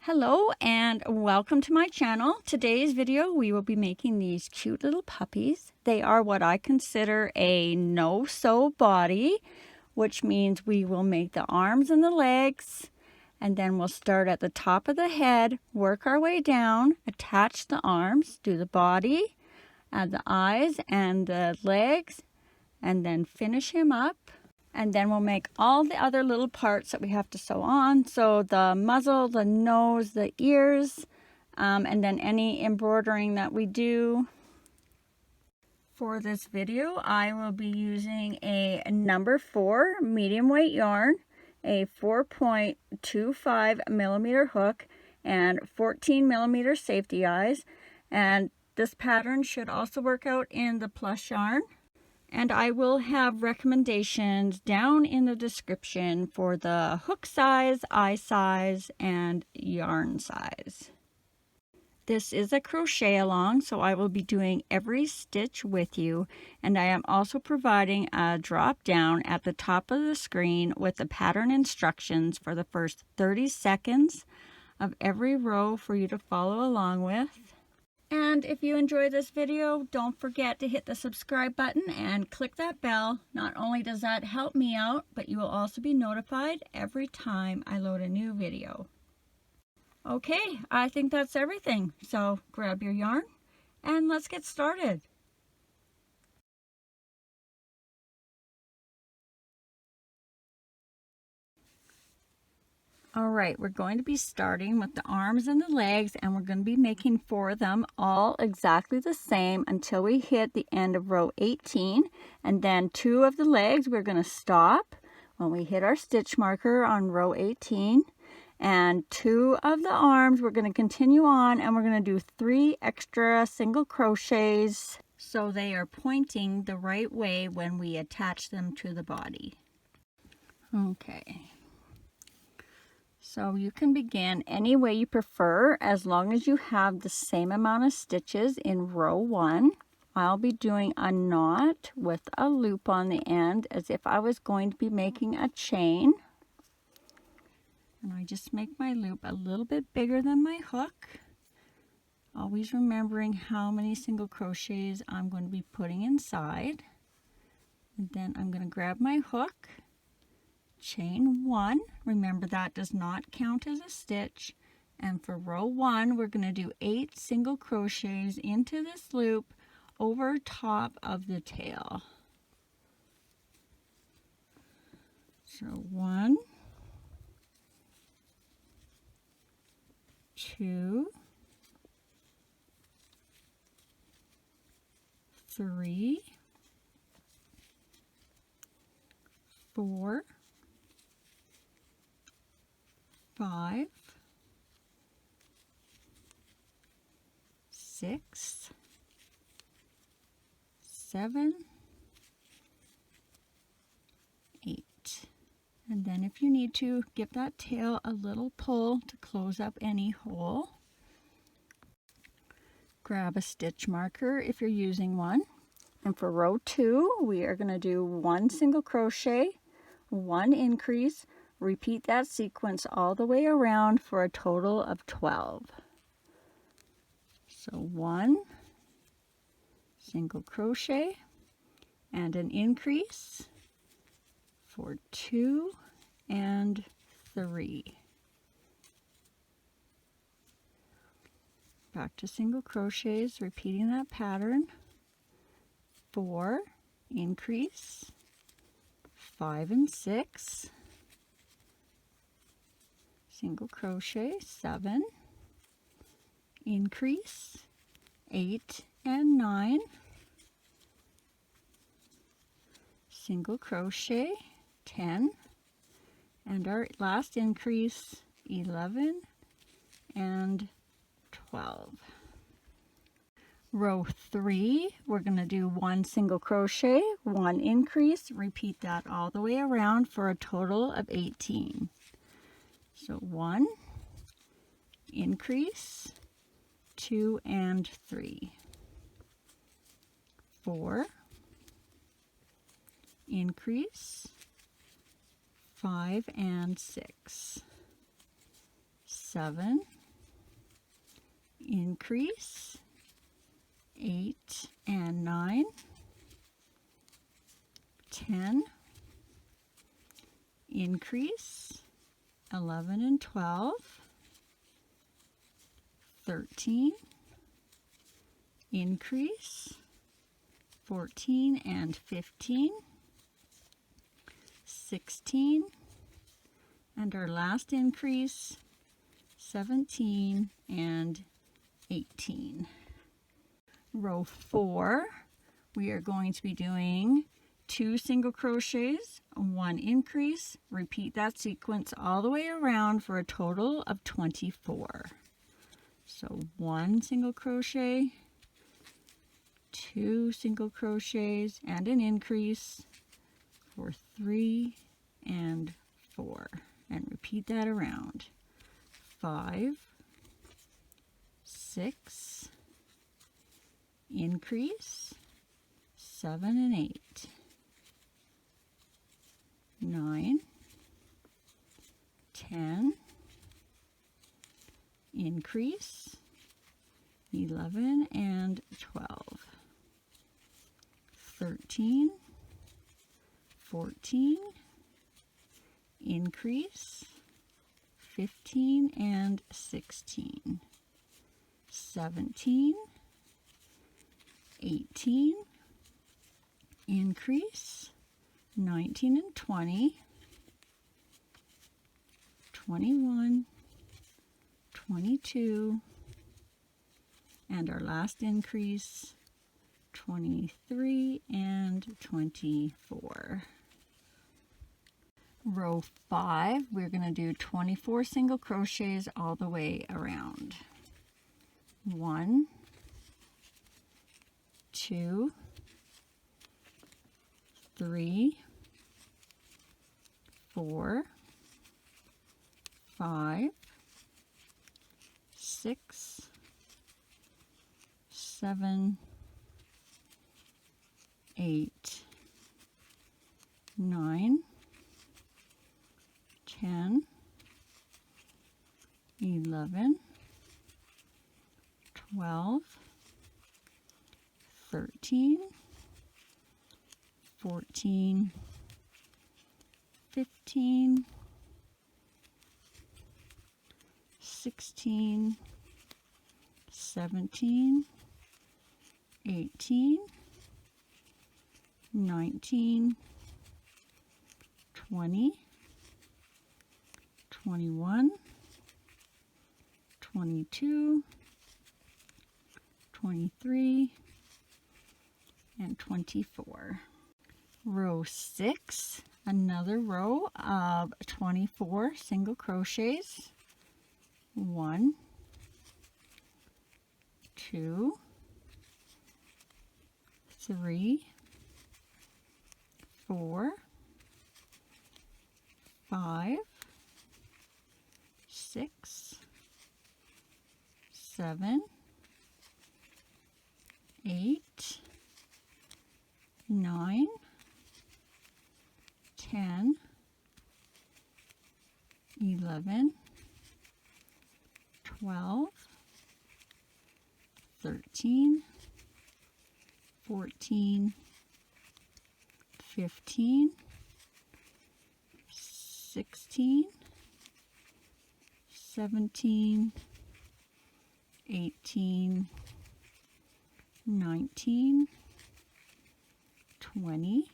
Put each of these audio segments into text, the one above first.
Hello and welcome to my channel. Today's video we will be making these cute little puppies. They are what I consider a no-sew body, which means we will make the arms and the legs, and then we'll start at the top of the head, work our way down, attach the arms, do the body, add the eyes and the legs, and then finish him up. And then we'll make all the other little parts that we have to sew on. So the muzzle, the nose, the ears, and then any embroidering that we do. For this video, I will be using a number 4 medium weight yarn, a 4.25 millimeter hook, and 14 millimeter safety eyes. And this pattern should also work out in the plush yarn. And I will have recommendations down in the description for the hook size, eye size, and yarn size. This is a crochet along, so I will be doing every stitch with you. And I am also providing a drop down at the top of the screen with the pattern instructions for the first 30 seconds of every row for you to follow along with. And if you enjoy this video, don't forget to hit the subscribe button and click that bell. Not only does that help me out, but you will also be notified every time I load a new video. Okay, I think that's everything. So grab your yarn and let's get started. Alright, we're going to be starting with the arms and the legs, and we're going to be making 4 of them all exactly the same until we hit the end of row 18. And then 2 of the legs we're going to stop when we hit our stitch marker on row 18. And 2 of the arms we're going to continue on, and we're going to do 3 extra single crochets so they are pointing the right way when we attach them to the body. Okay. So you can begin any way you prefer as long as you have the same amount of stitches in row 1. I'll be doing a knot with a loop on the end as if I was going to be making a chain. And I just make my loop a little bit bigger than my hook. Always remembering how many single crochets I'm going to be putting inside. And then I'm going to grab my hook. Chain 1, remember that does not count as a stitch, and for row 1 we're going to do 8 single crochets into this loop over top of the tail. So 1, 2, 3, 4, 5, 6, 7, 8. And then if you need to, give that tail a little pull to close up any hole. Grab a stitch marker if you're using one. And for row 2, we are going to do 1 single crochet, 1 increase. Repeat that sequence all the way around for a total of 12. So 1 single crochet and an increase for 2 and 3. Back to single crochets, repeating that pattern. 4, increase, 5 and 6. Single crochet, 7, increase, 8 and 9, single crochet, 10, and our last increase, 11 and 12. Row 3, we're going to do 1 single crochet, 1 increase, repeat that all the way around for a total of 18. So 1, increase, 2 and 3, 4, increase, 5 and 6, 7, increase, 8 and 9, 10, increase, 11 and 12, 13, increase, 14 and 15, 16, and our last increase, 17 and 18. Row 4, we are going to be doing 2 single crochets, 1 increase, repeat that sequence all the way around for a total of 24. So 1 single crochet, 2 single crochets, and an increase for 3 and 4. And repeat that around. 5, 6, increase, 7 and 8, 9, 10, increase, 11 and 12, 13, 14, increase, 15 and 16, 17, 18, increase, 19 and 20, 21, 22, and our last increase, 23 and 24. Row 5, we're going to do 24 single crochets all the way around. 1, 2, 3, 4, 5, 6, 7, 8, 9, 10, 11, 12, 13, 14, 15, 16, 17, 18, 19, 20, 21, 22, 23, and 24. Row 6, another row of 24 single crochets. 1, 2, 3, 4, 5, 6, 7, 8, 9, 10, 11, 12, 13, 14, 15, 16, 17, 18, 19, 20,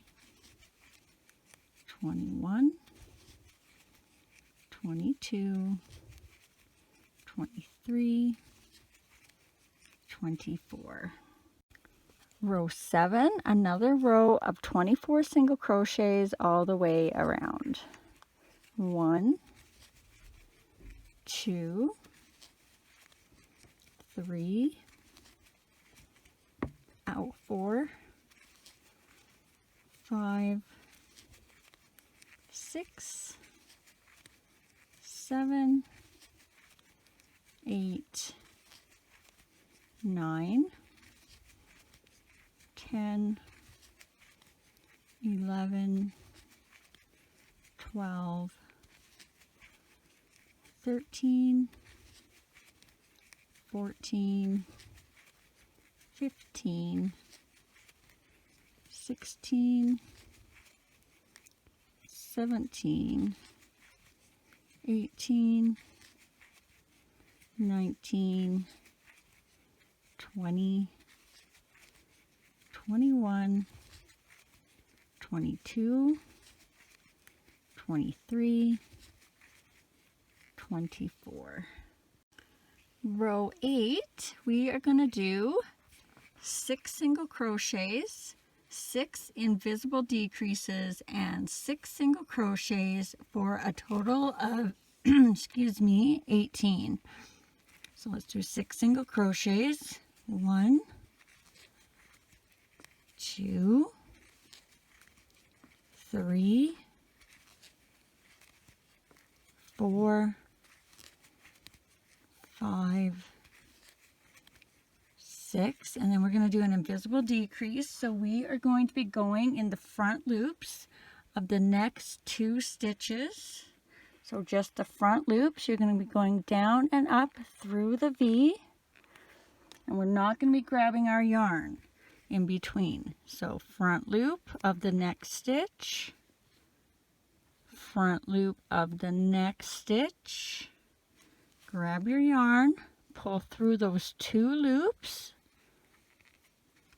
21, 22, 23, 24. Row 7, another row of 24 single crochets all the way around. 1, 2, 3, 4, 5, 6, 7, 8, 9, 10, 11, 12, 13, 14, 15, 16, 17, 18, 19, 20, 21, 22, 23, 24. Row 8, we are going to do 6 single crochets, 6 invisible decreases, and 6 single crochets for a total of, excuse me, 18. So let's do 6 single crochets. 1, 2, 3, 4, 5, 6, and then we're going to do an invisible decrease. So we are going to be going in the front loops of the next 2 stitches. So just the front loops, you're going to be going down and up through the V, and we're not going to be grabbing our yarn in between. So front loop of the next stitch, front loop of the next stitch, grab your yarn, pull through those 2 loops.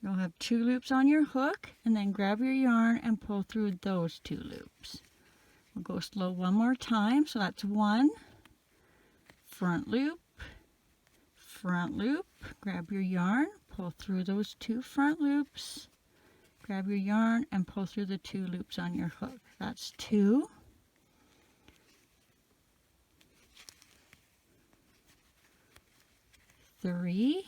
You'll have 2 loops on your hook, and then grab your yarn and pull through those 2 loops. We'll go slow one more time. So that's 1, front loop, grab your yarn, pull through those 2 front loops, grab your yarn and pull through the 2 loops on your hook. That's 2, 3,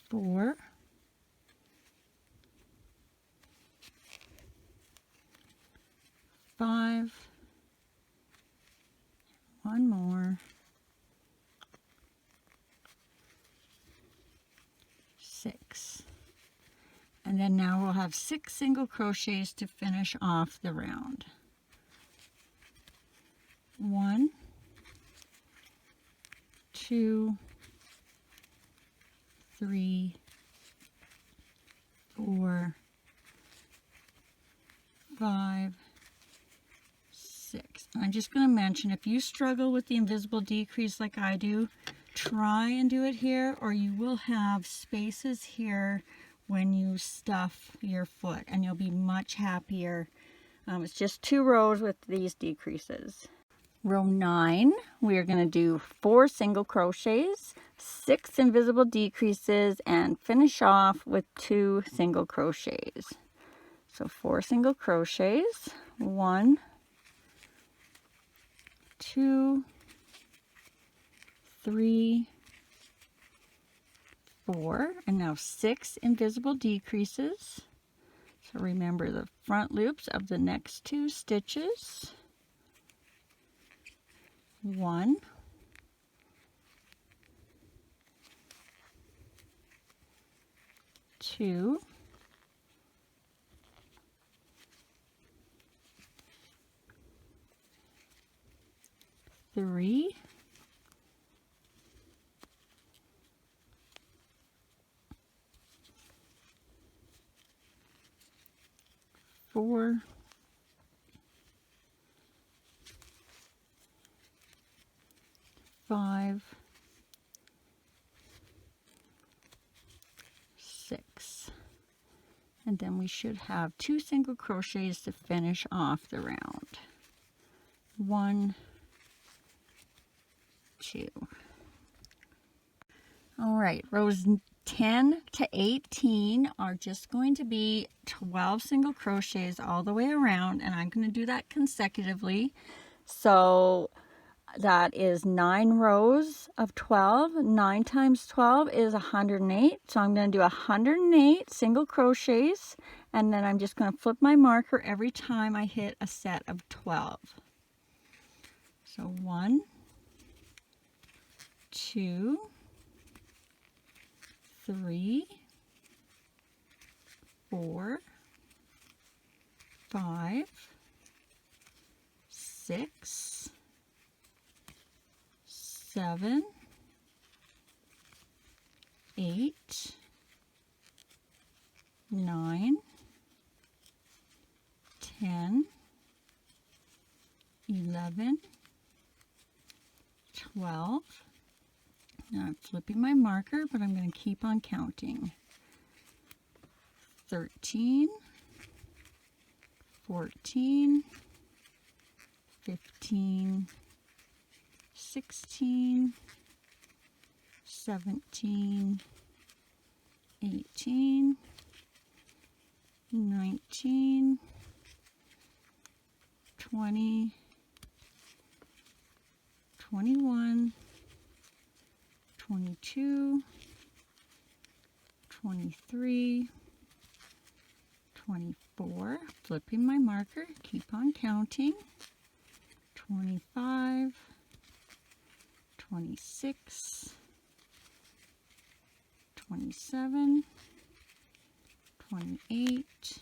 4, 5, 1 more, 6, and then now we'll have 6 single crochets to finish off the round. 1, 2, 3, 4, 5, 6. And I'm just going to mention, if you struggle with the invisible decrease like I do, try and do it here, or you will have spaces here when you stuff your foot, and you'll be much happier. It's just 2 rows with these decreases. Row 9, we are going to do 4 single crochets, 6 invisible decreases, and finish off with 2 single crochets. So 4 single crochets, 1, 2, 3, 4, and now 6 invisible decreases. So remember the front loops of the next 2 stitches. 1, 2, 3, 4, 5, 6, and then we should have 2 single crochets to finish off the round. 1, 2. All right, rows 10 to 18 are just going to be 12 single crochets all the way around, and I'm going to do that consecutively. So that is 9 rows of 12. 9 times 12 is 108. So I'm going to do 108 single crochets, and then I'm just going to flip my marker every time I hit a set of 12. So 1, 2, 3, 4, 5, 6, 7, 8, 9, 10, 11, 12. Now I'm flipping my marker, but I'm going to keep on counting. 13, 14, 15, 16, 17, 18, 19, 20, 21, 22, 23, 24, flipping my marker, keep on counting, 25, 26, 27, 28,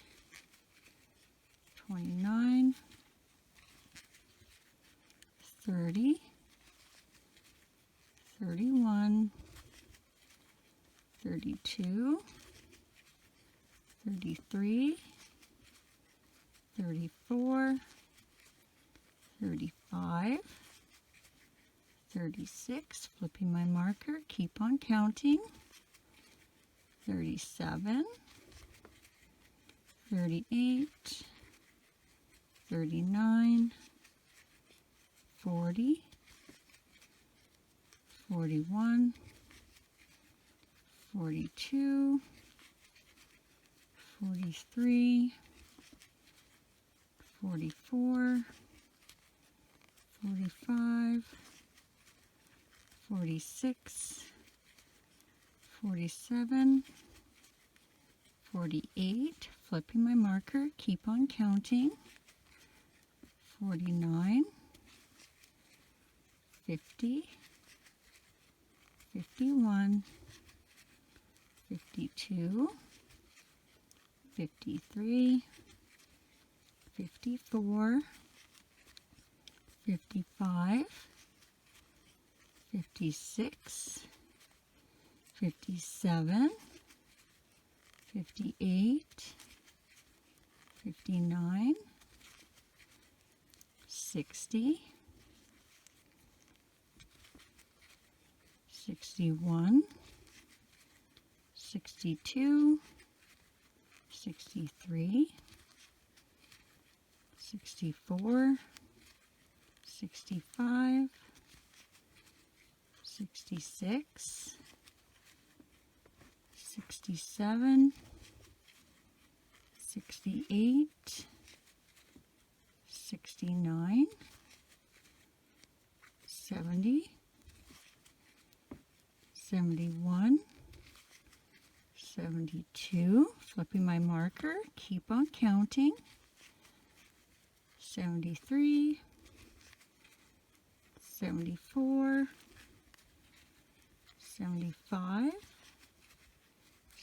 29, 30, 31, 32, 33, 34, 35, 36, flipping my marker, keep on counting, 37, 38, 39, 40, 41, 42, 43, 44, 45, 46, 47, 48, flipping my marker, keep on counting, 49, 50, 51, 52, 53, 54, 55, 56, 57, 58, 59, 60, 61, 62, 63, 64, 65, 66, 67, 68, 69, 70, 71, 72, flipping my marker, keep on counting, 73, 74, 75,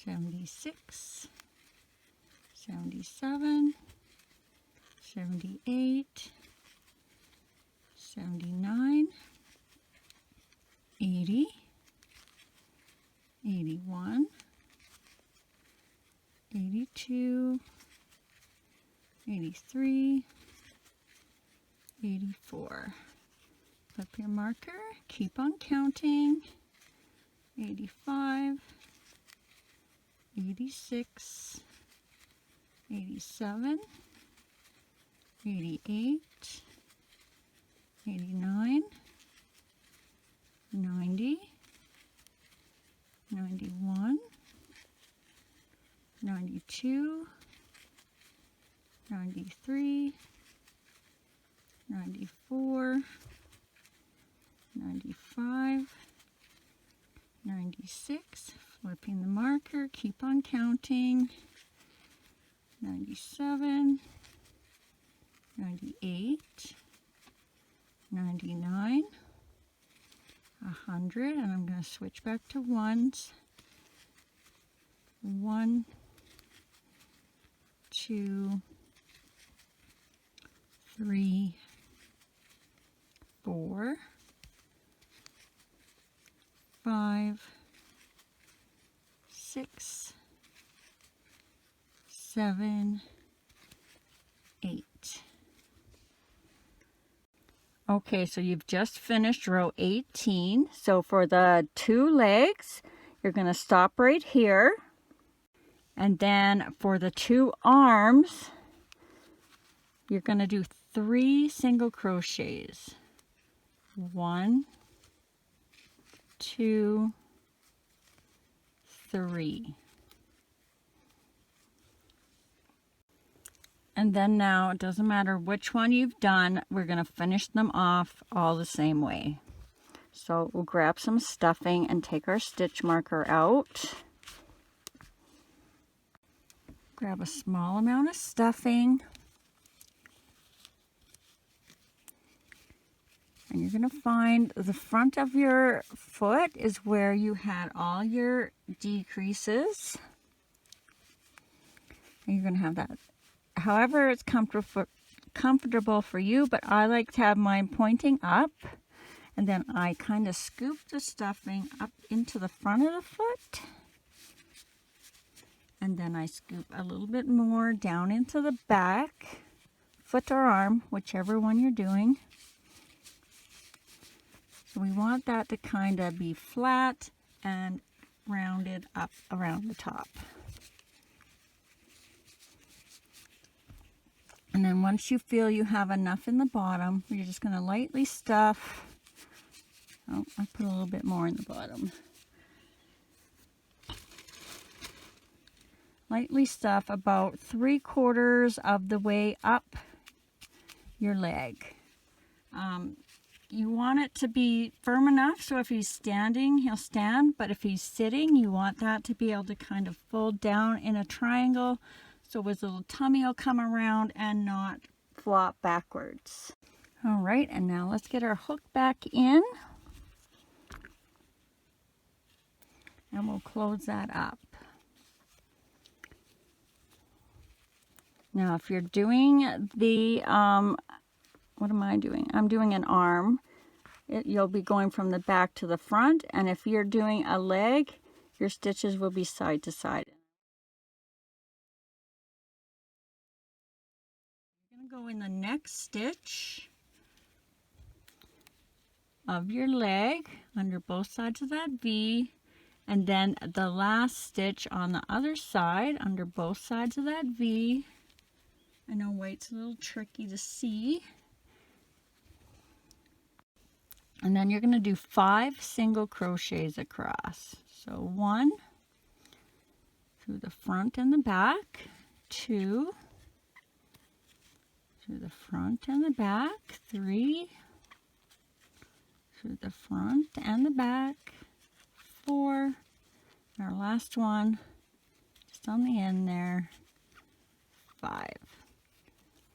76, 77, 78, 79, 80, 81, 82, 83, 84. Flip your marker, keep on counting, 85, 86, 87, 88, 89, 90, 91, 92, 93, 94, 95, 96, flipping the marker, keep on counting, 97, 98, 99, 100, and I'm going to switch back to ones. 1, 2, 3, 4, 5, 6, 7, 8. Okay, so you've just finished row 18. So for the 2 legs, you're going to stop right here. And then for the 2 arms, you're going to do 3 single crochets. 1, 2, 3. And then now, it doesn't matter which one you've done, we're going to finish them off all the same way. So we'll grab some stuffing and take our stitch marker out. Grab a small amount of stuffing. And you're going to find the front of your foot is where you had all your decreases. And you're going to have that however it's comfortable for you, but I like to have mine pointing up. And then I kind of scoop the stuffing up into the front of the foot. And then I scoop a little bit more down into the back, foot or arm, whichever one you're doing. So we want that to kind of be flat and rounded up around the top. And then once you feel you have enough in the bottom, you're just going to lightly stuff. Oh, I put a little bit more in the bottom. Lightly stuff about 3/4 of the way up your leg. You want it to be firm enough so if he's standing, he'll stand. But if he's sitting, you want that to be able to kind of fold down in a triangle so his little tummy will come around and not flop backwards. All right, and now let's get our hook back in. And we'll close that up. Now, if you're doing the, what am I doing? I'm doing an arm. You'll be going from the back to the front. And if you're doing a leg, your stitches will be side to side. You're going to go in the next stitch of your leg under both sides of that V. And then the last stitch on the other side under both sides of that V. I know white's a little tricky to see. And then you're going to do 5 single crochets across. So 1 through the front and the back, 2 through the front and the back, 3 through the front and the back, 4, our last one just on the end there, 5.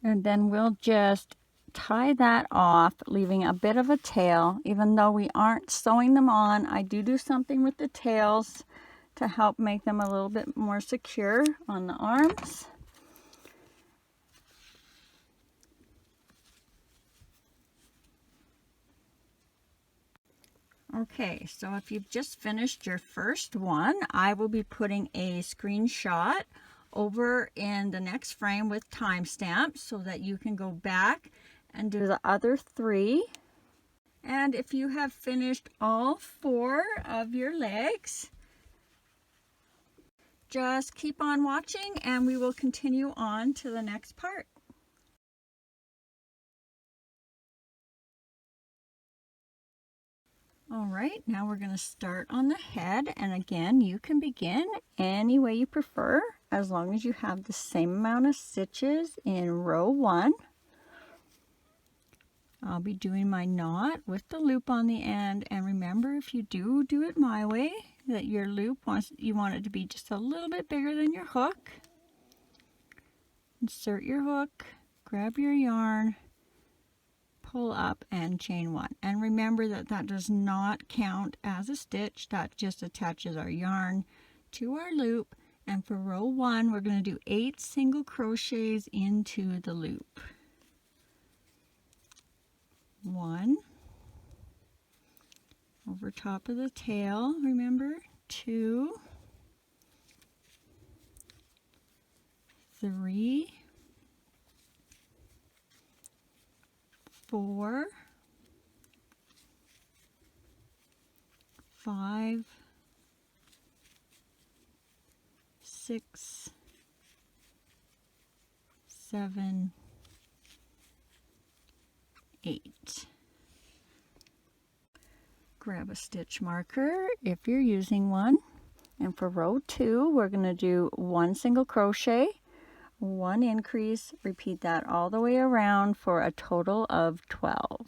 And then we'll just tie that off, leaving a bit of a tail. Even though we aren't sewing them on, I do something with the tails to help make them a little bit more secure on the arms. Okay, so if you've just finished your first one, I will be putting a screenshot over in the next frame with timestamps so that you can go back and do the other 3. And if you have finished all 4 of your legs, just keep on watching and we will continue on to the next part. All right, now we're going to start on the head, and again, you can begin any way you prefer as long as you have the same amount of stitches in row 1. I'll be doing my knot with the loop on the end, and remember, if you do it my way, that your loop you want it to be just a little bit bigger than your hook. Insert your hook, grab your yarn, pull up and chain 1, and remember that that does not count as a stitch. That just attaches our yarn to our loop. And for row 1, we're going to do 8 single crochets into the loop. 1, over top of the tail, remember, 2, 3, 4, 5, 6, 7, 8. Grab a stitch marker if you're using one. And for row 2, we're going to do 1 single crochet, 1 increase, repeat that all the way around for a total of 12.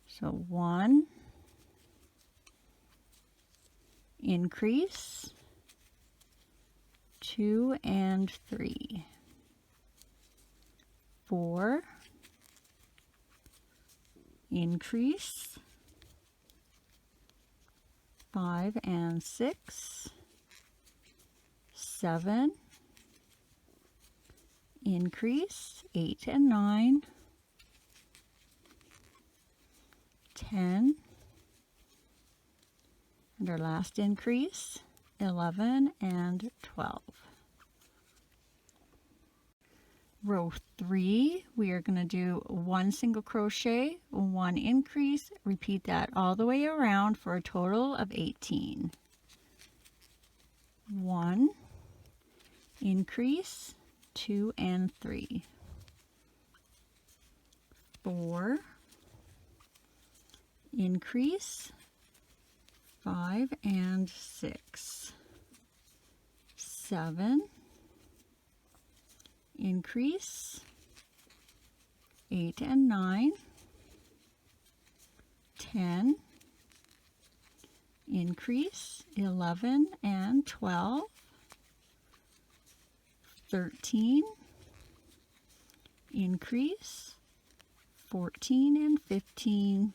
So 1, increase, 2 and 3, 4, increase, 5 and 6, 7, increase, 8 and 9, 10, and our last increase, 11 and 12. Row 3, we are going to do 1 single crochet, 1 increase, repeat that all the way around for a total of 18. 1, increase, 2 and 3, 4, increase, 5 and 6, 7, increase, 8 and 9, 10, increase, 11 and 12, 13, increase, 14 and 15,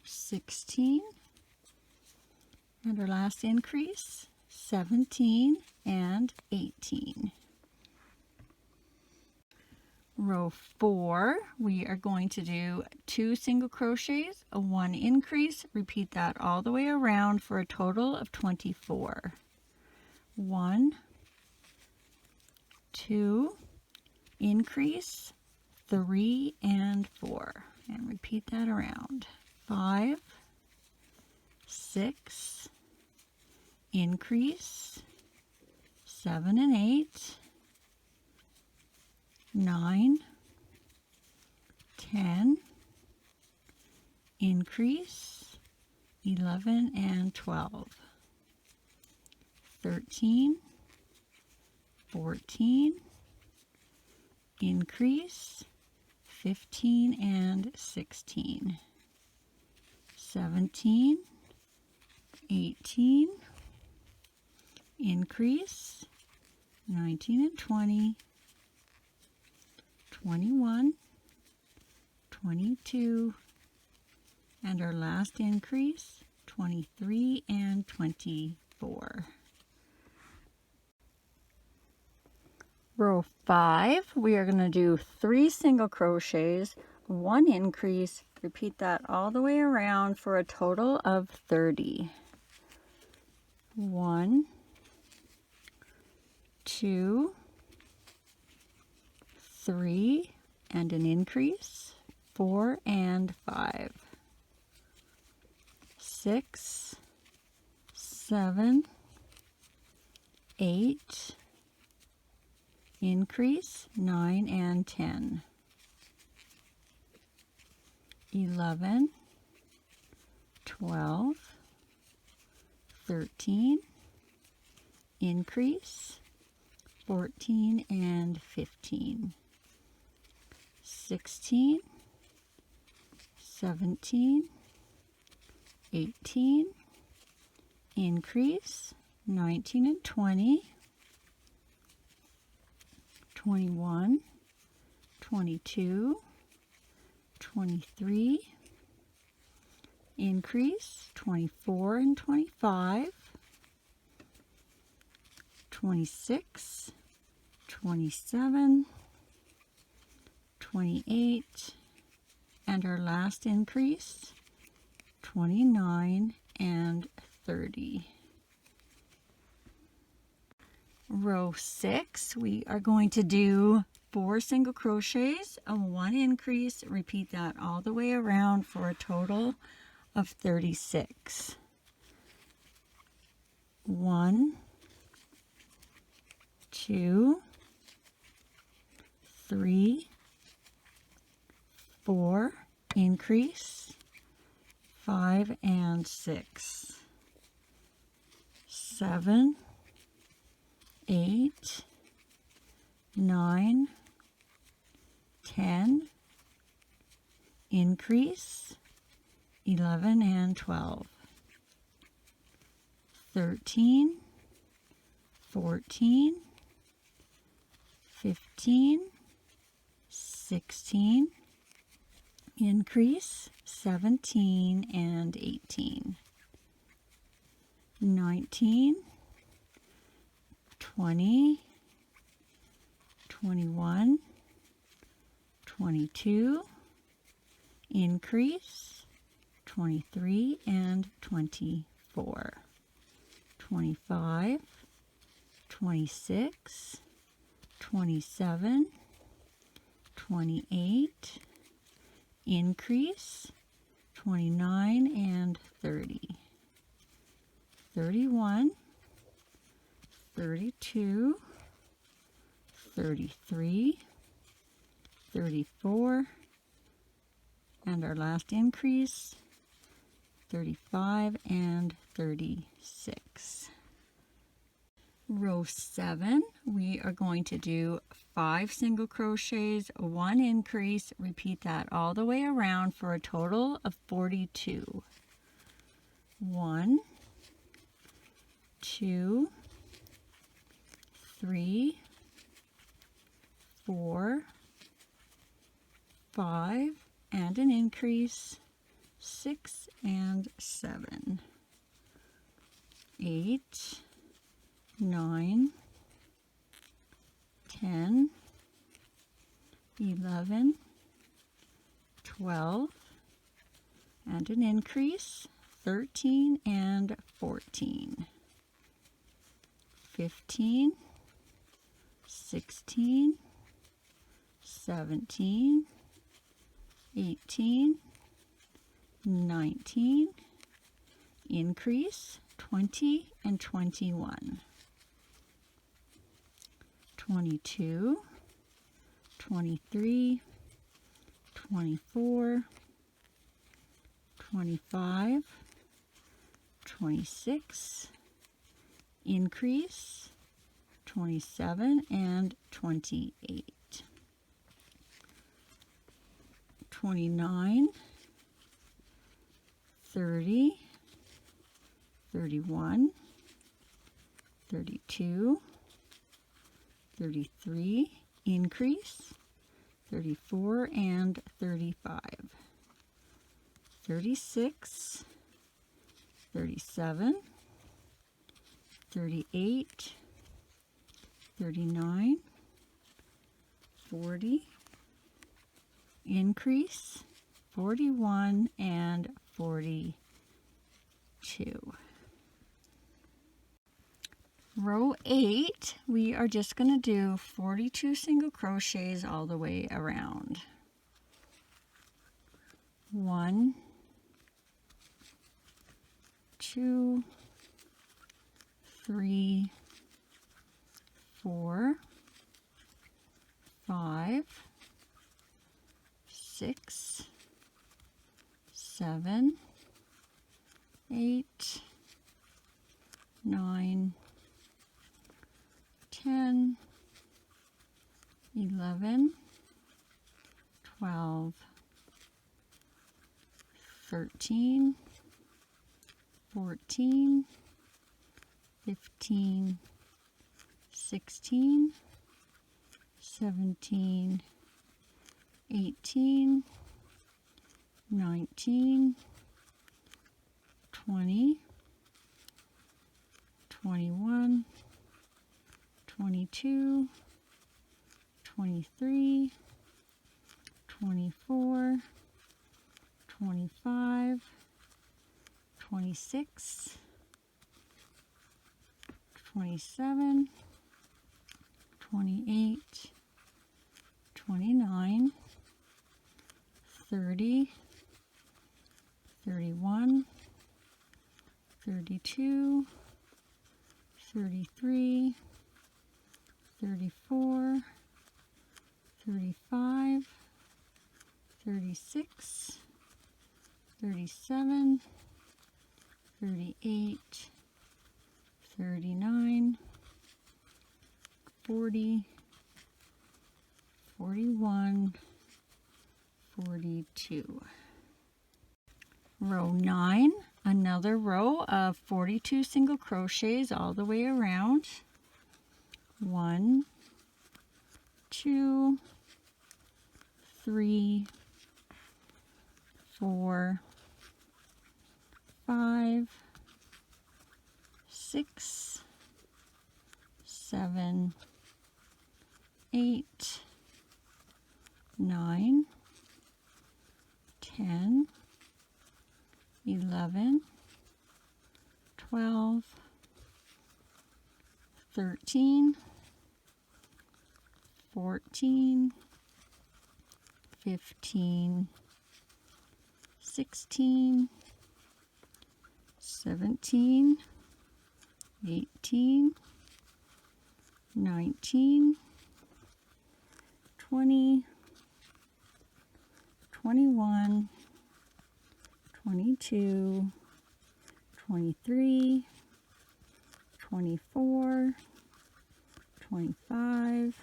16, and our last increase, 17 and 18. Row 4, we are going to do 2 single crochets, 1 increase, repeat that all the way around for a total of 24. 1, 2, increase, 3 and 4, and repeat that around. 5, 6, increase, 7 and 8, 9, 10, increase, 11 and 12, 13, 14, increase, 15 and 16, 17, 18, increase, 19 and 20, 21, 22, and our last increase, 23 and 24. Row 5, we are going to do 3 single crochets, 1 increase, repeat that all the way around for a total of 30. 1, 2, 3, and an increase, 4 and 5, 6, 7, 8, increase, 9 and 10, 11, 12, 13, increase, 14 and 15, 16, 17, 18, increase, 19 and 20, 21, 22, 23, increase, 24 and 25, 26, 27, 28, and our last increase, 29, and 30. Row 6, we are going to do 4 single crochets, a 1 increase. Repeat that all the way around for a total of 36. 1, 2, 3, 4, increase, 5 and 6, 7, 8, 9, 10, increase, 11 and 12, 13, 14, 15, 16, increase, 17 and 18, 19, 20, 21, 22, increase, 23 and 24, 25, 26, 27, 28, increase, 29 and 30, 31, 32, 33, 34, and our last increase, 35 and 36. Row 7, we are going to do 5 single crochets, 1 increase. Repeat that all the way around for a total of 42. 1, 2, 3, 4, 5, and an increase, 6 and 7, 8, 9, 10, 11, 12, and an increase, 13 and 14, 15, 16, 17, 18, 19, increase, 20 and 21, 22, 23, 24, 25, 26, increase, 27 and 28, 29, 30, 31, 32, 33, increase, 34 and 35, 36, 37, 38, 39, 40, increase, 41 and 42. Row 8, we are just going to do 42 single crochets all the way around. 1, 2, 3, 4, 5, 6, 7, 8, 9, 10, 11, 12, 13, 14, 15, 16, 17, 18, 19, 20, 21, 22, 23, 24, 25, 26, 27, 28, 29, 30, 31, 32, 33, 34, 35, 36, 37, 38, 39, 40, 41, 42. Row 9, another row of 42 single crochets all the way around. 1, 2, 3, 4, 5, 6, 7, 8, 9, 10, 11, 12, 13, 14, 15, 16, 17, 18, 19, 20, 21, 22, 23, 24, 25,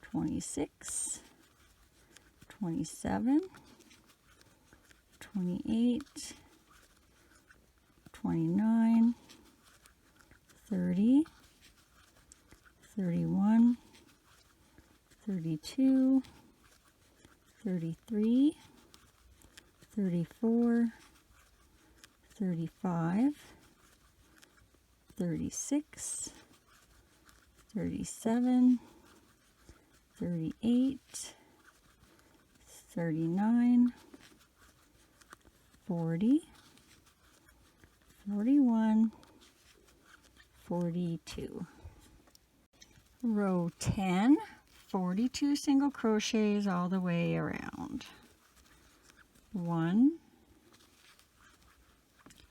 26, 27, 28, 29, 30, 31, 32, 33, 34, 35, 36, 37, 38, 39, 40, 41, 42. Row 10, 42 single crochets all the way around. 1,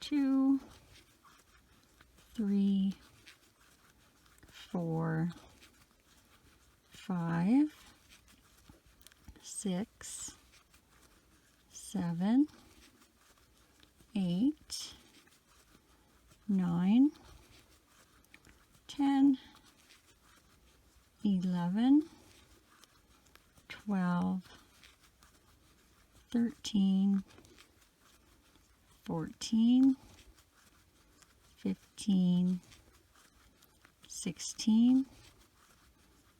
2, 3, 4, 5, 6, 7, 8, 9, 10, 11, 12, 13, 14, 15, 16,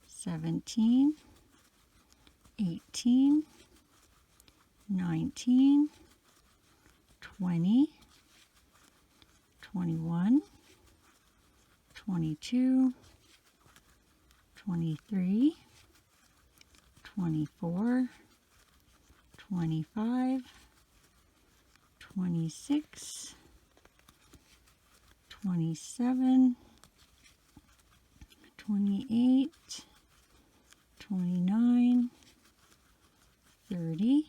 17, 18, 19, 20, 21, 22, 23, 24, 25, 26, 27, 28, 29, 30,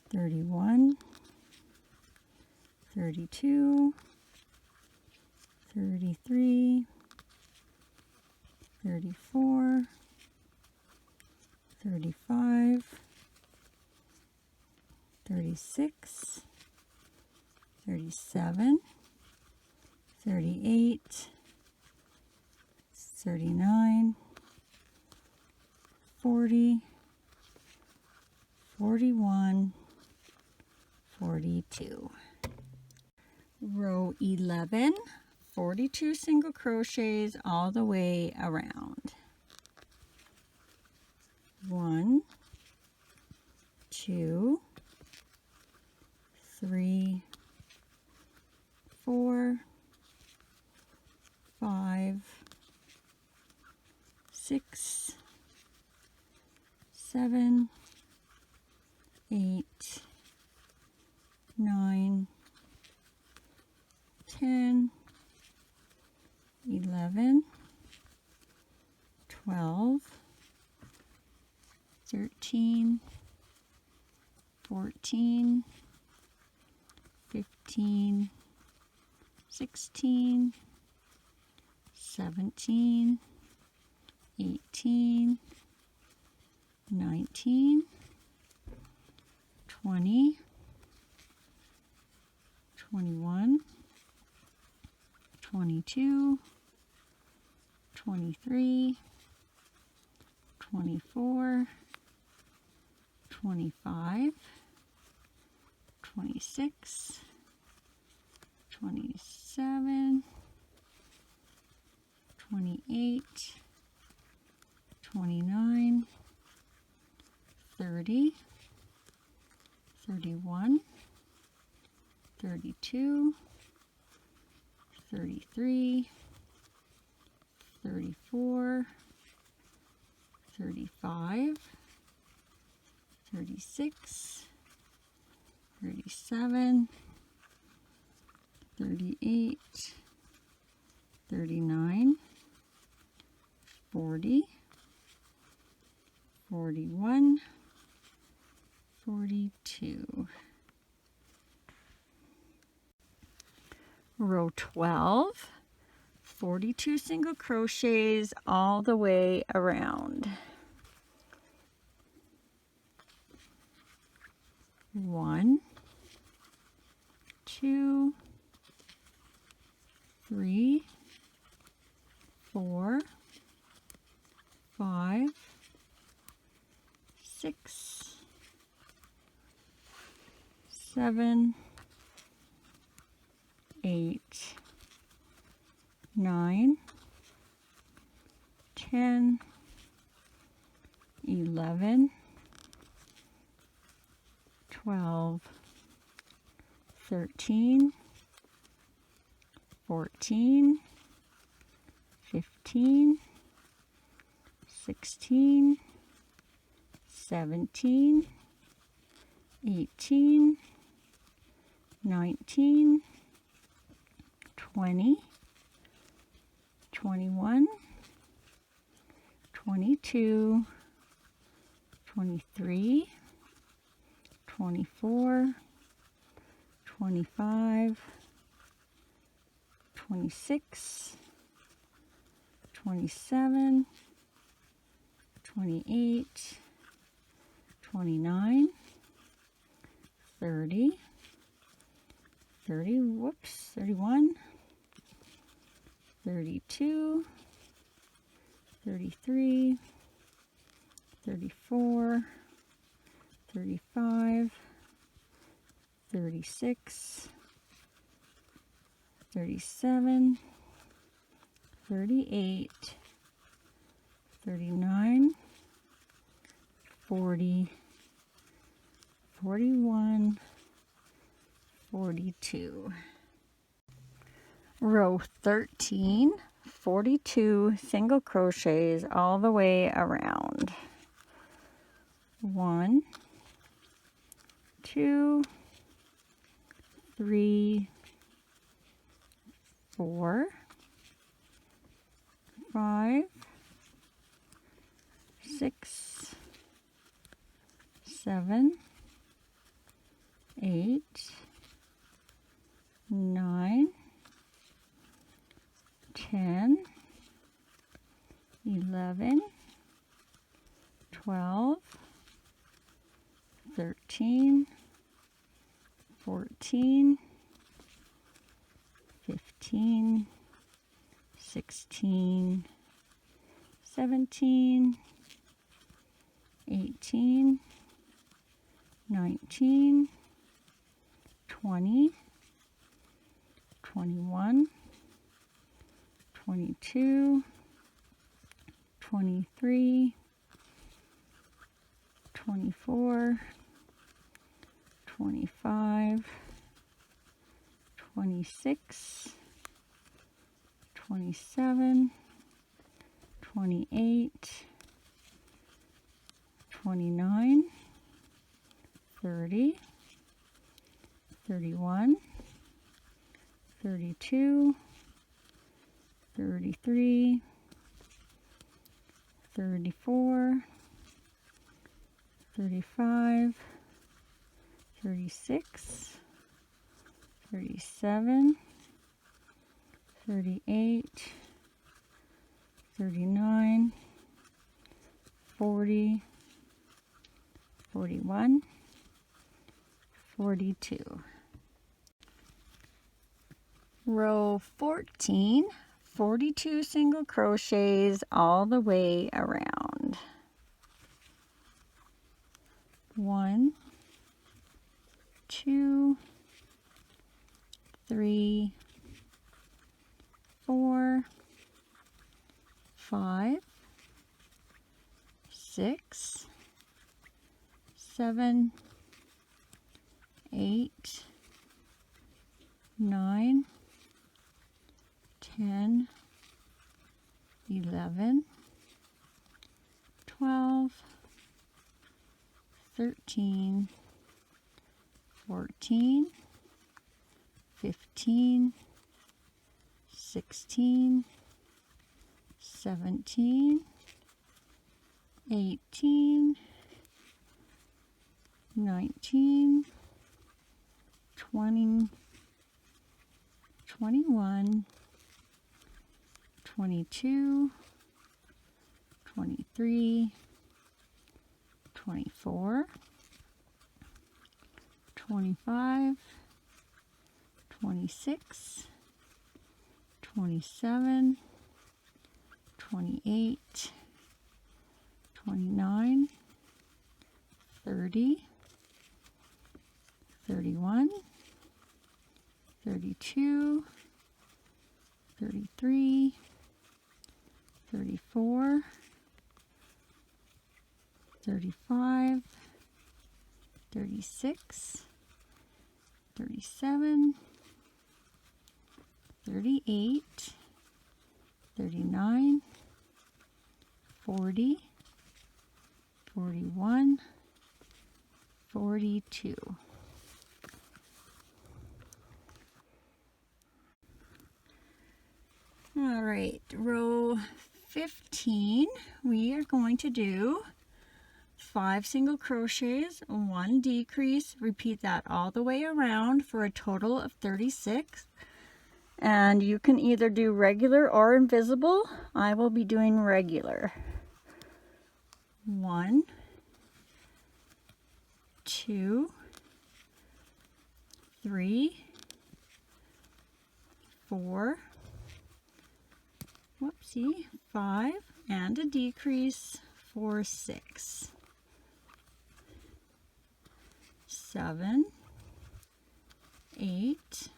31, 32, 33, 34, 35, 36, 37, 38, 39, 40, 41, 42. Row 11, 42 single crochets all the way around. 1, 2, 3, 4, 5, 6, 7, 8, 9, 10, 11, 12, 13, 14, 15, 16, 17, 18, 19, 20, 21, 22, 23, 24, 25, 26, 27, 28, 29, 30, 31, 32, 33, 34, 35, 36, 37, 38, 39, 40, 41, 42. Row 12, 42 single crochets all the way around. 1, 2, 3, 4, 5, 6, 7, 8, 9, 10, 11, 12, 13, 14, 15, 16, 17, 18, 19, 20, 21, 22, 23, 24, 25, 26, 27, 28, 29, 30, 31, 32, 33, 34, 35, 36, 37, 38, 39, 40, 41, 42. Row 13, 42 single crochets all the way around. 1, 2, 3, 4, 5, 6, 7, 8, 9, 10, 11, 12, 13, 14, 15, 16, 17, 18, 19, 20, 21, 22, 23, 24, 25, 26, 27, 28, 29, 30, 31, 32, 33, 34, 35, 36, 37, 38, 39, 40, 41, 42. Row 14, 42 single crochets all the way around. 1, 2, 3, 4, 5, 6, 7, 8, 9, 10, 11, 12, 13, 14, 15, 16, 17, 18, 19, 20, 21, 22, 23, 24, 25, 26, 27, 28, 29, 30, 31, 32, 33, 34, 35, 36, 37, 38, 39, 40, 41, 42. All right, row 15, we are going to do 5 single crochets, 1 decrease, repeat that all the way around for a total of 36. And you can either do regular or invisible. I will be doing regular. 1, 2, 3, 4, whoopsie, 5, and a decrease for 6, 7, 8,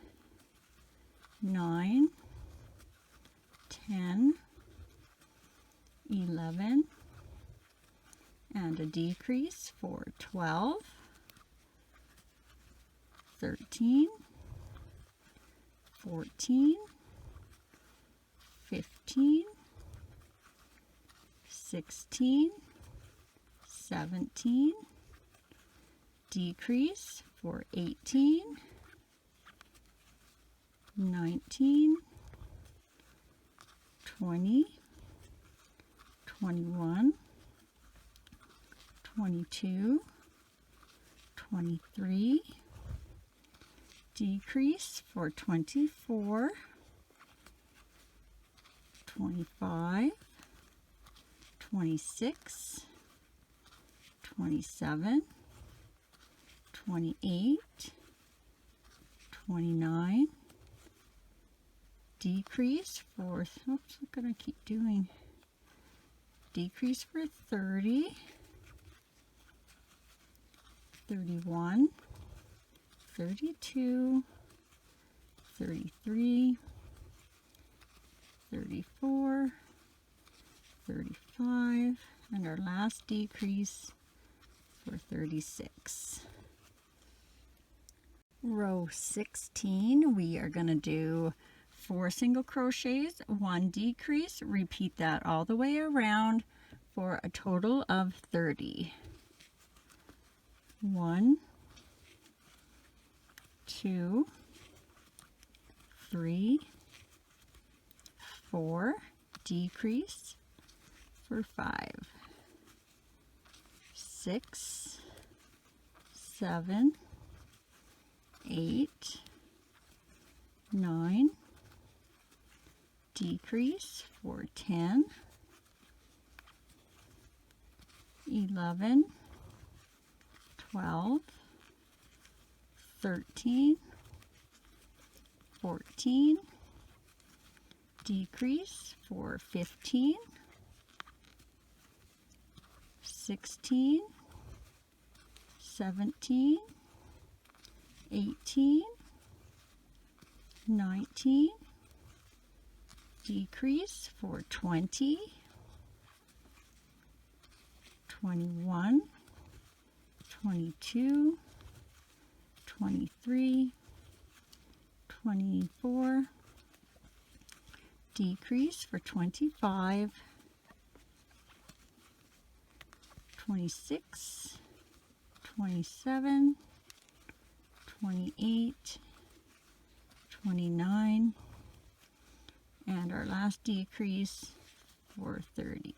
9, 10, 11, and a decrease for 12, 13, 14, 15, 16, 17, decrease for 18, 19, 20, 21, 22, 23, decrease for 24, 25, 26, 27, 28, 29, decrease for, oops, what can I keep doing? Decrease for 30, 31, 32, 33, 34, 35, and our last decrease for 36. Row 16, we are going to do 4 single crochets, 1 decrease, repeat that all the way around for a total of 30. 1, 2, 3, 4, decrease for 5, 6, 7, 8, 9, decrease for 10, 11, 12, 13, 14, decrease for 15, 16, 17, 18, 19, decrease for 20, 21, 22, 23, 24, decrease for 25, 26, 27, 28, 29, and our last decrease for 30.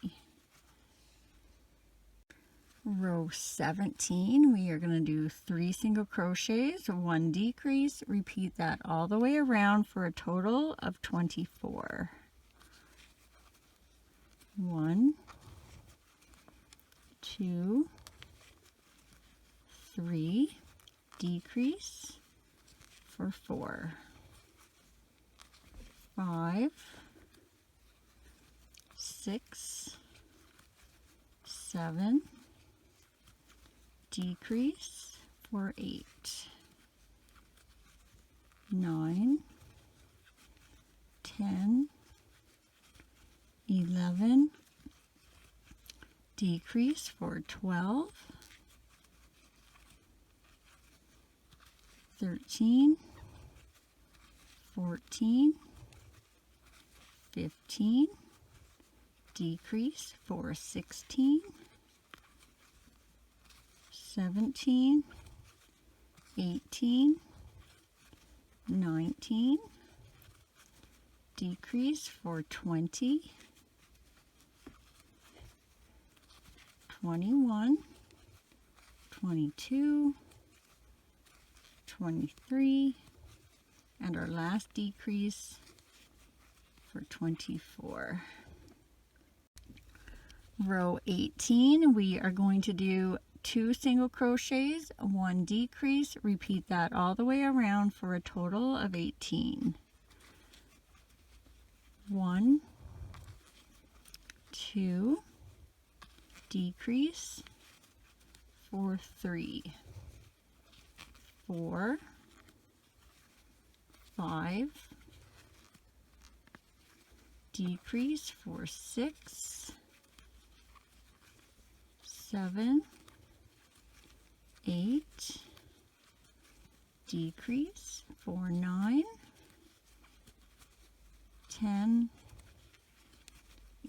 Row 17, we are going to do 3 single crochets, 1 decrease, repeat that all the way around for a total of 24. 1, 2, 3, decrease for 4, 5, 6, 7, decrease for 8, 9, 10, 11, decrease for 12, 13, 14, 15, decrease for 16, 17, 18, 19, decrease for 20, 21, 22, 23, and our last decrease for 24. Row 18, we are going to do 2 single crochets, 1 decrease, repeat that all the way around for a total of 18. 1, 2, decrease for 3, 4, 5, decrease for 6, 7, 8, decrease for 9, 10,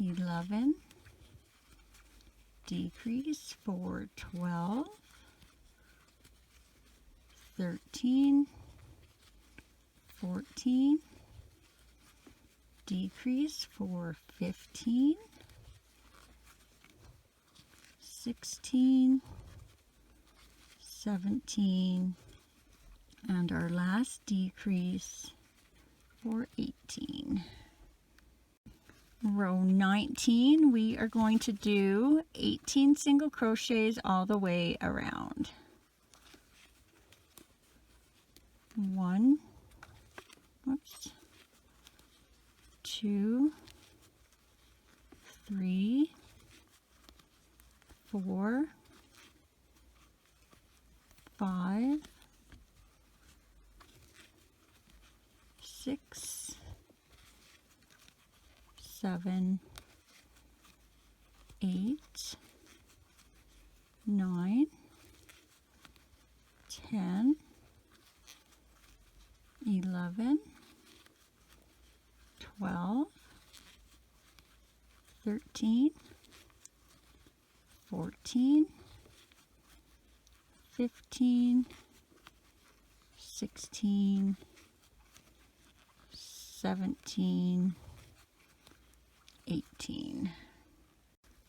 11, decrease for 12, 13, 14, decrease for 15, 16, 17, and our last decrease for 18. Row 19, we are going to do 18 single crochets all the way around. 1, 2, 3, 4, 5, 6, 7, 8, 9, 10, 11, 12, 13, 14, 15, 16, 17, 18.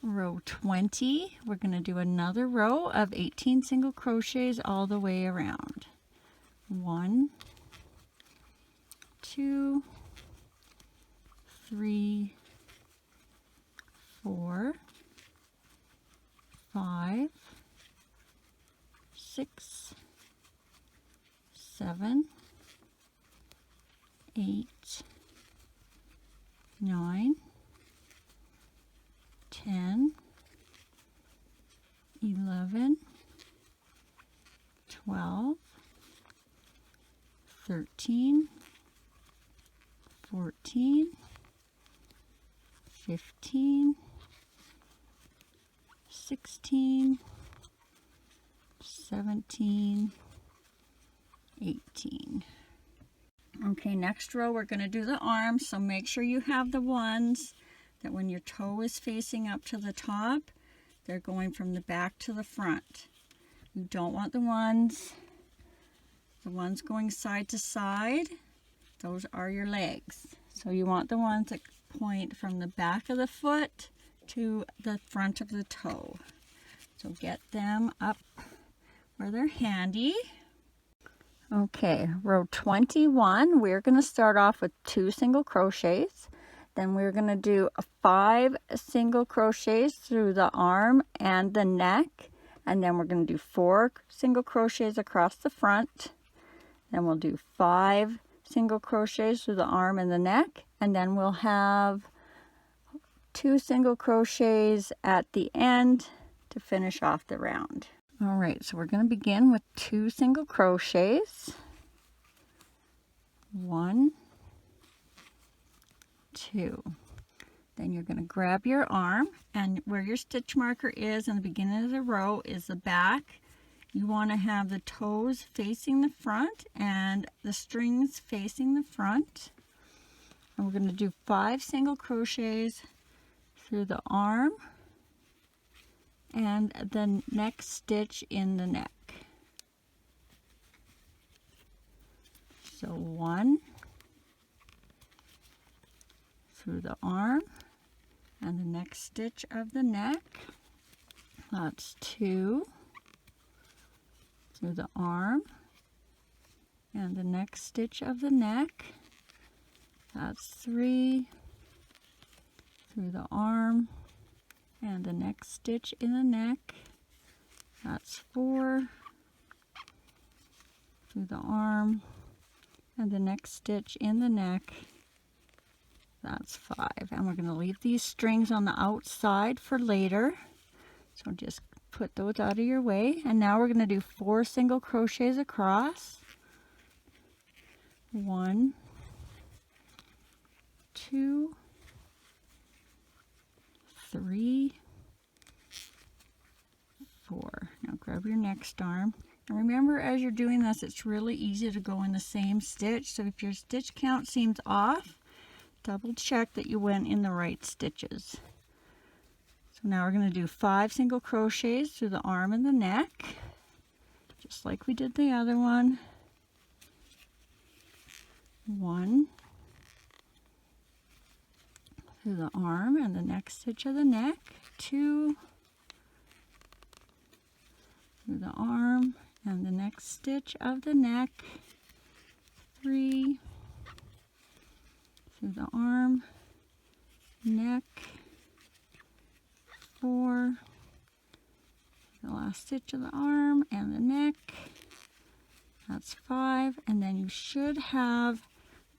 Row 20, we're going to do another row of 18 single crochets all the way around. 1, 2, 3, 4, 5, 6, 7, 8, 9, 10, 11, 12, 13, 14, 15, 16, 17, 18. Okay, next row we're going to do the arms, so make sure you have the ones that when your toe is facing up to the top, they're going from the back to the front. You don't want the ones going side to side. Those are your legs. So you want the ones that point from the back of the foot to the front of the toe. So get them up where they're handy. Okay, row 21, we're going to start off with 2 single crochets. Then we're going to do 5 single crochets through the arm and the neck. And then we're going to do 4 single crochets across the front. Then we'll do 5 single crochets through the arm and the neck. And then we'll have 2 single crochets at the end to finish off the round. All right, so we're going to begin with 2 single crochets. 1, 2. Then you're going to grab your arm, and where your stitch marker is in the beginning of the row is the back. You want to have the toes facing the front and the strings facing the front. And we're going to do 5 single crochets through the arm and the next stitch in the neck. So 1 through the arm and the next stitch of the neck. That's 2 through the arm and the next stitch of the neck. That's 3 through the arm and the next stitch in the neck. That's 4 through the arm and the next stitch in the neck. That's 5. And we're going to leave these strings on the outside for later. So just put those out of your way. And now we're going to do 4 single crochets across. 1, 2, 3, 4. Now grab your next arm. And remember, as you're doing this, it's really easy to go in the same stitch. So if your stitch count seems off, double check that you went in the right stitches. So now we're going to do 5 single crochets through the arm and the neck, just like we did the other one. 1 through the arm and the next stitch of the neck. 2 through the arm and the next stitch of the neck. 3 through the arm, neck. 4, the last stitch of the arm and the neck. That's 5, and then you should have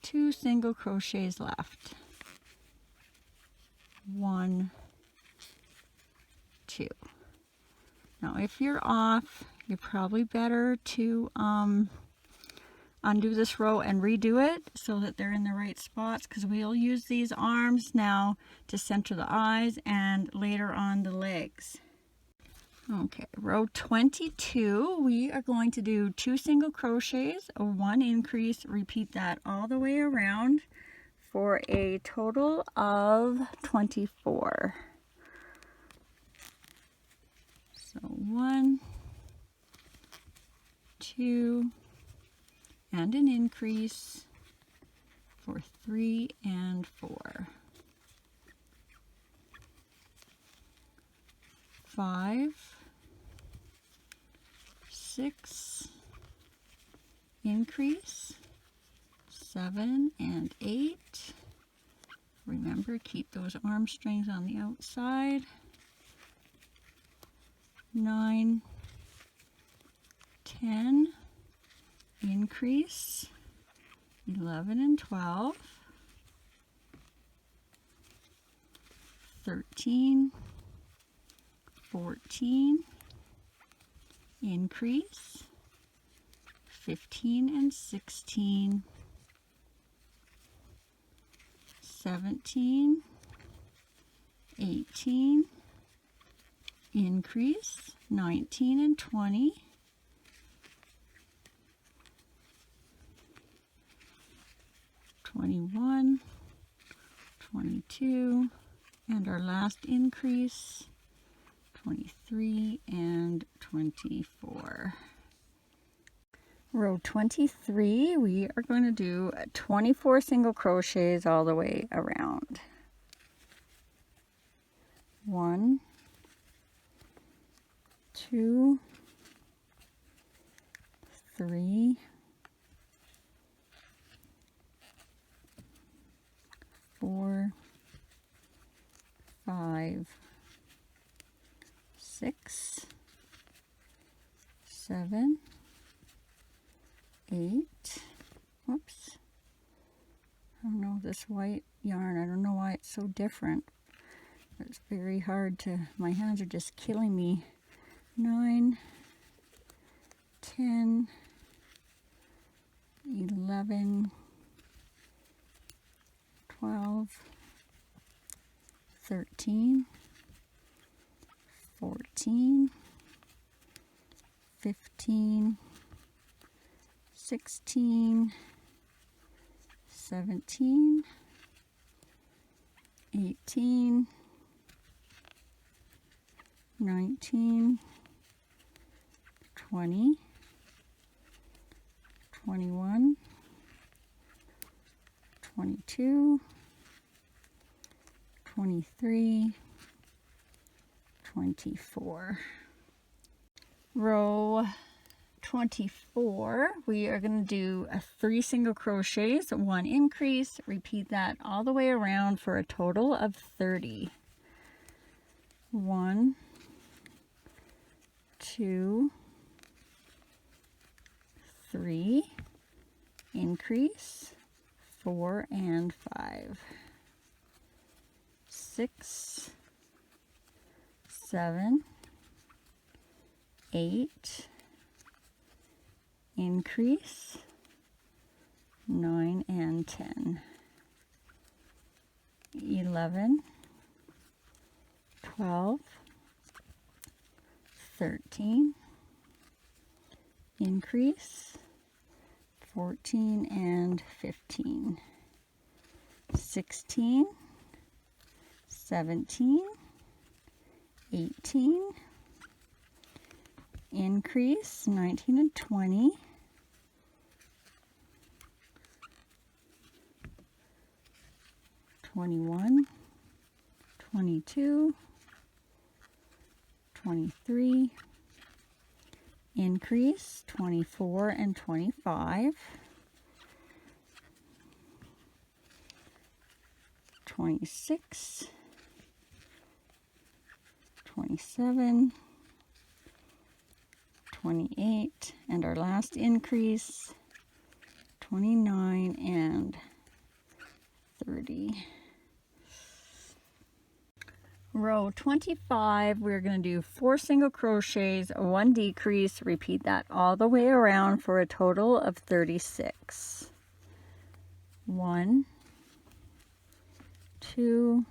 2 single crochets left. 1, 2. Now if you're off, you're probably better to undo this row and redo it so that they're in the right spots, because we'll use these arms now to center the eyes and later on the legs. Okay, row 22, we are going to do 2 single crochets, a 1 increase, repeat that all the way around for a total of 24. So 1, 2, and an increase for 3 and 4. 5, 6, increase, 7 and 8. Remember, keep those arm strings on the outside. 9, 10, increase, 11 and 12, 13, 14, increase, 15 and 16, 17, 18, increase, 19 and 20, 21, 22, and our last increase, 23 and 24. Row 23, we are going to do 24 single crochets all the way around. 1, 2, 3, 4, 5, 6, 7, 8. Whoops. I don't know, this white yarn, I don't know why it's so different. It's very hard to, my hands are just killing me. 9, 10, 11, 12, 13, 14, 15, 16, 17, 18, 19, 20, 21, 22, 23, 24. Row 24, we are going to do 3 single crochets, 1 increase, repeat that all the way around for a total of 30. 1, 2, 3, increase, 4 and 5, 6, 7, 8, increase, 9 and 10, 11, 12, 13, increase, 14 and 15, 16, 17, 18, increase, 19 and 20, 21, 22, 23, increase, 24 and 25, 26, 27, 28, and our last increase, 29 and 30. Row 25, we're going to do 4 single crochets, 1 decrease, repeat that all the way around for a total of 36. 1, 2,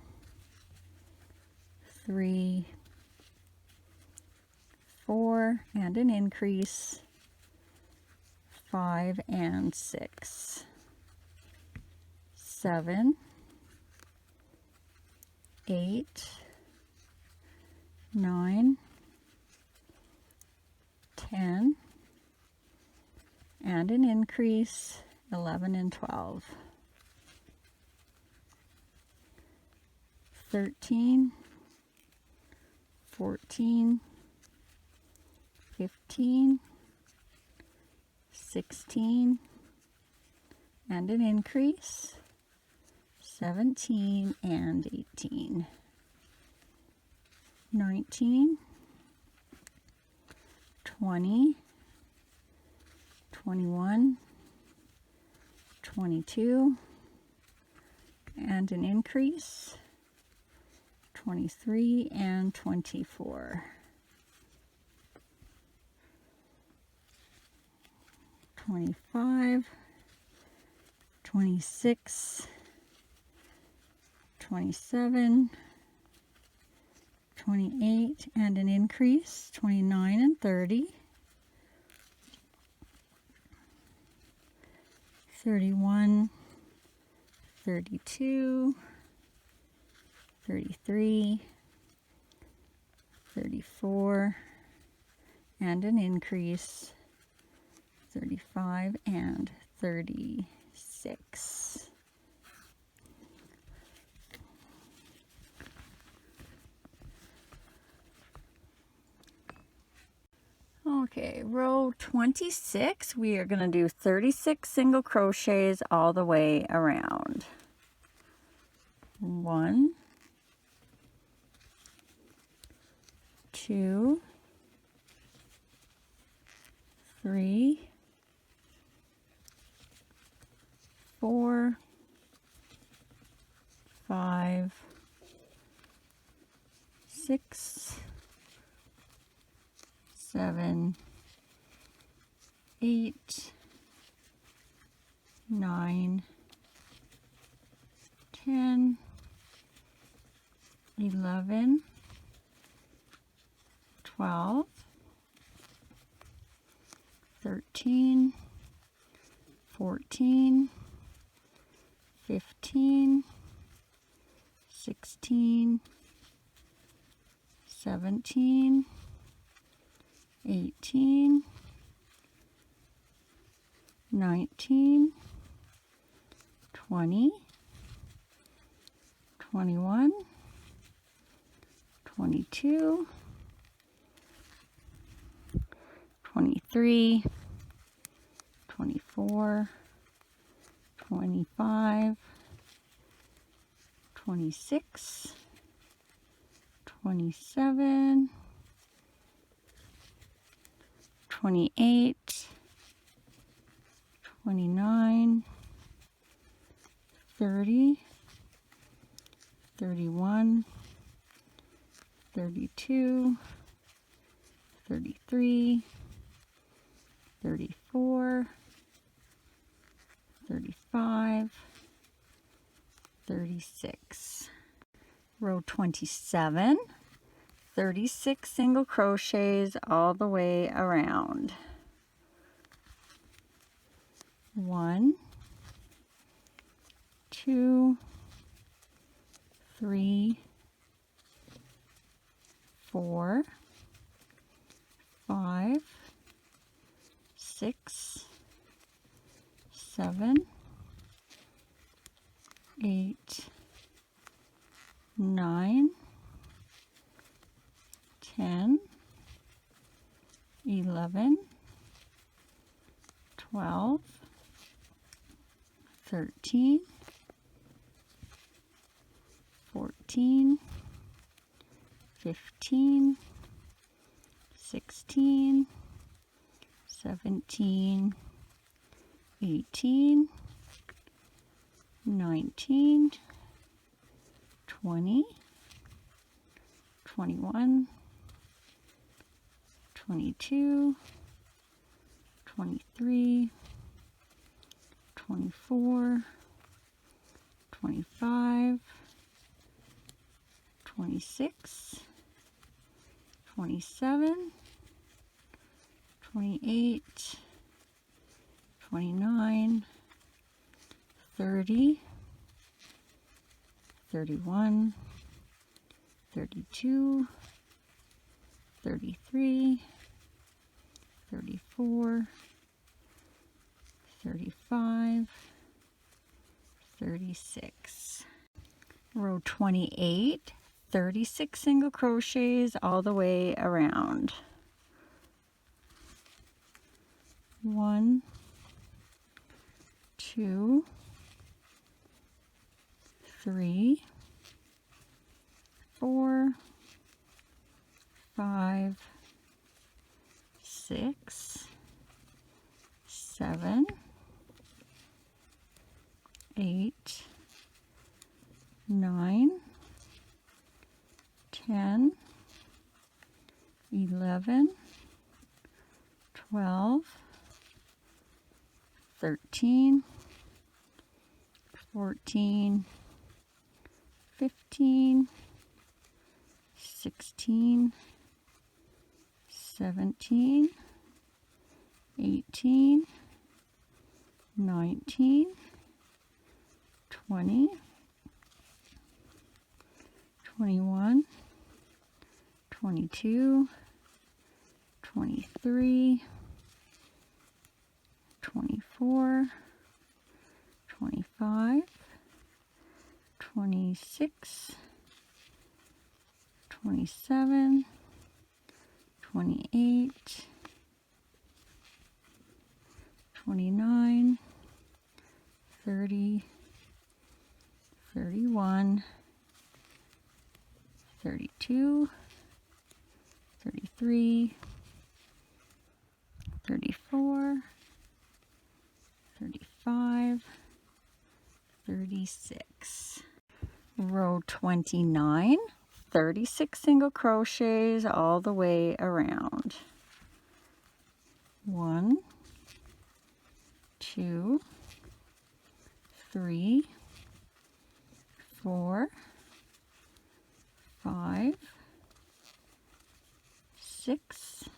3, 4, and an increase, 5 and 6, 7, 8, 9, 10, and an increase, 11 and 12. 13, 14, 15, 16, and an increase, 17 and 18. 19, 20, 21, 22, and an increase, 23 and 24. 25, 26, 27, 28, and an increase, 29 and 30. 31, 32, 33, 34, and an increase, 35 and 36. Okay, row 26, we are going to do 36 single crochets all the way around. 1, 2, 3, 4, 5, 6, 7, 8, 9, 10, 11, 12, 13, 14, 15, 16, 17, 18, 19, 20, 21, 22, 23, 24, 25, 26, 27, 28, 29, 30, 31, 32, 33, 34, 35, 36. Row 27, 36 single crochets all the way around. 1, 2, 3, 4, 5, 6, 7, 8, 9, 10, 11, 12, 13, 14, 15, 16, 17, 18, 19, 20, 21, 22, 23, 24, 25, 26, 27, 28, 29, 30, 31, 32, 33, 34, 35, 36. Row 28, 36 single crochets all the way around. 1, 2, 3, 4, 5, 6, 7, 8, 9, 10, 11, 12, 13, 14, 15, 16, 17, 18, 19, 20, 21, 22, 23, 24, 25, 26, 27, 28, 29, 30, 31, 32, 33, 34, 35, 36. Row 29, 36 single crochets all the way around. 1, 2, 3, 4, 5, 6,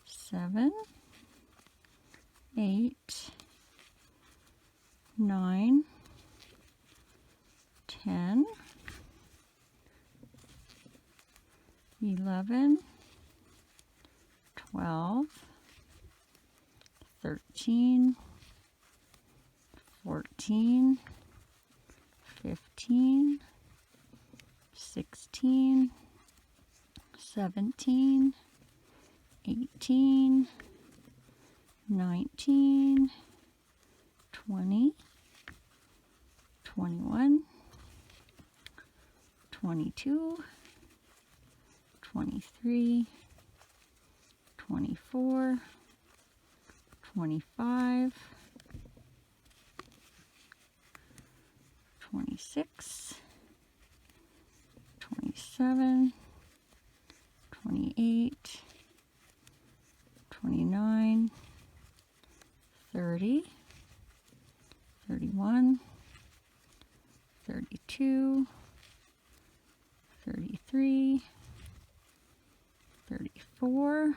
7, 8, 9, 10, 11, 12, 13, 14, 15, 16, 17, 18, 19, 20, 21, 22, 23, 24, 25, 26, 27, 28, 29, 30, 31, 32, 33, 34,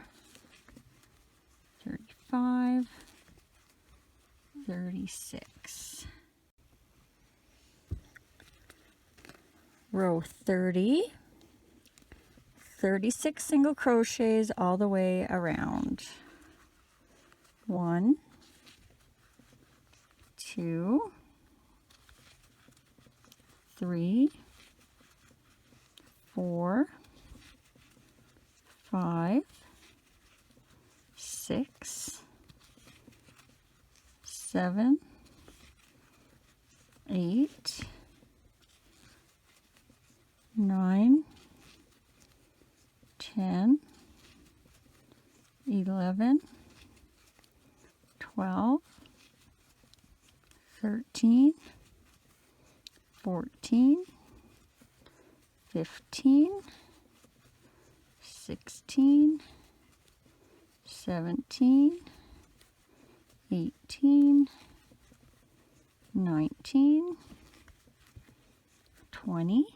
35, 36. Row 30, 36 single crochets all the way around. 1, 2, 3, 4, 5, 6, 7, 8, 9, 10, 11, 12, 13, 14, 15, 16, 17, 18, 19, 20,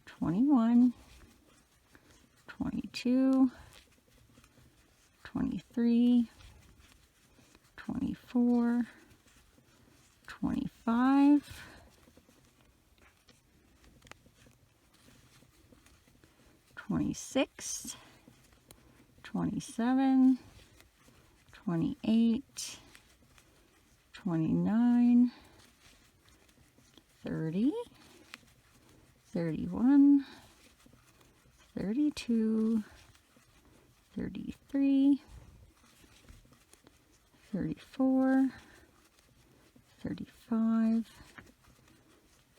21, 22, 23, 24, 25, 26, 27, 28, 29, 30, 31, 32, 33, 34, 35,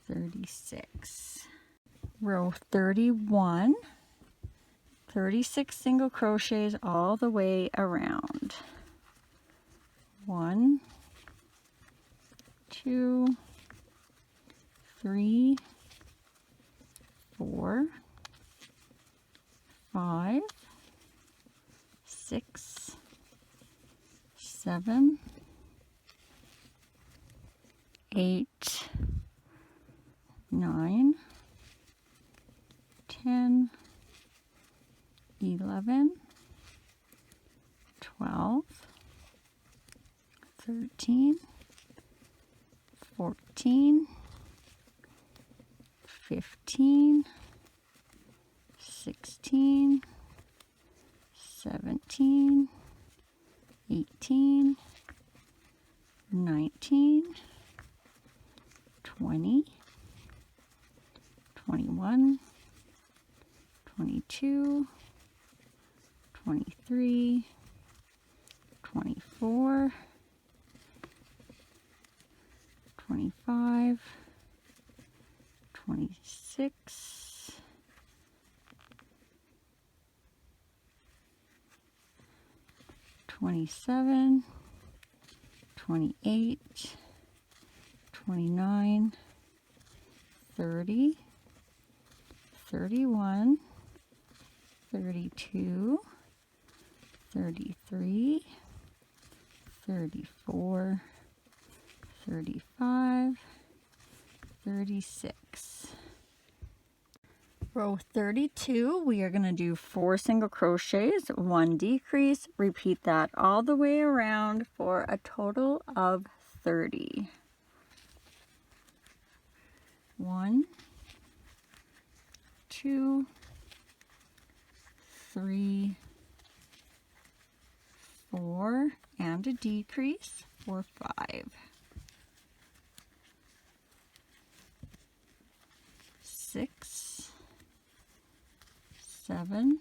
36. Row 31, 36 single crochets all the way around. 1, 2, 3, 4, 5, 6, 7, 8, 9, 10, 11, 12, 13, 14, 15, 16, 17, 18, 19, 20, 21, 22, 23, 24, 25, 26, 27, 28, 29, 30, 31, 32, 33, 34, 35, 36. Row 32, we are going to do 4 single crochets, 1 decrease. Repeat that all the way around for a total of 30. 1, 2, 3, 4, and a decrease for 5. 6, 7,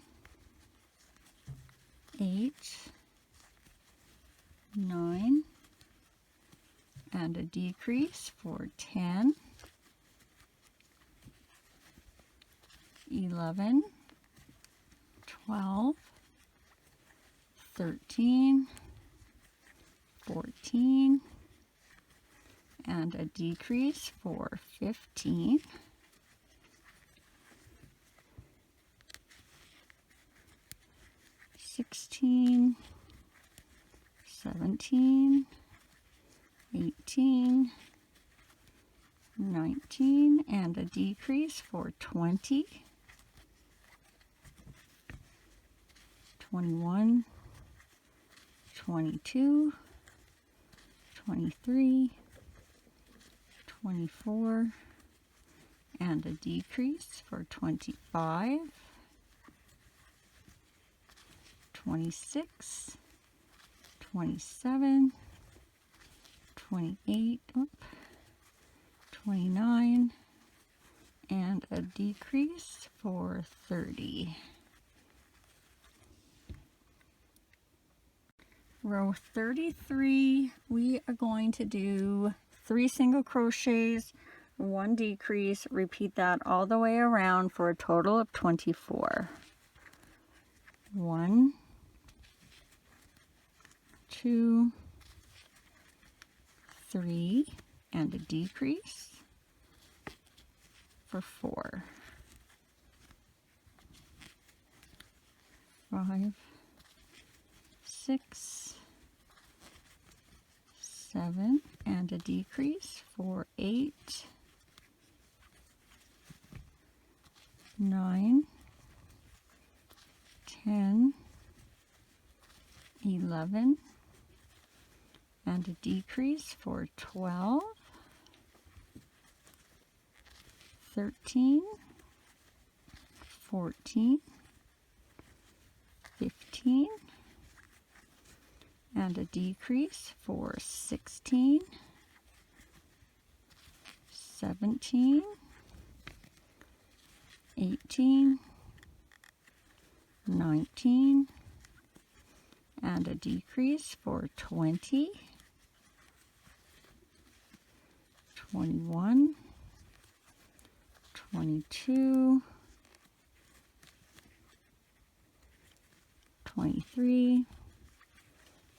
8, 9, and a decrease for 10, 11, 12, 13, 14, and a decrease for 15, 16, 17, 18, 19, and a decrease for 20, 21, 22, 23, 24, and a decrease for 25, 26, 27, 28, 29, and a decrease for 30. Row 33, we are going to do 3 single crochets, 1 decrease. Repeat that all the way around for a total of 24. 1, 2, 3, and a decrease for 4. 5, 6, 7, and a decrease for 8, 9, 10, 11, and a decrease for 12, 13, 14, 15, and a decrease for 16, 17, 18, 19, and a decrease for 20, 21, 22, 23,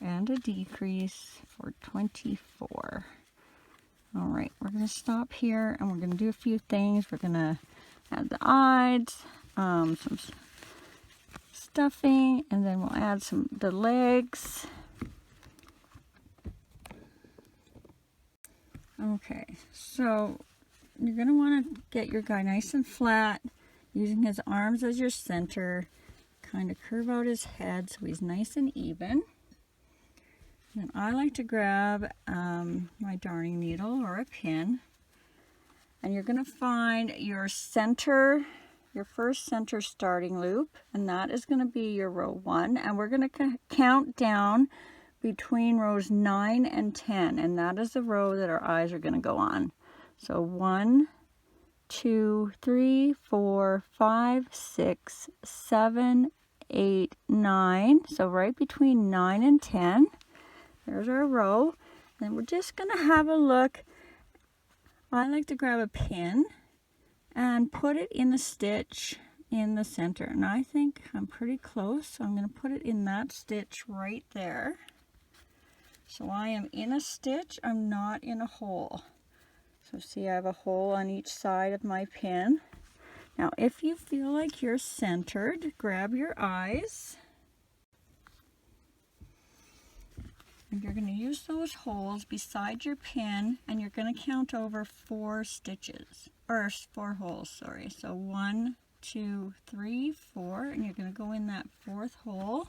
and a decrease for 24. All right, we're going to stop here and we're going to do a few things. We're going to add the eyes, some stuffing, and then we'll add the legs. Okay, so you're going to want to get your guy nice and flat, using his arms as your center. Kind of curve out his head so he's nice and even. And I like to grab my darning needle or a pin, and you're going to find your center, your first center starting loop, and that is going to be your row 1, and we're going to count down between rows 9 and 10, and that is the row that our eyes are going to go on. So 1, 2, 3, 4, 5, 6, 7, 8, 9. So right between 9 and 10. There's our row. And we're just going to have a look. I like to grab a pin and put it in the stitch in the center. And I think I'm pretty close. So I'm going to put it in that stitch right there. So I am in a stitch. I'm not in a hole. So see, I have a hole on each side of my pin. Now, if you feel like you're centered, grab your eyes. And you're going to use those holes beside your pin, and you're going to count over 4 stitches, or 4 holes, sorry. So 1, 2, 3, 4, and you're going to go in that 4th hole.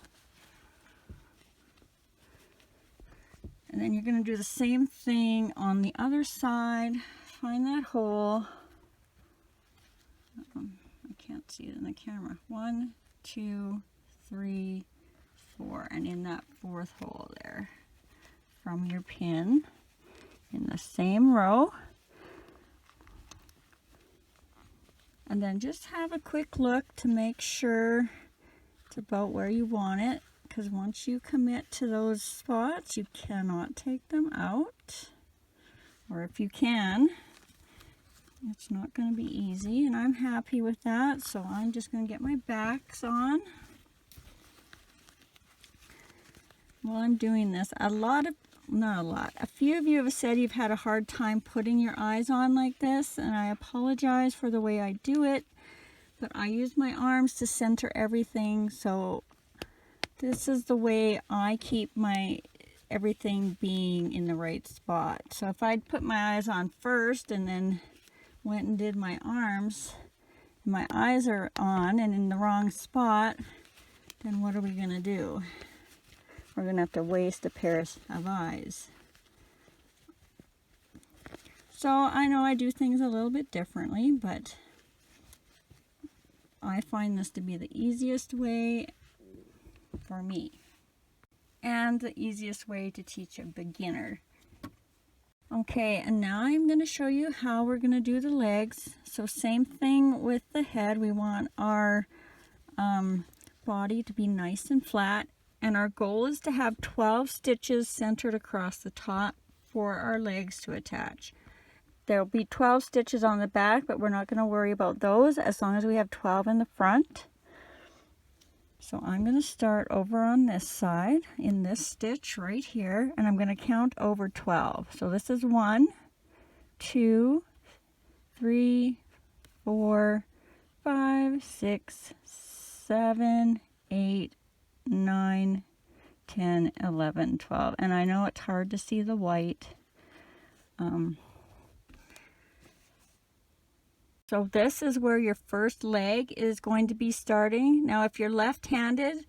And then you're going to do the same thing on the other side. Find that hole. I can't see it in the camera. 1, 2, 3, 4, and in that 4th hole there from your pin in the same row. And then just have a quick look to make sure it's about where you want it, because once you commit to those spots, you cannot take them out. Or if you can, it's not going to be easy, and I'm happy with that, so I'm just going to get my backs on. While I'm doing this, a few of you have said you've had a hard time putting your eyes on like this, and I apologize for the way I do it, but I use my arms to center everything, so this is the way I keep my everything being in the right spot. So if I'd put my eyes on first and then went and did my arms, my eyes are on and in the wrong spot, then what are we going to do? We're going to have to waste a pair of eyes. So I know I do things a little bit differently, but I find this to be the easiest way for me, and the easiest way to teach a beginner. Okay, and now I'm going to show you how we're going to do the legs. So same thing with the head. We want our body to be nice and flat, and our goal is to have 12 stitches centered across the top for our legs to attach. There'll be 12 stitches on the back, but we're not going to worry about those as long as we have 12 in the front. So I'm going to start over on this side in this stitch right here, and I'm going to count over 12. So this is 1, 2, 3, 4, 5, 6, 7, 8, 9, 10, 11, 12. And I know it's hard to see the white. So this is where your first leg is going to be starting. Now if you're left-handed,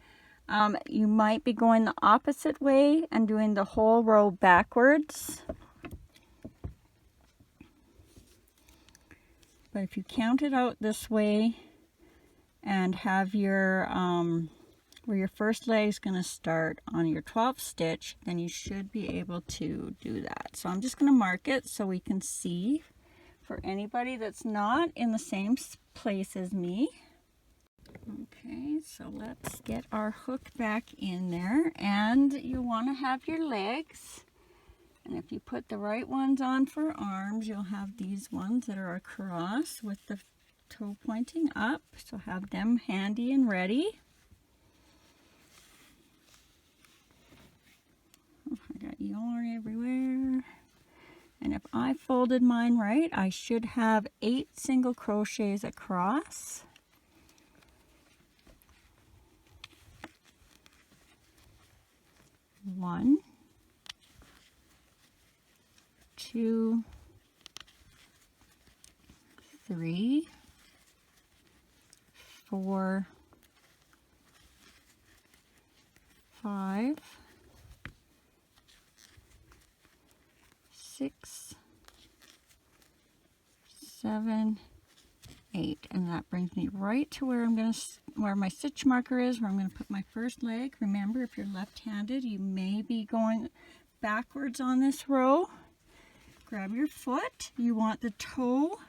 you might be going the opposite way and doing the whole row backwards. But if you count it out this way and have your where your first leg is going to start on your 12th stitch, then you should be able to do that. So I'm just going to mark it so we can see for anybody that's not in the same place as me. Okay, so let's get our hook back in there, and you want to have your legs, and if you put the right ones on for arms, you'll have these ones that are across with the toe pointing up, so have them handy and ready. Oh, I got yarn everywhere. And if I folded mine right, I should have 8 single crochets across. 1, 2, 3, 4, 5, 6, 7, 8, and that brings me right to where where my stitch marker is, where I'm going to put my first leg. Remember, if you're left-handed, you may be going backwards on this row. Grab your foot. You want the toe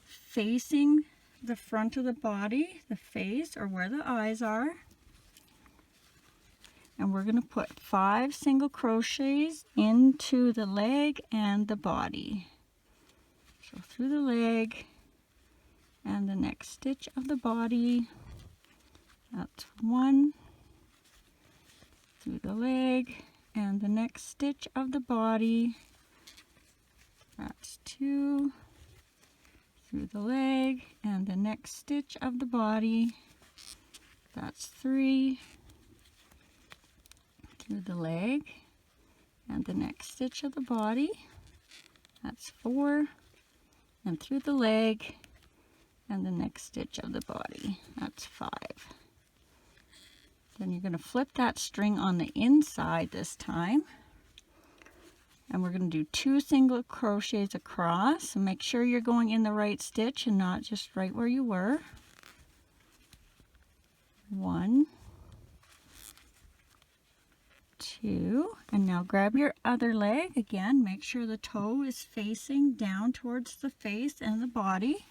facing the front of the body, the face, or where the eyes are. And we're going to put 5 single crochets into the leg and the body. So through the leg and the next stitch of the body, that's 1, through the leg and the next stitch of the body, that's 2, through the leg and the next stitch of the body, that's 3, through the leg and the next stitch of the body, that's 4, and through the leg and the next stitch of the body, that's 5. Then you're going to flip that string on the inside this time, and we're going to do 2 single crochets across, and make sure you're going in the right stitch and not just right where you were. 1, 2, and now grab your other leg again. Make sure the toe is facing down towards the face and the body.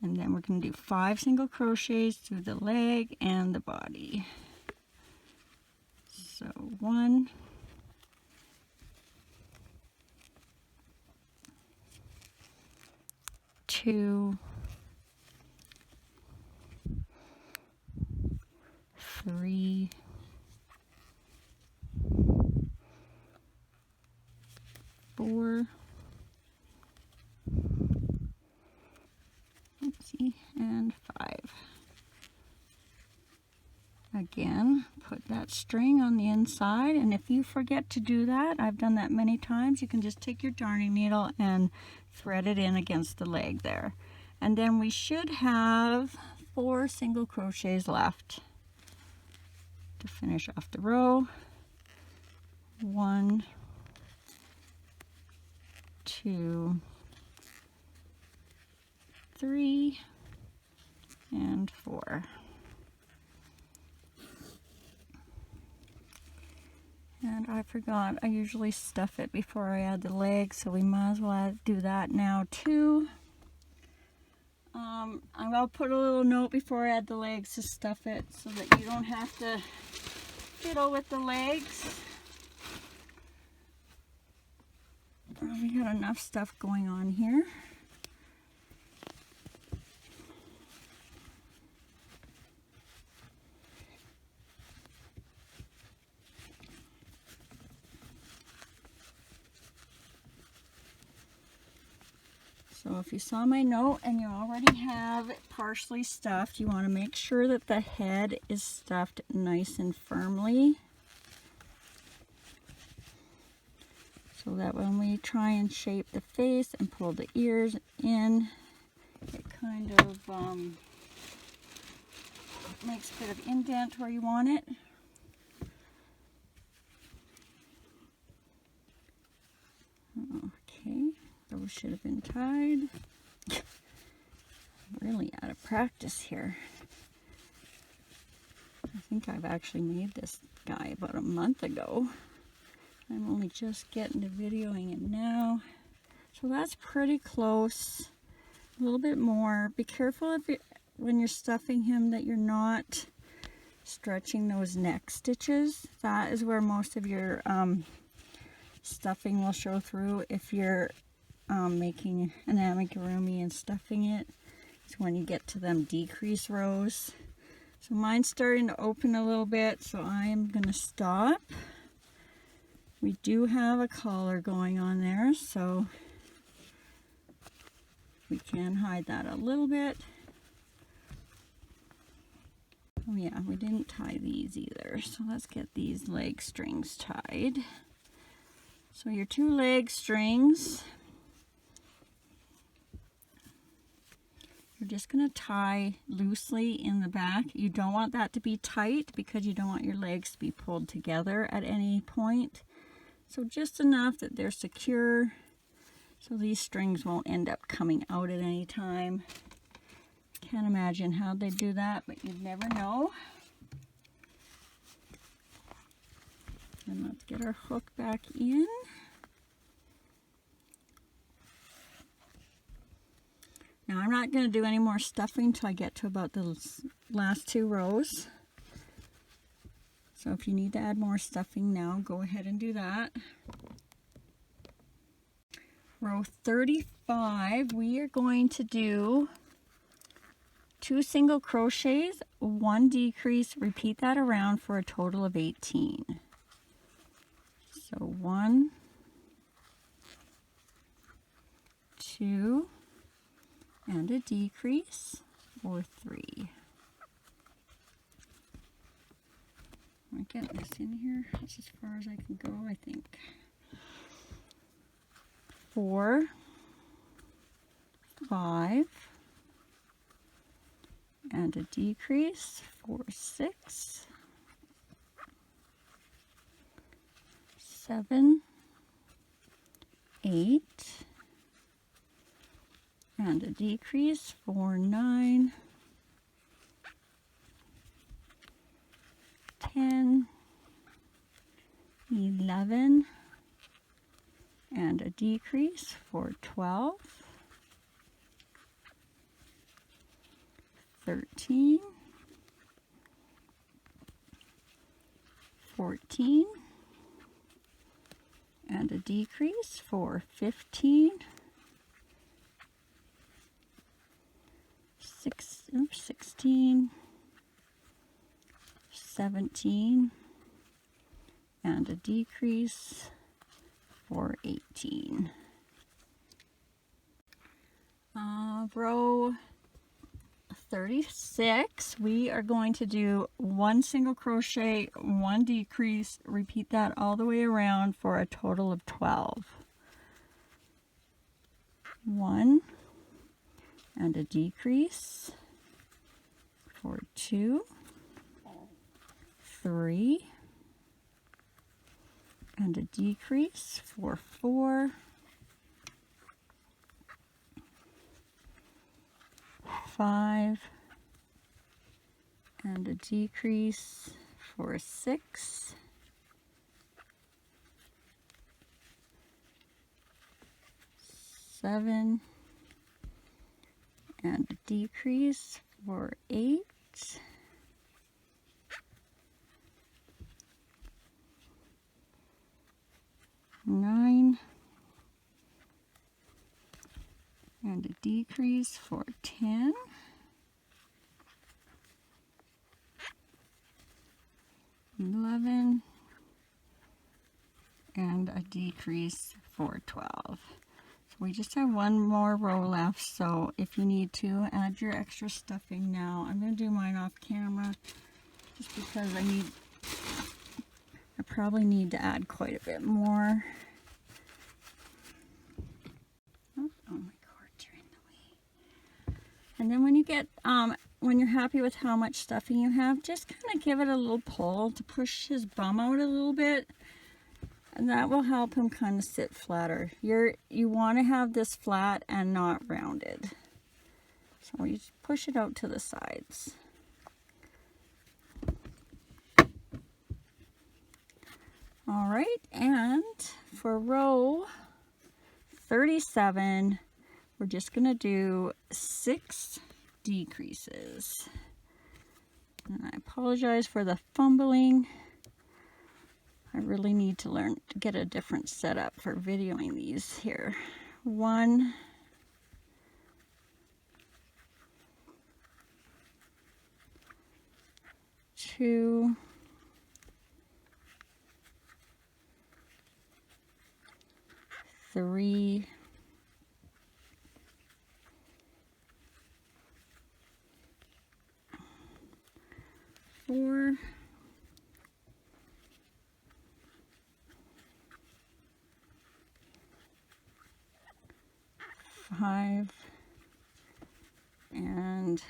And then we're going to do 5 single crochets through the leg and the body. So 1, 2, 3, 4, and 5. Again, put that string on the inside, and if you forget to do that, I've done that many times, you can just take your darning needle and thread it in against the leg there. And then we should have 4 single crochets left to finish off the row. 1, 2, 3, and 4. And I forgot, I usually stuff it before I add the legs, so we might as well do that now too. I'll put a little note before I add the legs to stuff it so that you don't have to fiddle with the legs. We got enough stuff going on here. So if you saw my note and you already have it partially stuffed, you want to make sure that the head is stuffed nice and firmly, so that when we try and shape the face and pull the ears in, it kind of makes a bit of indent where you want it. Okay. Those should have been tied. really out of practice here. I think I've actually made this guy about a month ago. I'm only just getting to videoing it now. So that's pretty close. A little bit more. Be careful when you're stuffing him that you're not stretching those neck stitches. That is where most of your stuffing will show through if you're making an amigurumi and stuffing it. It's when you get to them decrease rows. So mine's starting to open a little bit, so I am going to stop. We do have a collar going on there, so we can hide that a little bit. Oh yeah, we didn't tie these either, so let's get these leg strings tied. So your 2 leg strings, you're just going to tie loosely in the back. You don't want that to be tight because you don't want your legs to be pulled together at any point. So just enough that they're secure so these strings won't end up coming out at any time. Can't imagine how they do that, but you'd never know. And let's get our hook back in. Now I'm not going to do any more stuffing until I get to about the last 2 rows. So if you need to add more stuffing now, go ahead and do that. Row 35, we are going to do 2 single crochets, 1 decrease, repeat that around for a total of 18. So 1, 2, and a decrease, or 3. Am I getting this in here? That's as far as I can go, I think. 4, 5, and a decrease for 6, 7, 8, and a decrease for 9, 10, 11, and a decrease for 12, 13, 14, and a decrease for 15, 16, 17, and a decrease for 18. Row 36, we are going to do 1 single crochet, 1 decrease, repeat that all the way around for a total of 12. 1 and a decrease for 2, 3, and a decrease for 4, 5, and a decrease for 6, 7, and a decrease for 8, 9, and a decrease for 10, 11, and a decrease for 12. So we just have 1 more row left, so if you need to add your extra stuffing now. I'm going to do mine off camera just because I probably need to add quite a bit more. Oh, my cords are in the way. And then when you get, when you're happy with how much stuffing you have, just kind of give it a little pull to push his bum out a little bit. And that will help him kind of sit flatter. You want to have this flat and not rounded. So we just push it out to the sides. All right, and for row 37, we're just gonna do 6 decreases. And I apologize for the fumbling. I really need to learn to get a different setup for videoing these here. 1, 2, 3, 4, 5, and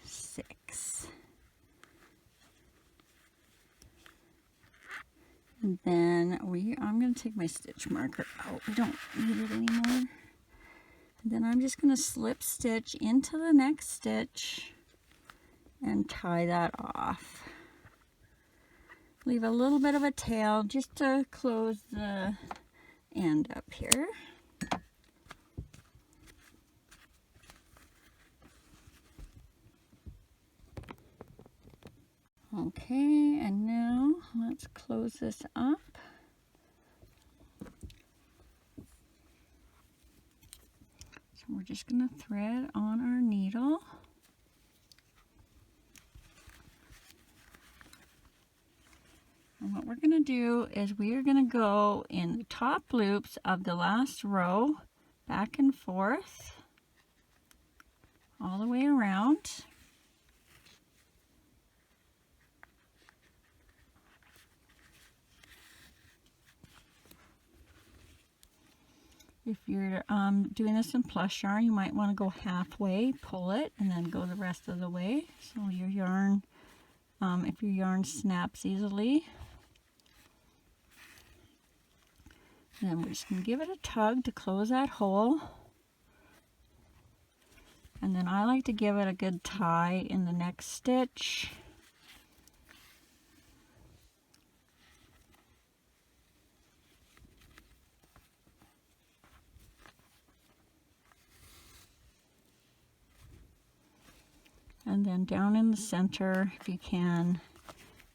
6. And then I'm going to take my stitch marker out. We don't need it anymore. And then I'm just going to slip stitch into the next stitch and tie that off. Leave a little bit of a tail just to close the end up here. Okay, and now let's close this up. So we're just going to thread on our needle. And what we're going to do is we are going to go in the top loops of the last row, back and forth, all the way around. If you're doing this in plush yarn, you might want to go halfway, pull it, and then go the rest of the way. So your yarn, if your yarn snaps easily. And then we're just going to give it a tug to close that hole. And then I like to give it a good tie in the next stitch. And then down in the center, if you can,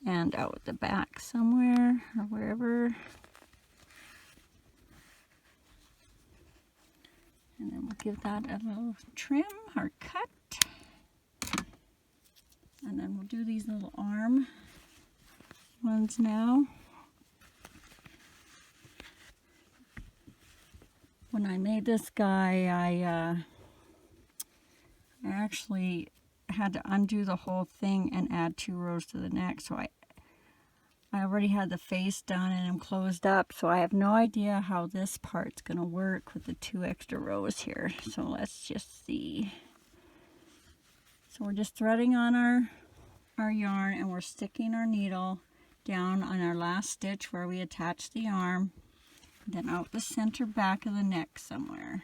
and out the back somewhere, or wherever. And then we'll give that a little trim or cut. And then we'll do these little arm ones now. When I made this guy, I actually had to undo the whole thing and add 2 rows to the neck. So I already had the face done and I'm closed up, so I have no idea how this part's going to work with the 2 extra rows here. So let's just see. So we're just threading on our yarn, and we're sticking our needle down on our last stitch where we attach the arm, then out the center back of the neck somewhere.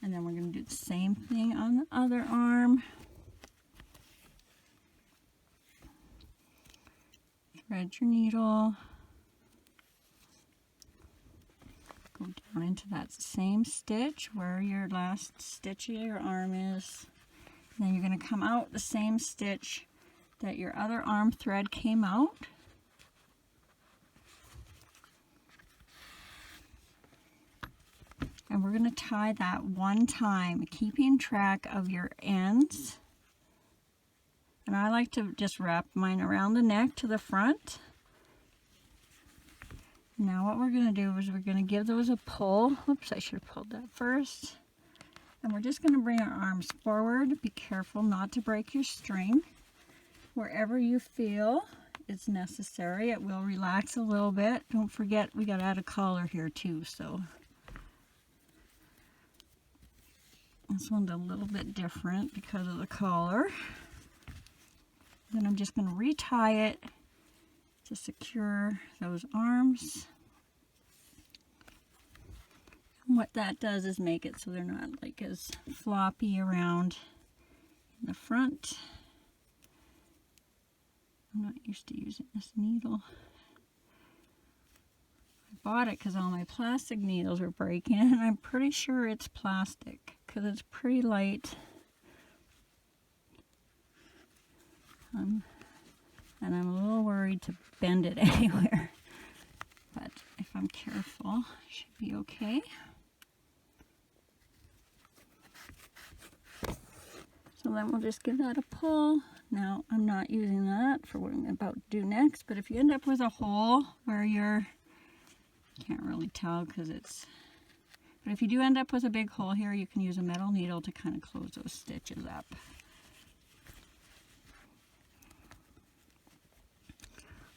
And then we're going to do the same thing on the other arm. Thread your needle. Go down into that same stitch where your last stitch of your arm is. And then you're going to come out the same stitch that your other arm thread came out. And we're going to tie that one time, keeping track of your ends. And I like to just wrap mine around the neck to the front. Now what we're going to do is we're going to give those a pull. Whoops, I should have pulled that first. And we're just going to bring our arms forward. Be careful not to break your string. Wherever you feel is necessary, it will relax a little bit. Don't forget, we got to add a collar here too, so this one's a little bit different because of the collar. Then I'm just going to retie it to secure those arms. What that does is make it so they're not like as floppy around in the front. I'm not used to using this needle. I bought it because all my plastic needles were breaking, and I'm pretty sure it's plastic because it's pretty light. And I'm a little worried to bend it anywhere. But if I'm careful, it should be okay. So then we'll just give that a pull. Now, I'm not using that for what I'm about to do next, but if you end up with a hole where you can't really tell because it's, but if you do end up with a big hole here, you can use a metal needle to kind of close those stitches up.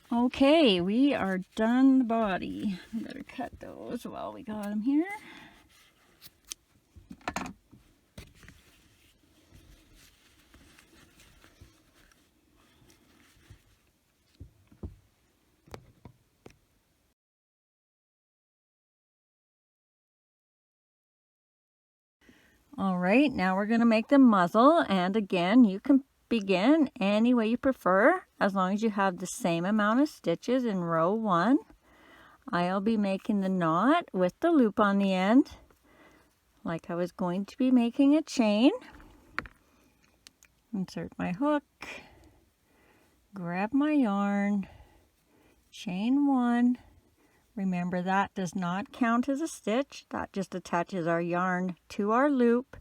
Okay, we are done the body. I better cut those while we got them here. All right, now we're going to make the muzzle, and again, you can begin any way you prefer as long as you have the same amount of stitches in row 1. I'll be making the knot with the loop on the end like I was going to be making a chain. Insert my hook, grab my yarn, chain 1. Remember, that does not count as a stitch. That just attaches our yarn to our loop.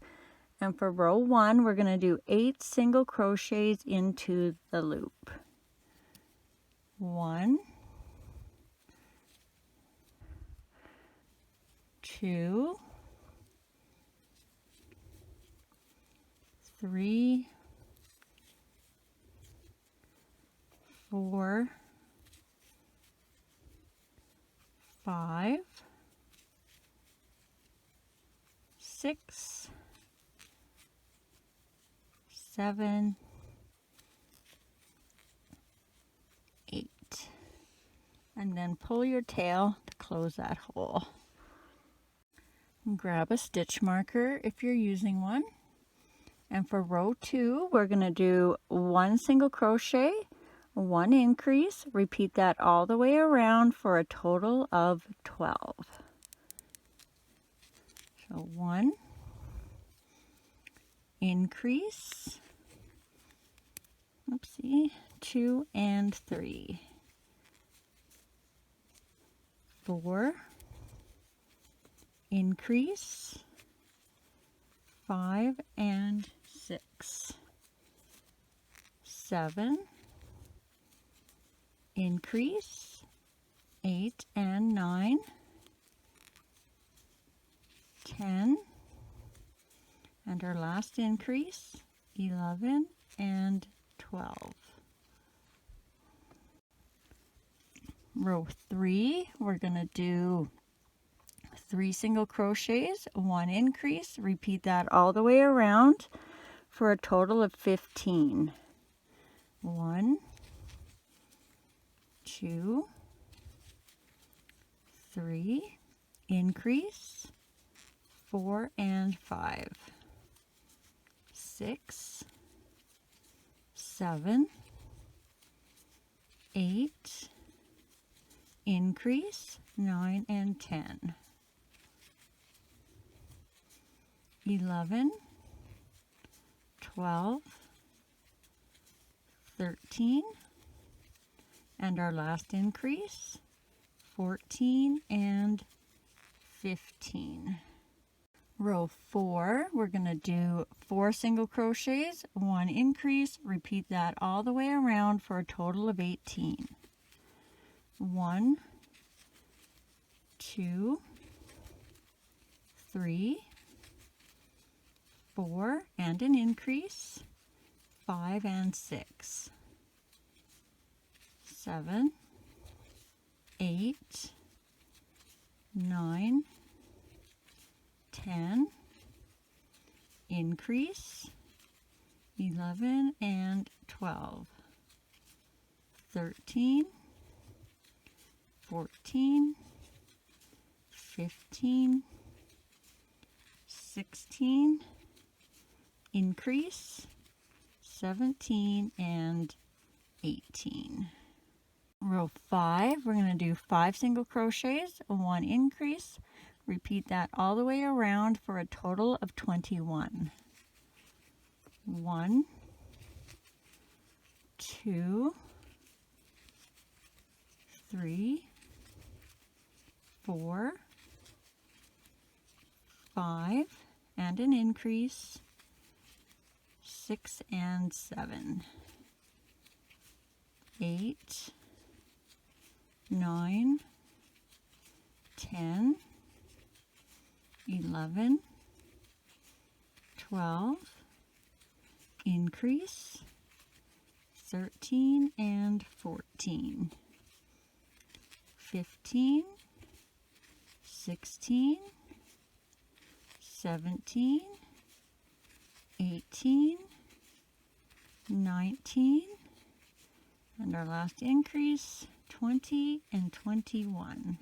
And for row 1, we're going to do 8 single crochets into the loop. 1, 2, 3, 4, 5, 6, 7, 8, and then pull your tail to close that hole. Grab a stitch marker if you're using one, and for row 2 we're going to do 1 single crochet, 1 increase, repeat that all the way around for a total of 12. So 1 increase, oopsie, 2 and 3, 4 increase, 5 and 6, 7 increase, 8 and 9, 10, and our last increase, 11 and 12. Row 3, we're going to do 3 single crochets, 1 increase, repeat that all the way around for a total of 15. 1, 2, 3, increase, 4 and 5, 6, 7, 8, increase, 9 and 10, 11, 12, 13, and our last increase, 14 and 15. Row 4, we're going to do 4 single crochets, 1 increase, repeat that all the way around for a total of 18. 1, 2, 3, 4, and an increase, 5 and 6, 7, 8, 9, 10, increase, 11 and 12, 13, 14, 15, 16, increase, 17, and 18. Row 5, we're going to do 5 single crochets, 1 increase. Repeat that all the way around for a total of 21. 1, 2, 3, 4, 5, and an increase, 6 and 7, 8, 9, 10, 11, 12, increase, 13 and 14, 15, 16, 17, 18, 19, and our last increase, 20 and 21.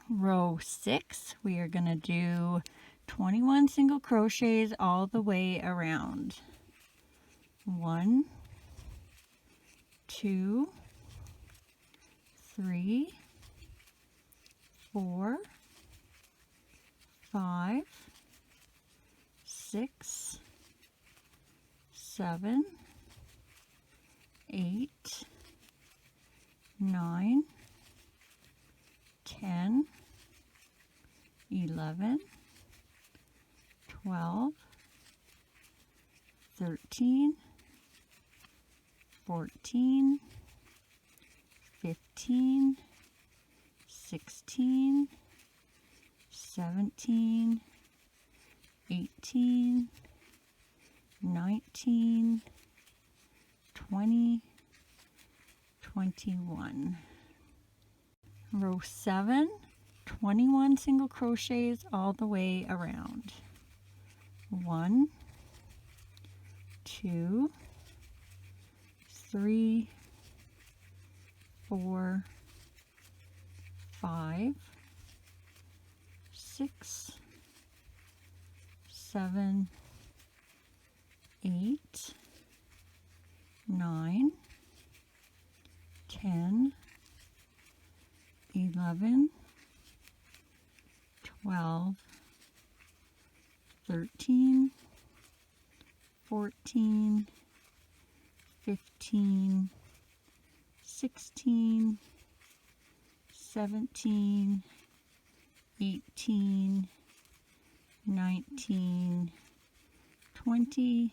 Row 6, we are going to do 21 single crochets all the way around. 1, 2, 3, 4, 5, 6, 7, 8, 9, 10, 11, 12, 13, 14, 15, 16, 17, 18, 19, 20, 21. Row 7, 21 single crochets all the way around. 1, 2, 3, 4, 5, 6, 7, 8, 9, 10, 11, 12, 13, 14, 15, 16, 17, 18, 19, 20,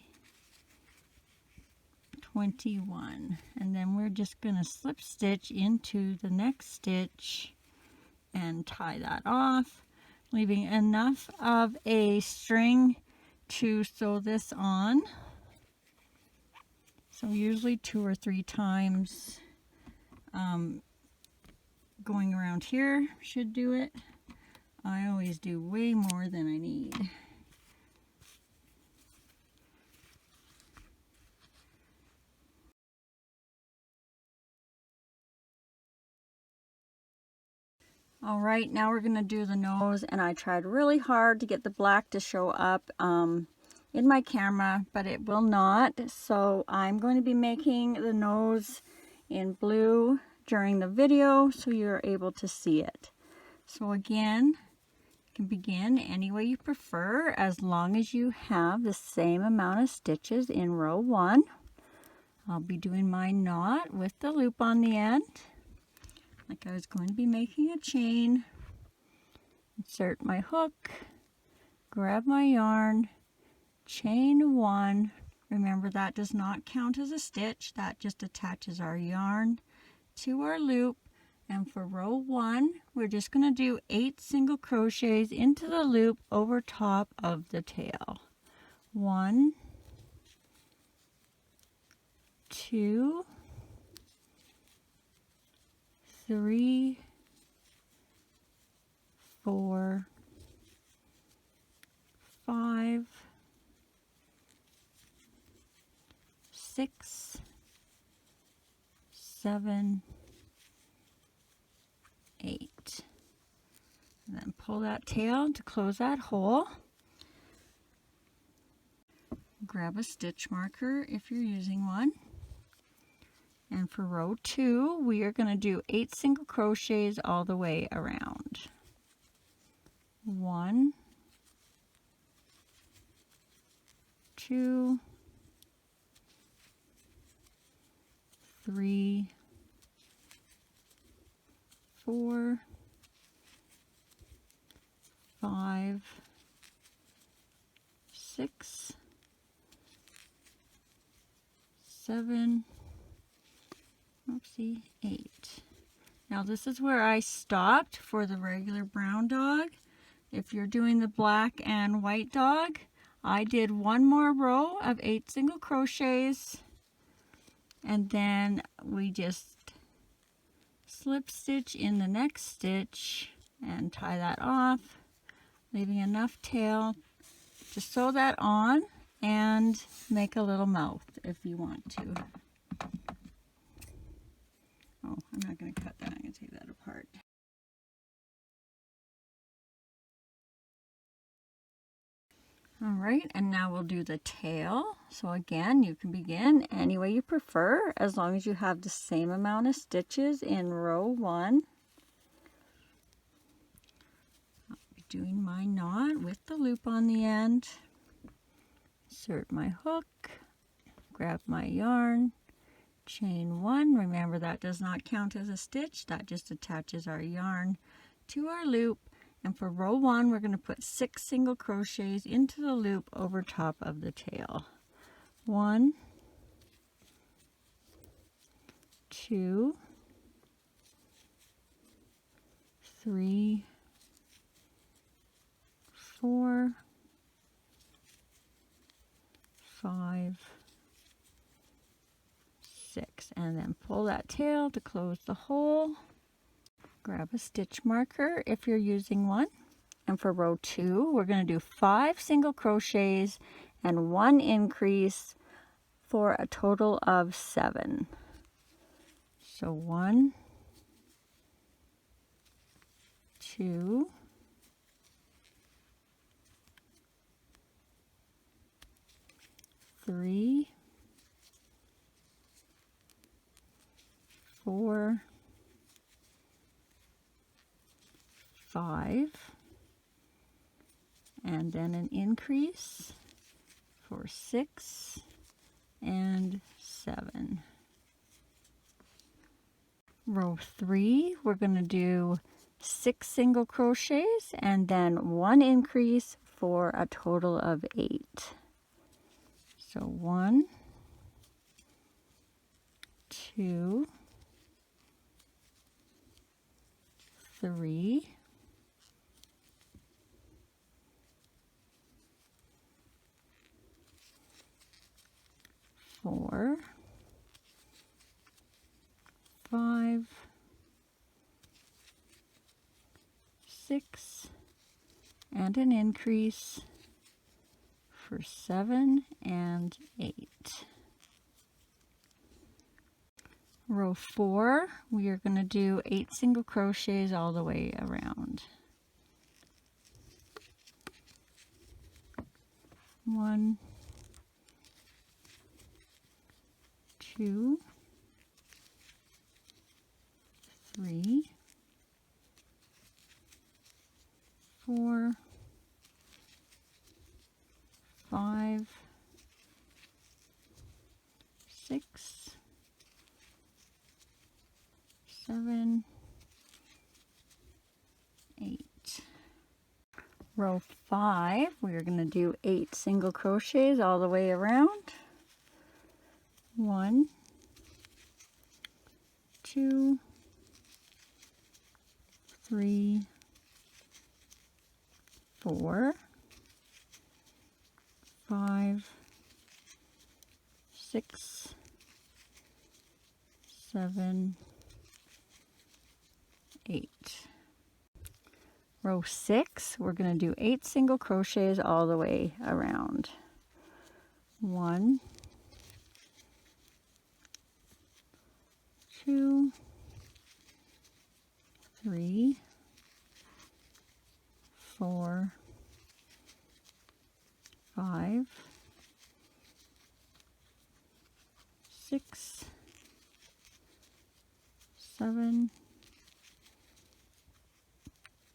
21. And then we're just going to slip stitch into the next stitch and tie that off, leaving enough of a string to sew this on. So usually 2 or 3 times going around here should do it. I always do way more than I need. All right, now we're going to do the nose, and I tried really hard to get the black to show up in my camera, but it will not. So I'm going to be making the nose in blue during the video so you're able to see it. So again, you can begin any way you prefer as long as you have the same amount of stitches in row 1. I'll be doing my knot with the loop on the end. Like I was going to be making a chain. Insert my hook, grab my yarn, chain 1. Remember, that does not count as a stitch. That just attaches our yarn to our loop. And for row 1, we're just going to do 8 single crochets into the loop over top of the tail. 1, 2, 3, 4, 5, 6, 7, 8. And then pull that tail to close that hole. Grab a stitch marker if you're using one. And for row 2, we are going to do 8 single crochets all the way around. 1, 2, 3, 4, 5, 6, 7, oopsie, 8. Now this is where I stopped for the regular brown dog. If you're doing the black and white dog, I did one more row of 8 single crochets, and then we just slip stitch in the next stitch and tie that off, leaving enough tail to sew that on and make a little mouth if you want to. Oh, I'm not going to cut that. I'm going to take that apart. All right, and now we'll do the tail. So again, you can begin any way you prefer, as long as you have the same amount of stitches in row 1. I'll be doing my knot with the loop on the end. Insert my hook, grab my yarn, chain 1. Remember, that does not count as a stitch. That just attaches our yarn to our loop. And for row 1, we're going to put 6 single crochets into the loop over top of the tail. 1, 2, 3, 4, 5, 6, and then pull that tail to close the hole. Grab a stitch marker if you're using one. And for row 2, we're going to do 5 single crochets and 1 increase for a total of 7. So 1, 2, 3, 4, 5, and then an increase for 6 and 7. Row 3, we're going to do 6 single crochets and then 1 increase for a total of 8. So 1, 2, 3, 4, 5, 6, and an increase for 7 and 8. Row 4, we are going to do 8 single crochets all the way around. 1, 2, 3, 4, 5, 6, 7, 8. Row 5, we're going to do 8 single crochets all the way around. 1, 2, 3, 4, 5, 6, 7, 8. Row 6, we're going to do 8 single crochets all the way around. 1, 2, 3, 4, 5, 6, 7,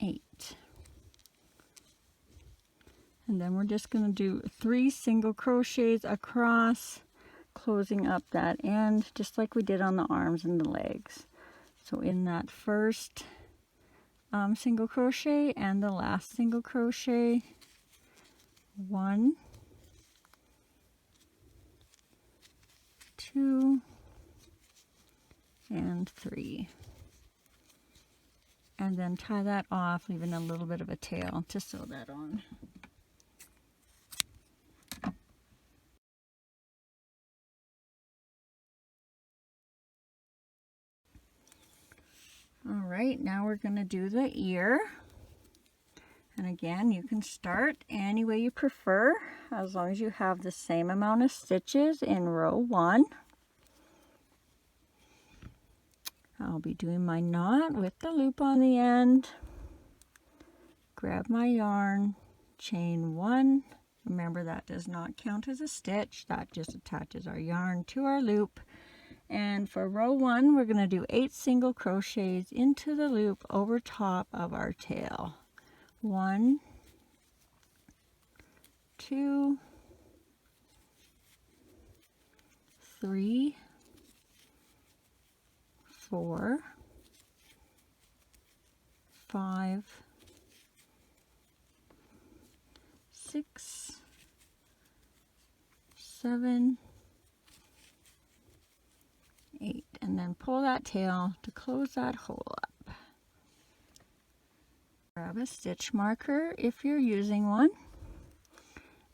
8. And then we're just going to do 3 single crochets across, closing up that end, just like we did on the arms and the legs. So in that first single crochet and the last single crochet, 1, 2, and 3. And then tie that off, leaving a little bit of a tail to sew that on. All right, now we're going to do the ear. And again, you can start any way you prefer, as long as you have the same amount of stitches in row 1. I'll be doing my knot with the loop on the end. Grab my yarn, chain 1. Remember, that does not count as a stitch. That just attaches our yarn to our loop. And for row 1, we're going to do 8 single crochets into the loop over top of our tail. 1, 2, 3, 4, 5, 6, 7, 8, and then pull that tail to close that hole up. Grab a stitch marker if you're using one.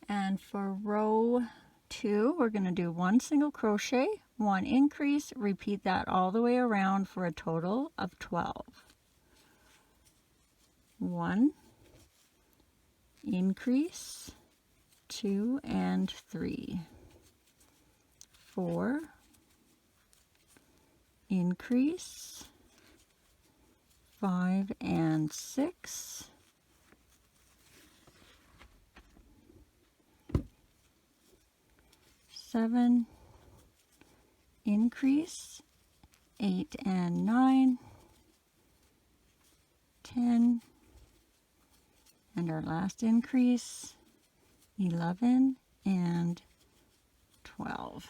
And for row 2, we're going to do 1 single crochet, 1 increase, repeat that all the way around for a total of 12. 1, increase, 2 and 3, 4, increase, 5 and 6, 7, increase, 8 and 9, 10, and our last increase, 11 and 12.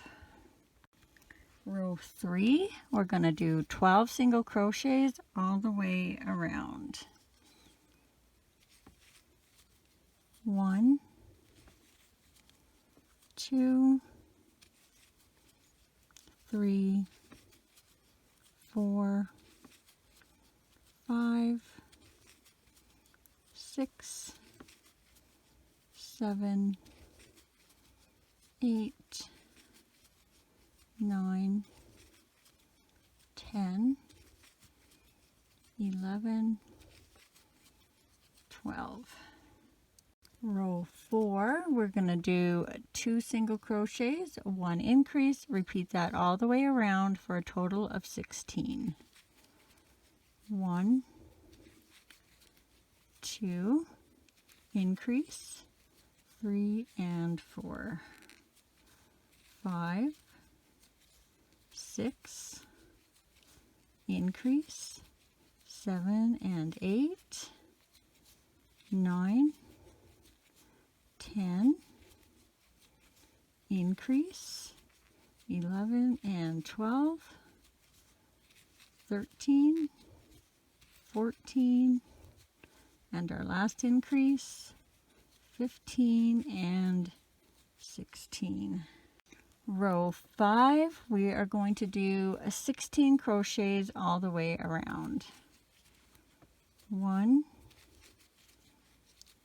Row 3, we're going to do 12 single crochets all the way around. 1, 2, 3, 4, 5, 6, 7, 8, 9, 10, 11, 12. Row 4, we're going to do 2 single crochets, 1 increase, repeat that all the way around for a total of 16. 1, 2, increase, 3 and 4, 5, 6, increase, 7 and 8, 9, 10, increase, 11 and 12, 13, 14, and our last increase, 15 and 16. Row 5, we are going to do 16 crochets all the way around. 1,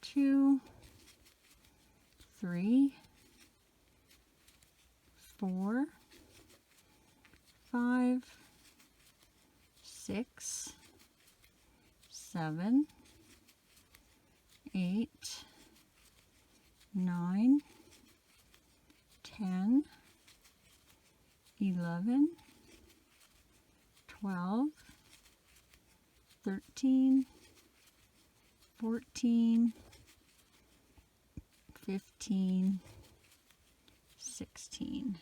2, 3, 4, 5, 6, 7, 8, 9, 10, 11, 12, 13, 14, 15, 16.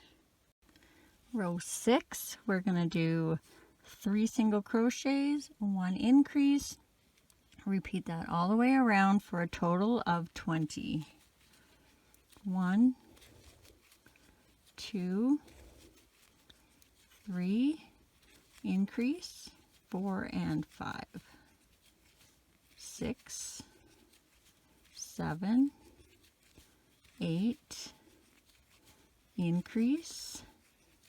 Row 6, we're going to do 3 single crochets, 1 increase. Repeat that all the way around for a total of 20. 1, 2, 3, increase, 4 and 5, 6, 7, 8, increase,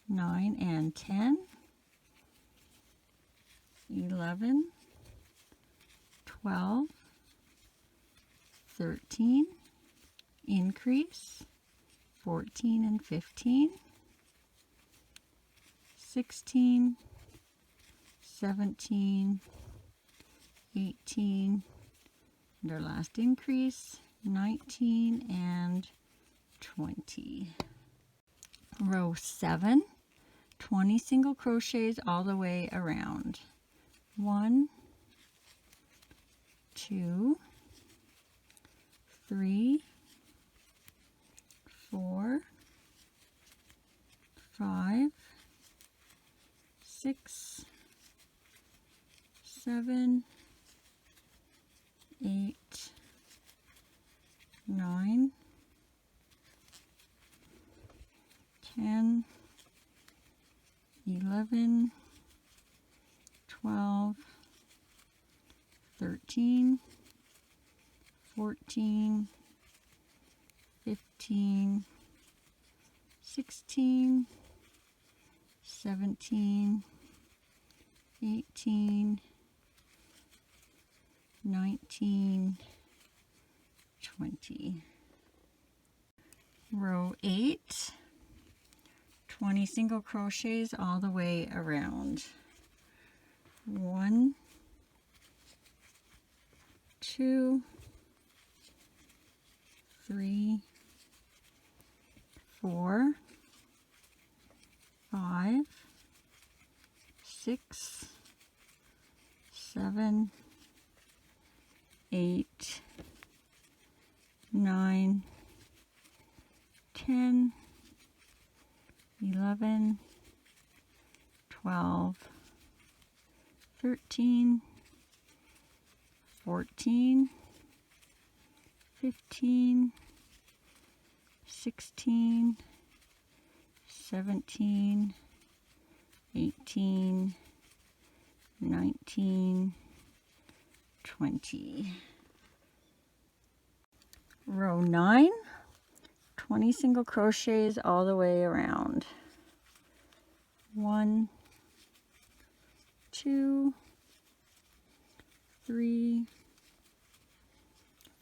9 and 10, 11, 12, 13, increase, 14 and 15, 16, 17, 18, and our last increase, 19 and 20. Row 7, 20 single crochets all the way around. 1, 2, 3, 4, 5, 6, 7, 8, 9, 10, 11, 12, 13, 14, 15, 16, 17, 18, 19, 20. Row 8, 20 single crochets all the way around. 1, 2, 3, 4, 5, 6, 7, 8, 9, 10, 11, 12, 13, 14, 15, 16, 17, 18, 19, 20. Row 9, 20 single crochets all the way around. 1, 2, 3,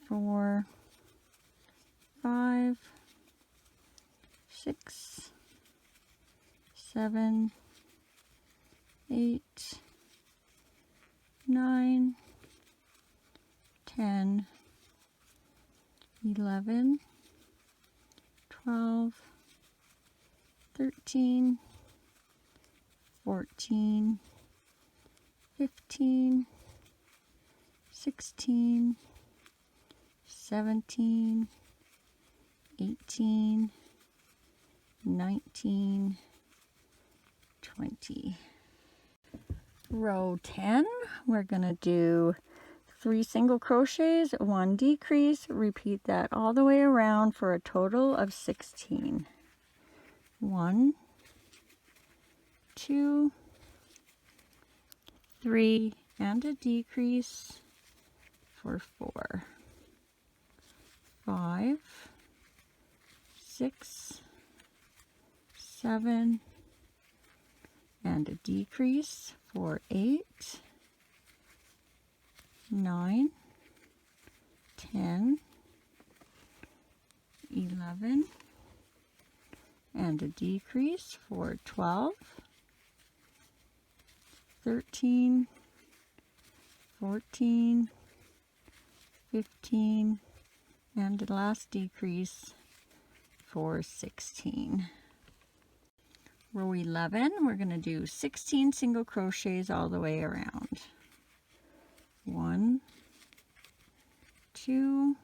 4, 5, 6, 7, 8, 9, 10, 11, 12, 13, 14, 15, 16, 17, 18, 19, 20. Row 10, we're going to do 3 single crochets, 1 decrease. Repeat that all the way around for a total of 16. 1, 2, 3, and a decrease for 4, 5, 6, 7, and a decrease for 8, 9, 10, 11, and a decrease for 12, 13, 14, 15, and the last decrease for 16. Row 11, we're going to do 16 single crochets all the way around. 1, 2,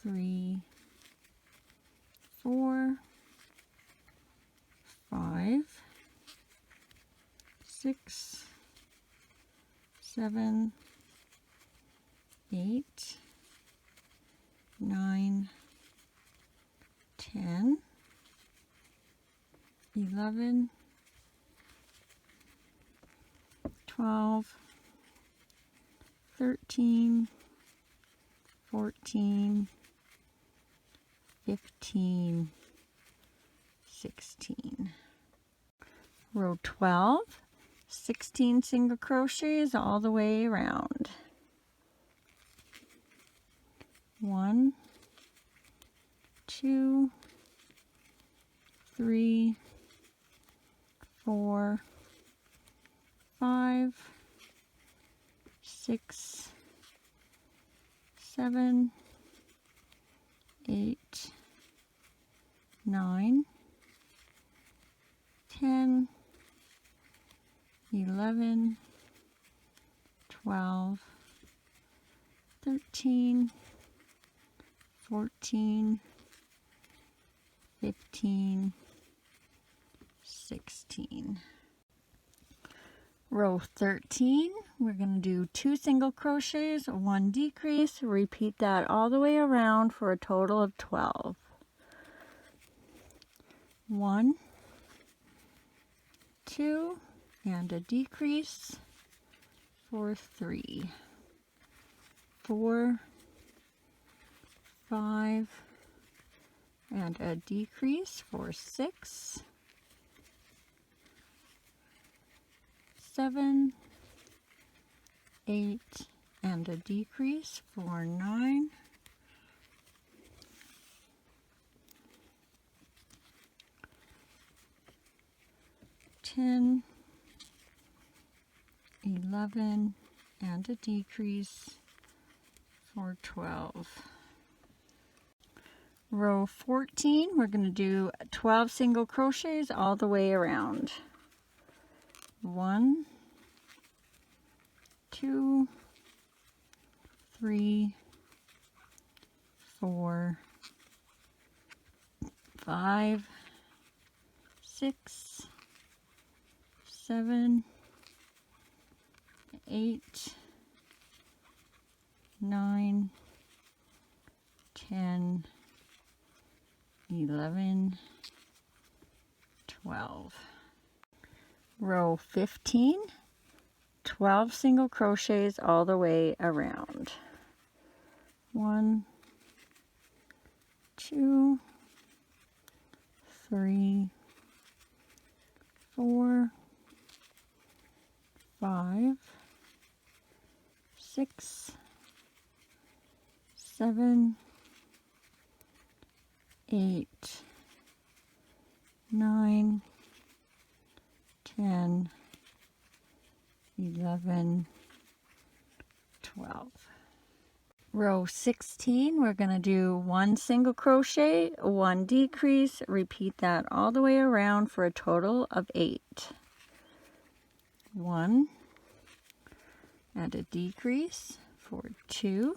3, 4, 5, 6, 7, 8, 9, 10, 11, 12, 13, 14, 15, 16. Row 12, 16 single crochets all the way around. 1, 2, 3, 4, 5, 6, 7, 8, 9, 10, 11, 12, 13, 14, 15, 16. Row 13, we're going to do 2 single crochets, 1 decrease, repeat that all the way around for a total of 12. 1, 2, and a decrease for 3, 4, 5, and a decrease for 6, 7, 8, and a decrease for 9, 10, 11, and a decrease for 12. Row 14, we're going to do 12 single crochets all the way around. 1, 2, 3, 4, 5, 6, 7, 8, 9, 10, 11, 12. Row 15, 12 single crochets all the way around. 1, 2, 3, 4, 5, 6, 7, 8, 9, 10, 11, 12. Row 16, we're going to do 1 single crochet, 1 decrease, repeat that all the way around for a total of 8. 1, and a decrease for 2,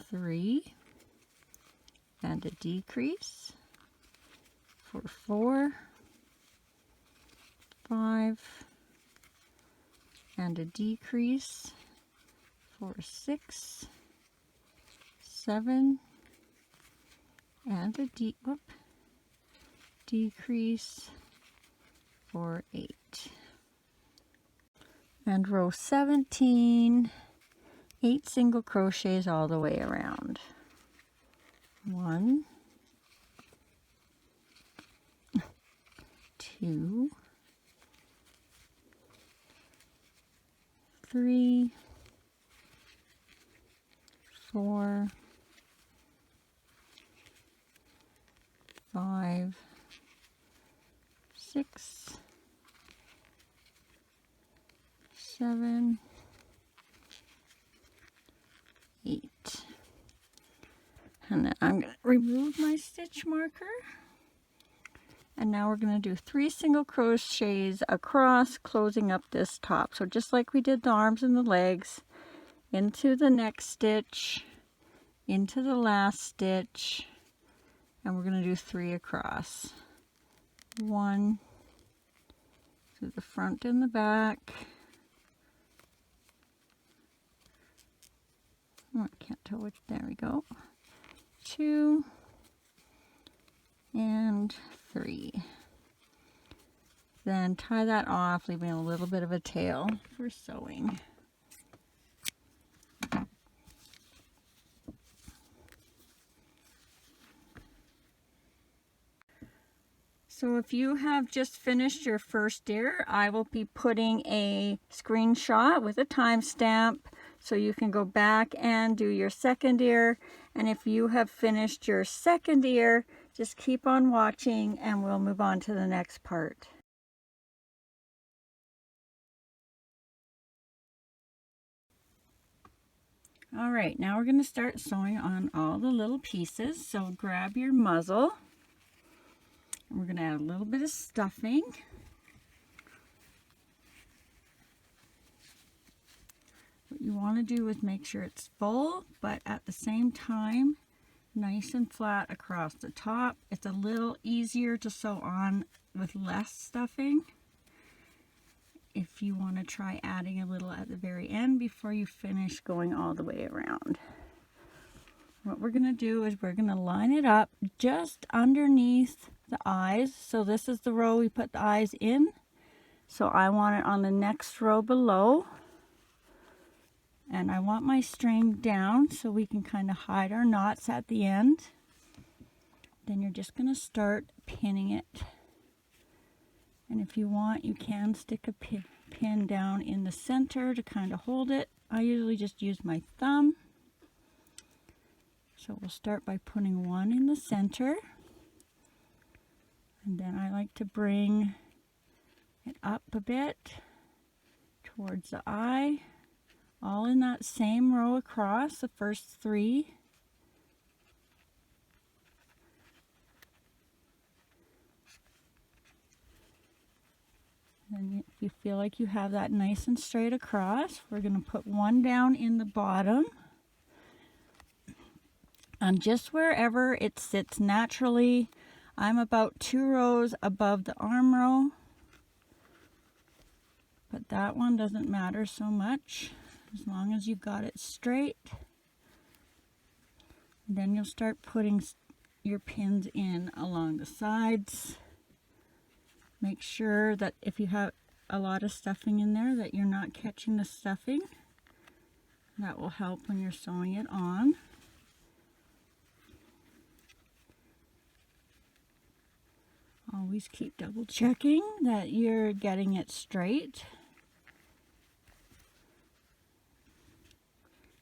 3, and a decrease for 4, 5, and a decrease for 6, 7, and a decrease for 8. And row 17, 8 single crochets all the way around. 1, 2, 3, 4, 5, 6, 7, 8. And then I'm going to remove my stitch marker. And now we're going to do 3 single crochets across, closing up this top. So just like we did the arms and the legs, into the next stitch, into the last stitch, and we're going to do 3 across. 1 through the front and the back. Oh, I can't tell which. There we go. 2 and 3. Then tie that off, leaving a little bit of a tail for sewing. So if you have just finished your first ear, I will be putting a screenshot with a timestamp so you can go back and do your second ear. And if you have finished your second ear, just keep on watching and we'll move on to the next part. All right, now we're going to start sewing on all the little pieces. So grab your muzzle. And we're going to add a little bit of stuffing. What you want to do is make sure it's full, but at the same time, nice and flat across the top. It's a little easier to sew on with less stuffing. If you want to try adding a little at the very end before you finish going all the way around. What we're going to do is we're going to line it up just underneath the eyes. So this is the row we put the eyes in. So I want it on the next row below. And I want my string down so we can kind of hide our knots at the end. Then you're just going to start pinning it. And if you want, you can stick a pin down in the center to kind of hold it. I usually just use my thumb. So we'll start by putting one in the center. And then I like to bring it up a bit towards the eye. All in that same row across, the first 3. And if you feel like you have that nice and straight across, we're going to put one down in the bottom. And just wherever it sits naturally, I'm about 2 rows above the arm row. But that one doesn't matter so much, as long as you've got it straight. And then you'll start putting your pins in along the sides. Make sure that if you have a lot of stuffing in there that you're not catching the stuffing. That will help when you're sewing it on. Always keep double checking that you're getting it straight.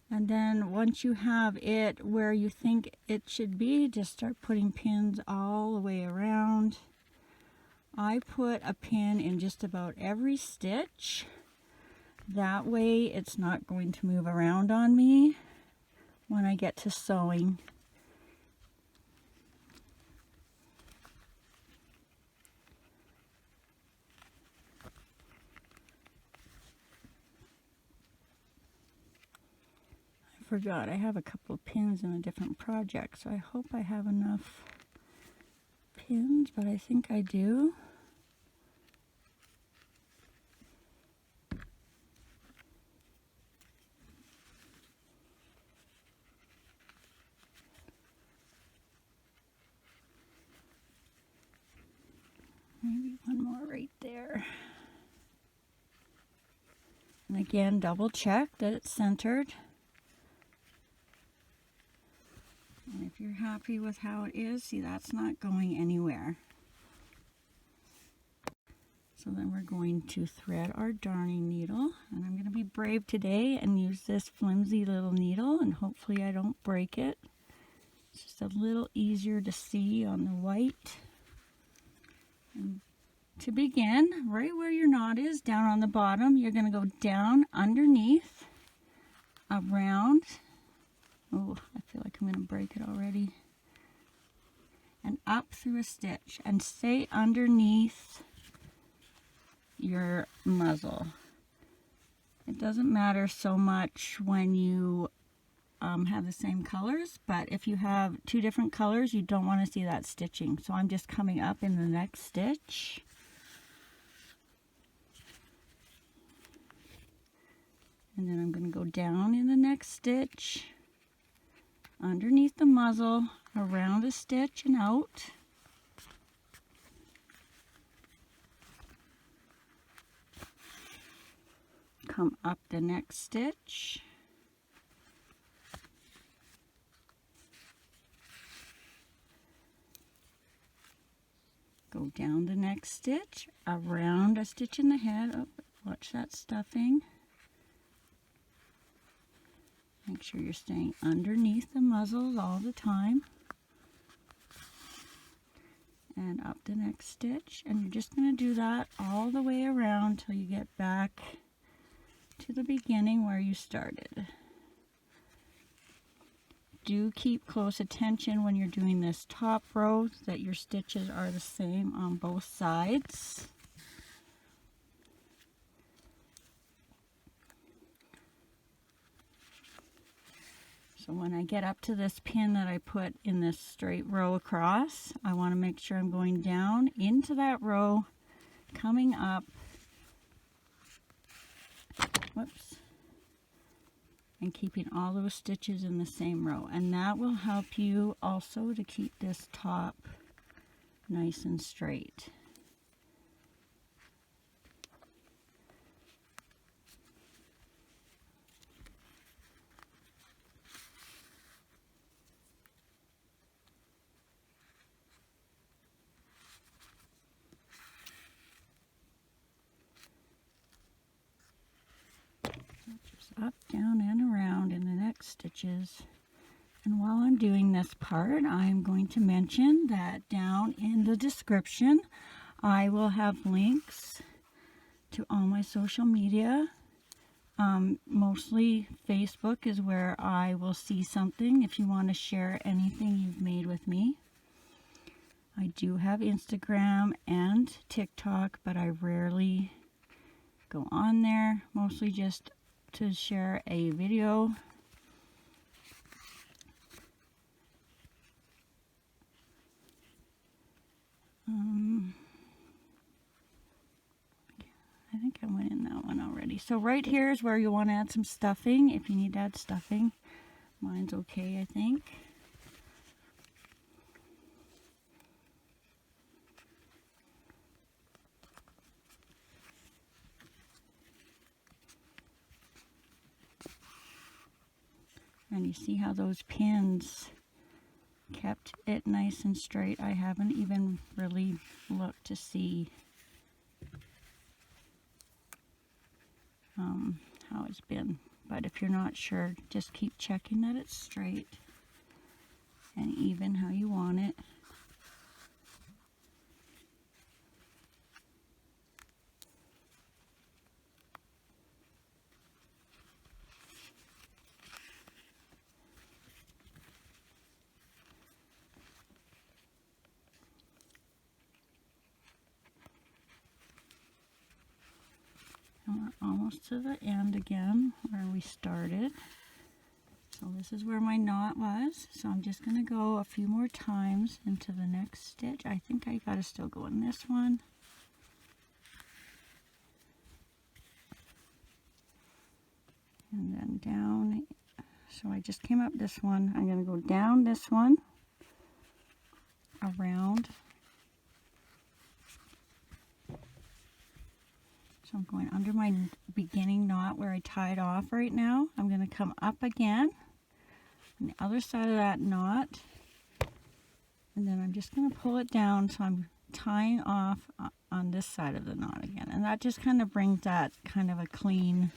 And then once you have it where you think it should be, just start putting pins all the way around. I put a pin in just about every stitch. That way it's not going to move around on me when I get to sewing. I forgot I have a couple of pins in a different project, so I hope I have enough pins, but I think I do. Maybe one more right there. And again, double check that it's centered. And if you're happy with how it is, see, that's not going anywhere. So then we're going to thread our darning needle. And I'm going to be brave today and use this flimsy little needle, and hopefully I don't break it. It's just a little easier to see on the white. And to begin, right where your knot is, down on the bottom, you're going to go down underneath, around. Oh, I feel like I'm going to break it already. And up through a stitch, and stay underneath your muzzle. It doesn't matter so much when you have the same colors, but if you have two different colors, you don't want to see that stitching. So I'm just coming up in the next stitch. And then I'm going to go down in the next stitch, underneath the muzzle, around a stitch and out. Come up the next stitch. Go down the next stitch, around a stitch in the head. Oh, watch that stuffing. Make sure you're staying underneath the muzzles all the time. And up the next stitch. And you're just going to do that all the way around till you get back to the beginning where you started. Do keep close attention when you're doing this top row that your stitches are the same on both sides. So when I get up to this pin that I put in this straight row across, I want to make sure I'm going down into that row, coming up, whoops, and keeping all those stitches in the same row. And that will help you also to keep this top nice and straight. Up, down, and around in the next stitches. And while I'm doing this part, I'm going to mention that down in the description I will have links to all my social media. Mostly Facebook is where I will see something if you want to share anything you've made with me. I do have Instagram and TikTok, but I rarely go on there, mostly just to share a video. I think I went in that one already. So right here is where you want to add some stuffing if you need to add stuffing. Mine's okay, I think. And you see how those pins kept it nice and straight. I haven't even really looked to see how it's been. But if you're not sure, just keep checking that it's straight and even how you want it. And we're almost to the end again where we started. So this is where my knot was. So I'm just going to go a few more times into the next stitch. I think I got to still go in this one. And then down. So I just came up this one. I'm going to go down this one, around. So I'm going under my beginning knot where I tied off right now. I'm going to come up again on the other side of that knot. And then I'm just going to pull it down so I'm tying off on this side of the knot again. And that just kind of brings that kind of a clean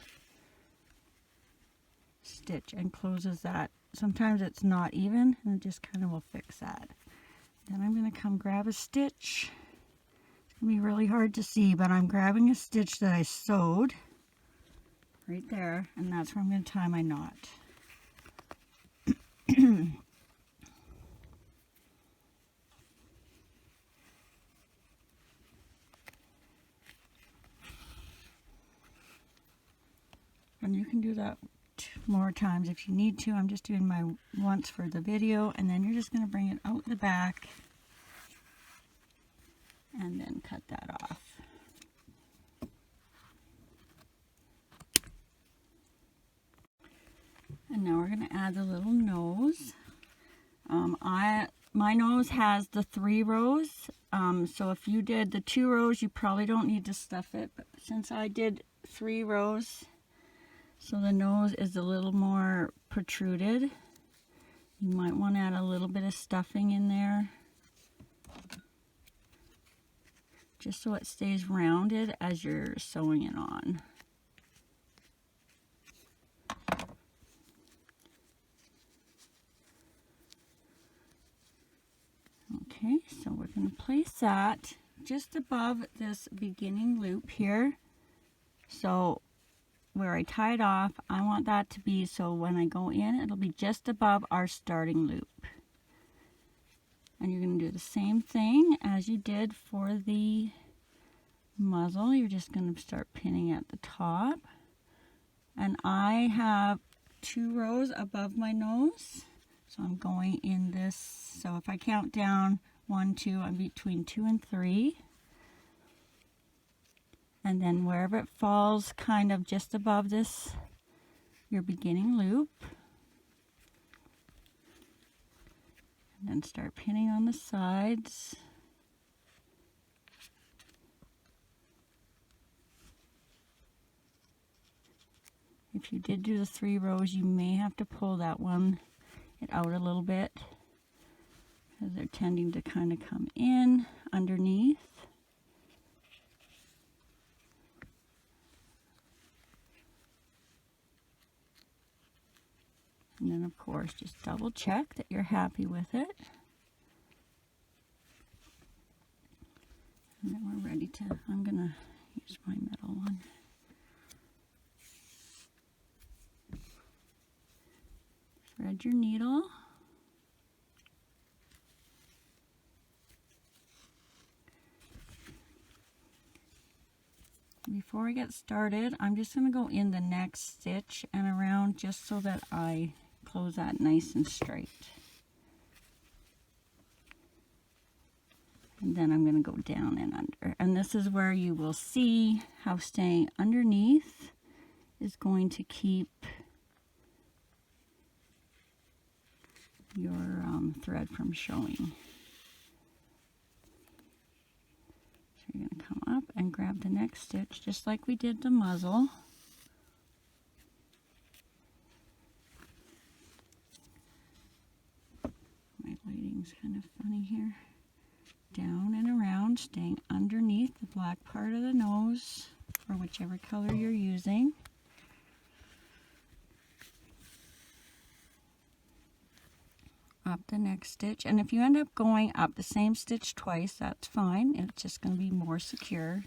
stitch and closes that. Sometimes it's not even, and it just kind of will fix that. Then I'm going to come grab a stitch. It's going to be really hard to see, but I'm grabbing a stitch that I sewed right there, and that's where I'm going to tie my knot. And you can do that more times if you need to. I'm just doing my once for the video, and then you're just going to bring it out the back and then cut that off. And now we're going to add the little nose. My nose has the 3 rows, so if you did the 2 rows, you probably don't need to stuff it, but since I did 3 rows, so the nose is a little more protruded, you might want to add a little bit of stuffing in there, just so it stays rounded as you're sewing it on. Okay, so we're going to place that just above this beginning loop here. So where I tied off, I want that to be so when I go in, it'll be just above our starting loop. And you're going to do the same thing as you did for the muzzle. You're just going to start pinning at the top. And I have 2 rows above my nose. So I'm going in this, so if I count down 1, 2, I'm between 2 and 3. And then wherever it falls kind of just above this, your beginning loop. And then start pinning on the sides. If you did do the 3 rows, you may have to pull that one out a little bit because they're tending to kind of come in underneath. And then of course just double check that you're happy with it. And then we're ready to, I'm gonna use my metal one. Thread your needle. Before I get started, I'm just going to go in the next stitch and around just so that I close that nice and straight. And then I'm going to go down and under. And this is where you will see how staying underneath is going to keep your thread from showing. So you're going to come up and grab the next stitch just like we did the muzzle. My lighting's kind of funny here. Down and around, staying underneath the black part of the nose, or whichever color you're using. Up the next stitch, and if you end up going up the same stitch twice, that's fine. It's just going to be more secure.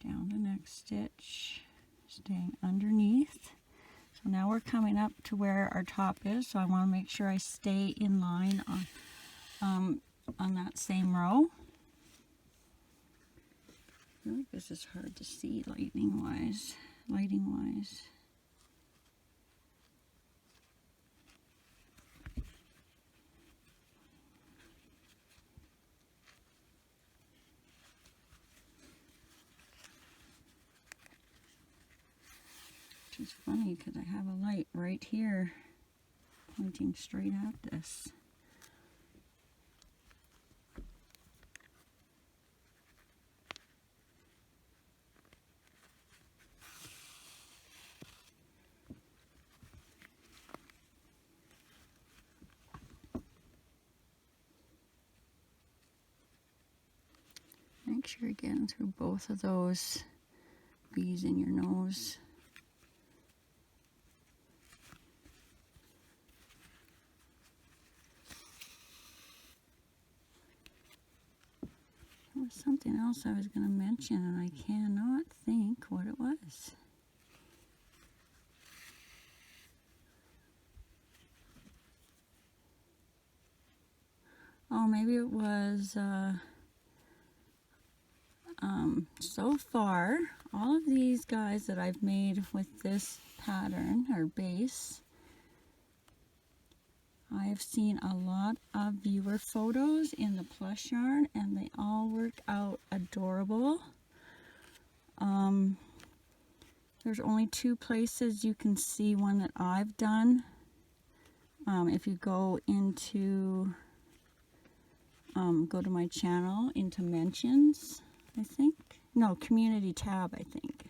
Down the next stitch, staying underneath. So now we're coming up to where our top is, so I want to make sure I stay in line on that same row. I feel like this is hard to see lighting wise. Which is funny because I have a light right here pointing straight at this. Make sure you're getting through both of those bees in your nose. There was something else I was going to mention and I cannot think what it was. Oh, maybe it was So far, all of these guys that I've made with this pattern or base, I have seen a lot of viewer photos in the plush yarn, and they all work out adorable. There's only 2 places you can see one that I've done. If you go into, go to my channel, into mentions, I think. No, community tab, I think.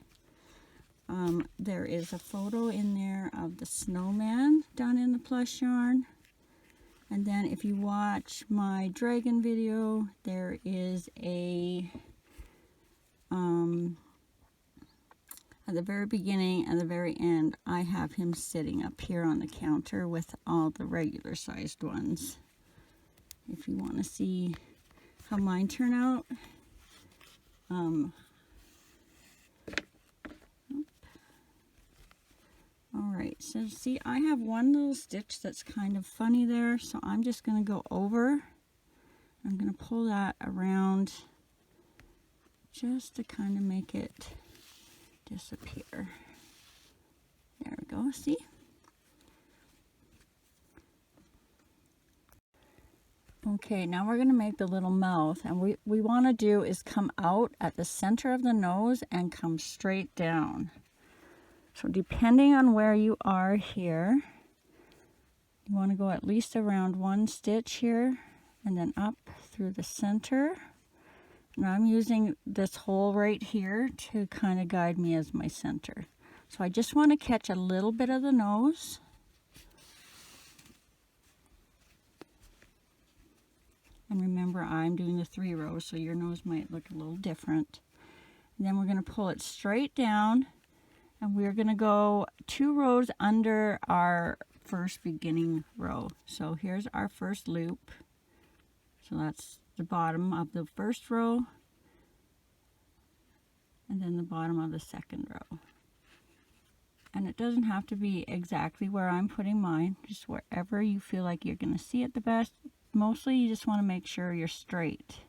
There is a photo in there of the snowman done in the plush yarn. And then if you watch my dragon video, there is a, at the very beginning and the very end, I have him sitting up here on the counter with all the regular sized ones. If you want to see how mine turn out. Alright, so see, I have one little stitch that's kind of funny there, so I'm just going to go over. I'm going to pull that around just to kind of make it disappear. There we go, see? Okay, now we're going to make the little mouth, and what we want to do is come out at the center of the nose and come straight down. So depending on where you are here, you want to go at least around 1 stitch here and then up through the center. And I'm using this hole right here to kind of guide me as my center. So I just want to catch a little bit of the nose. And remember, I'm doing the 3 rows, so your nose might look a little different. And then we're going to pull it straight down. And we're going to go 2 rows under our first beginning row. So here's our first loop. So that's the bottom of the first row. And then the bottom of the second row. And it doesn't have to be exactly where I'm putting mine. Just wherever you feel like you're going to see it the best. Mostly you just want to make sure you're straight.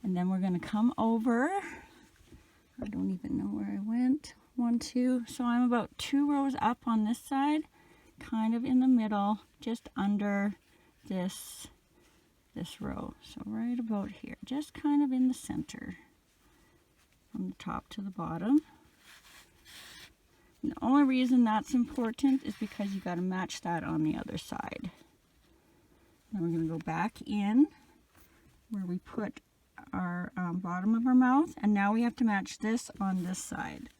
And then we're going to come over. I don't even know where I went. 1, 2. So I'm about 2 rows up on this side, kind of in the middle, just under this row. So right about here, just kind of in the center, from the top to the bottom. And the only reason that's important is because you got to match that on the other side. Then we're going to go back in where we put our bottom of our mouth, and now we have to match this on this side.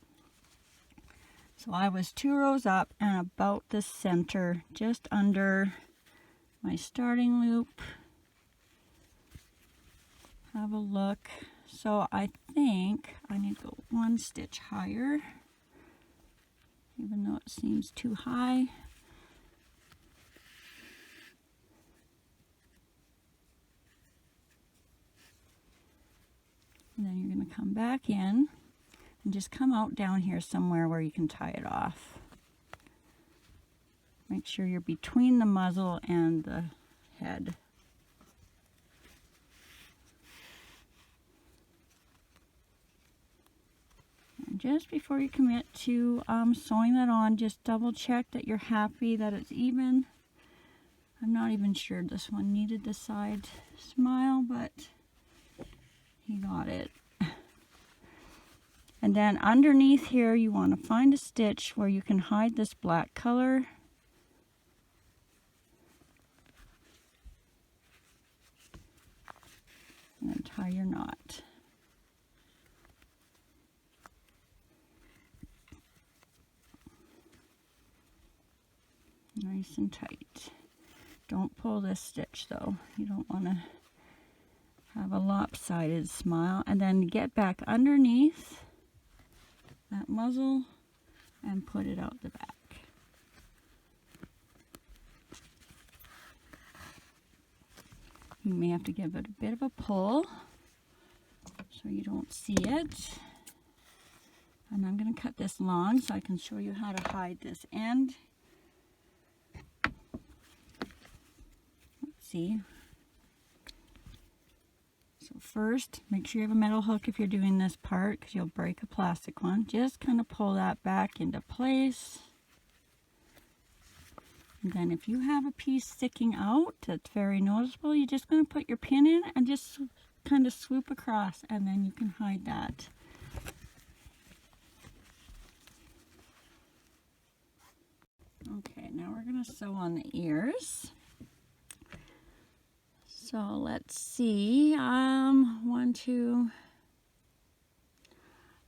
So I was 2 rows up and about the center, just under my starting loop. Have a look. So I think I need to go 1 stitch higher, even though it seems too high. And then you're going to come back in and just come out down here somewhere where you can tie it off. Make sure you're between the muzzle and the head. And just before you commit to sewing that on, just double check that you're happy that it's even. I'm not even sure this one needed the side smile, but he got it. And then underneath here, you want to find a stitch where you can hide this black color. And then tie your knot. Nice and tight. Don't pull this stitch though. You don't want to have a lopsided smile. And then get back underneath that muzzle and put it out the back. You may have to give it a bit of a pull so you don't see it. And I'm going to cut this long so I can show you how to hide this end. Let's see. So So first, make sure you have a metal hook if you're doing this part, because you'll break a plastic one. Just kind of pull that back into place. And then if you have a piece sticking out that's very noticeable, you're just going to put your pin in and just kind of swoop across, and then you can hide that. Okay, now we're going to sew on the ears. So let's see, 1, 2.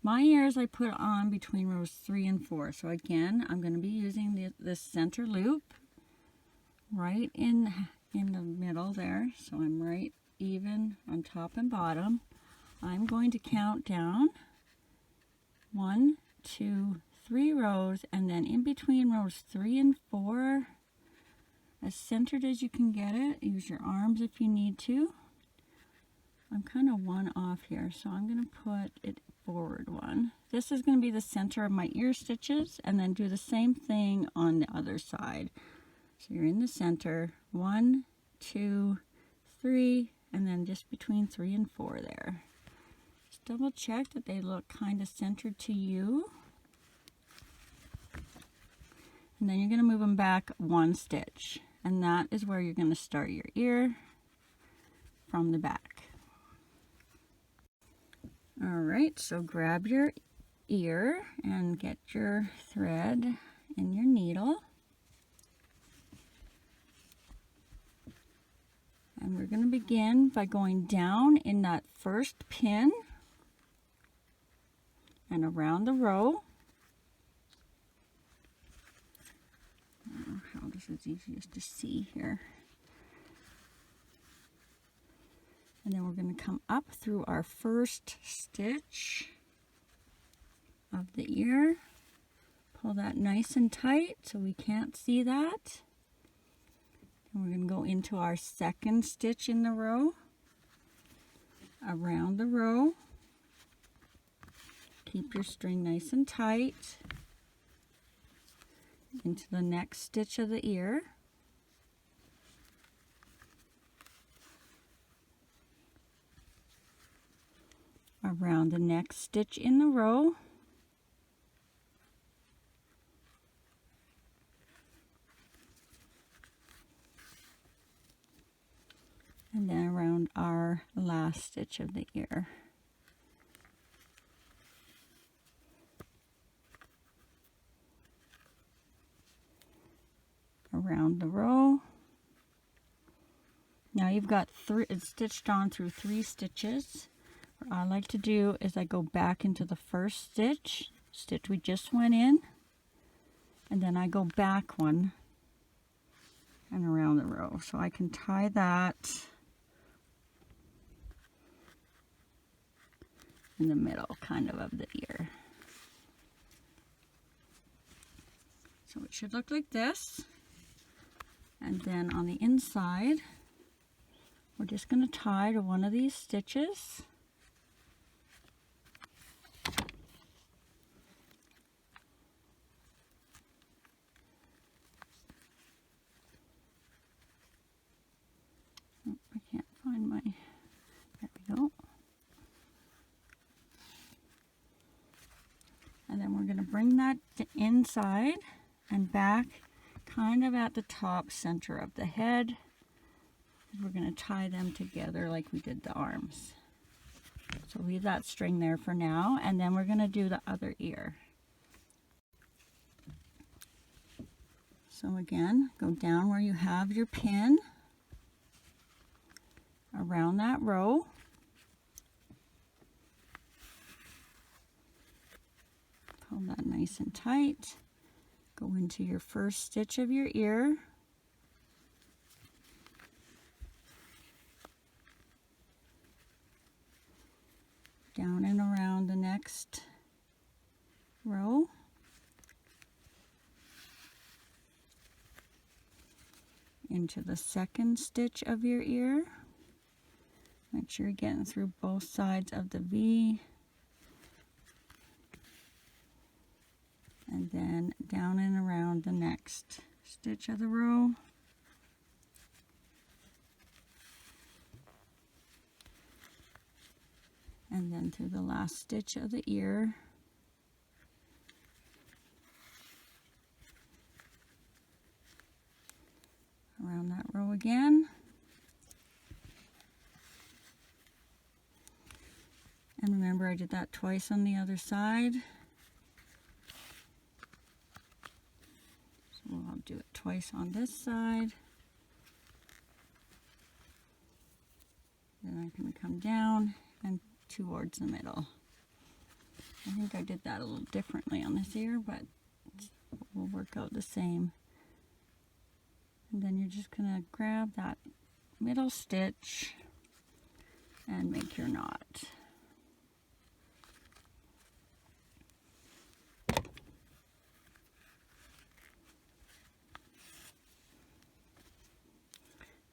My ears I put on between rows 3 and 4. So again, I'm going to be using this center loop right in the middle there. So I'm right even on top and bottom. I'm going to count down 1, 2, 3 rows, and then in between rows 3 and 4, as centered as you can get it. Use your arms if you need to. I'm kind of one off here, so I'm going to put it forward 1. This is going to be the center of my ear stitches, and then do the same thing on the other side. So you're in the center, 1, 2, 3, and then just between 3 and 4 there. Just double check that they look kind of centered to you. And then you're going to move them back 1 stitch. And that is where you're going to start your ear from the back. Alright, so grab your ear and get your thread and your needle. And we're going to begin by going down in that first pin and around the row. I don't know how this is easiest to see here. And then we're going to come up through our first stitch of the ear. Pull that nice and tight so we can't see that. And we're going to go into our second stitch in the row, around the row. Keep your string nice and tight. Into the next stitch of the ear. Around the next stitch in the row. And then around our last stitch of the ear. Around the row. Now you've got it's stitched on through 3 stitches. What I like to do is I go back into the first stitch we just went in, and then I go back 1 and around the row. So I can tie that in the middle kind of the ear. So it should look like this. And then on the inside, we're just going to tie to one of these stitches. Oh, I can't find my, there we go. And then we're going to bring that inside and back kind of at the top center of the head. We're going to tie them together like we did the arms. So leave that string there for now, and then we're going to do the other ear. So again, go down where you have your pin, around that row. Pull that nice and tight. Go into your first stitch of your ear. Down and around the next row. Into the second stitch of your ear. Make sure you're getting through both sides of the V. And then down and around the next stitch of the row. and then through the last stitch of the ear. Around that row again. And remember, I did that twice on the other side. So I'll do it twice on this side. Then I'm going to come down and towards the middle. I think I did that a little differently on this ear, but it will work out the same. And then you're just going to grab that middle stitch and make your knot.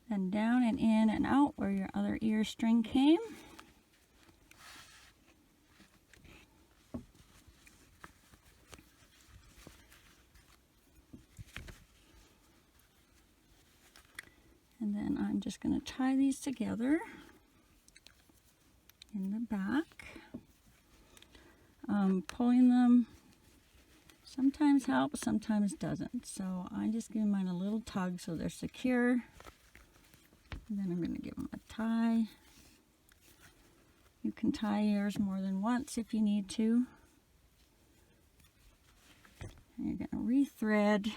Then down and in and out where your other ear string came. And then I'm just going to tie these together in the back. Pulling them sometimes helps, sometimes doesn't. So I'm just giving mine a little tug so they're secure. And then I'm going to give them a tie. You can tie yours more than once if you need to. And you're going to re-thread.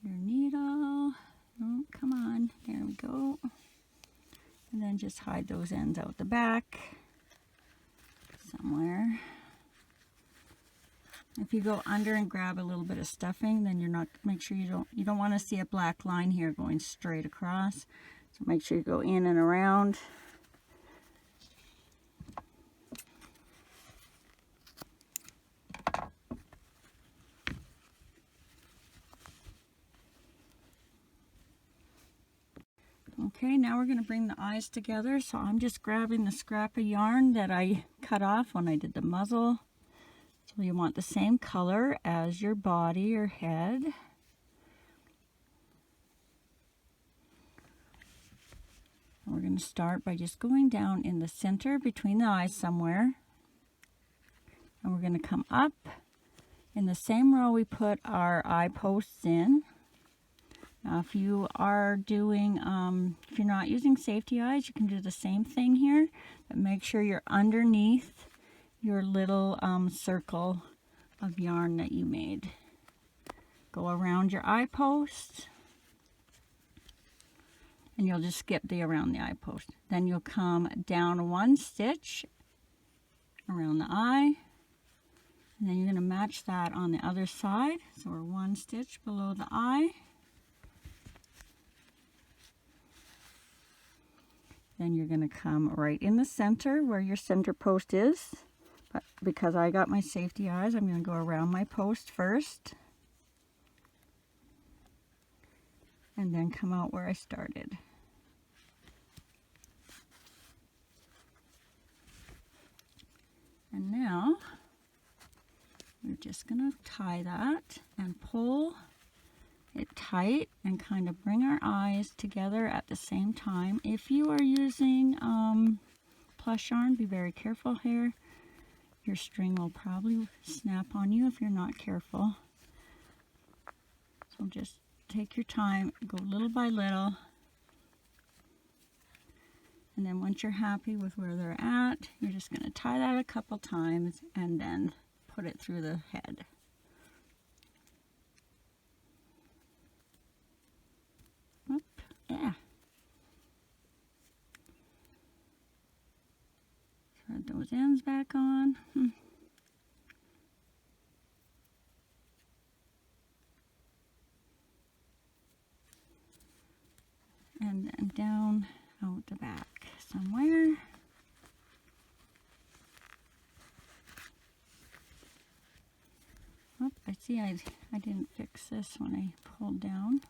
Your needle. Oh, come on. There we go. And then just hide those ends out the back somewhere. If you go under and grab a little bit of stuffing, then you're not, make sure you don't want to see a black line here going straight across. So make sure you go in and around. Okay, now we're going to bring the eyes together. So I'm just grabbing the scrap of yarn that I cut off when I did the muzzle. So you want the same color as your body or head. And we're going to start by just going down in the center between the eyes somewhere. And we're going to come up in the same row we put our eye posts in. Now if you are doing, if you're not using safety eyes, you can do the same thing here, but make sure you're underneath your little circle of yarn that you made. Go around your eye post, and you'll just skip around the eye post. Then you'll come down one stitch around the eye, and then you're going to match that on the other side. So we're one stitch below the eye. Then you're going to come right in the center where your center post is. But because I got my safety eyes, I'm going to go around my post first. And then come out where I started. And now we're just going to tie that and pull it tight and kind of bring our eyes together at the same time. If you are using plush yarn, be very careful here. Your string will probably snap on you if you're not careful. So just take your time, go little by little. And then once you're happy with where they're at, you're just going to tie that a couple times and then put it through the head. Whoop, yeah. Thread those ends back on. And then down out the back somewhere. Oh, I see I didn't fix this when I pulled down.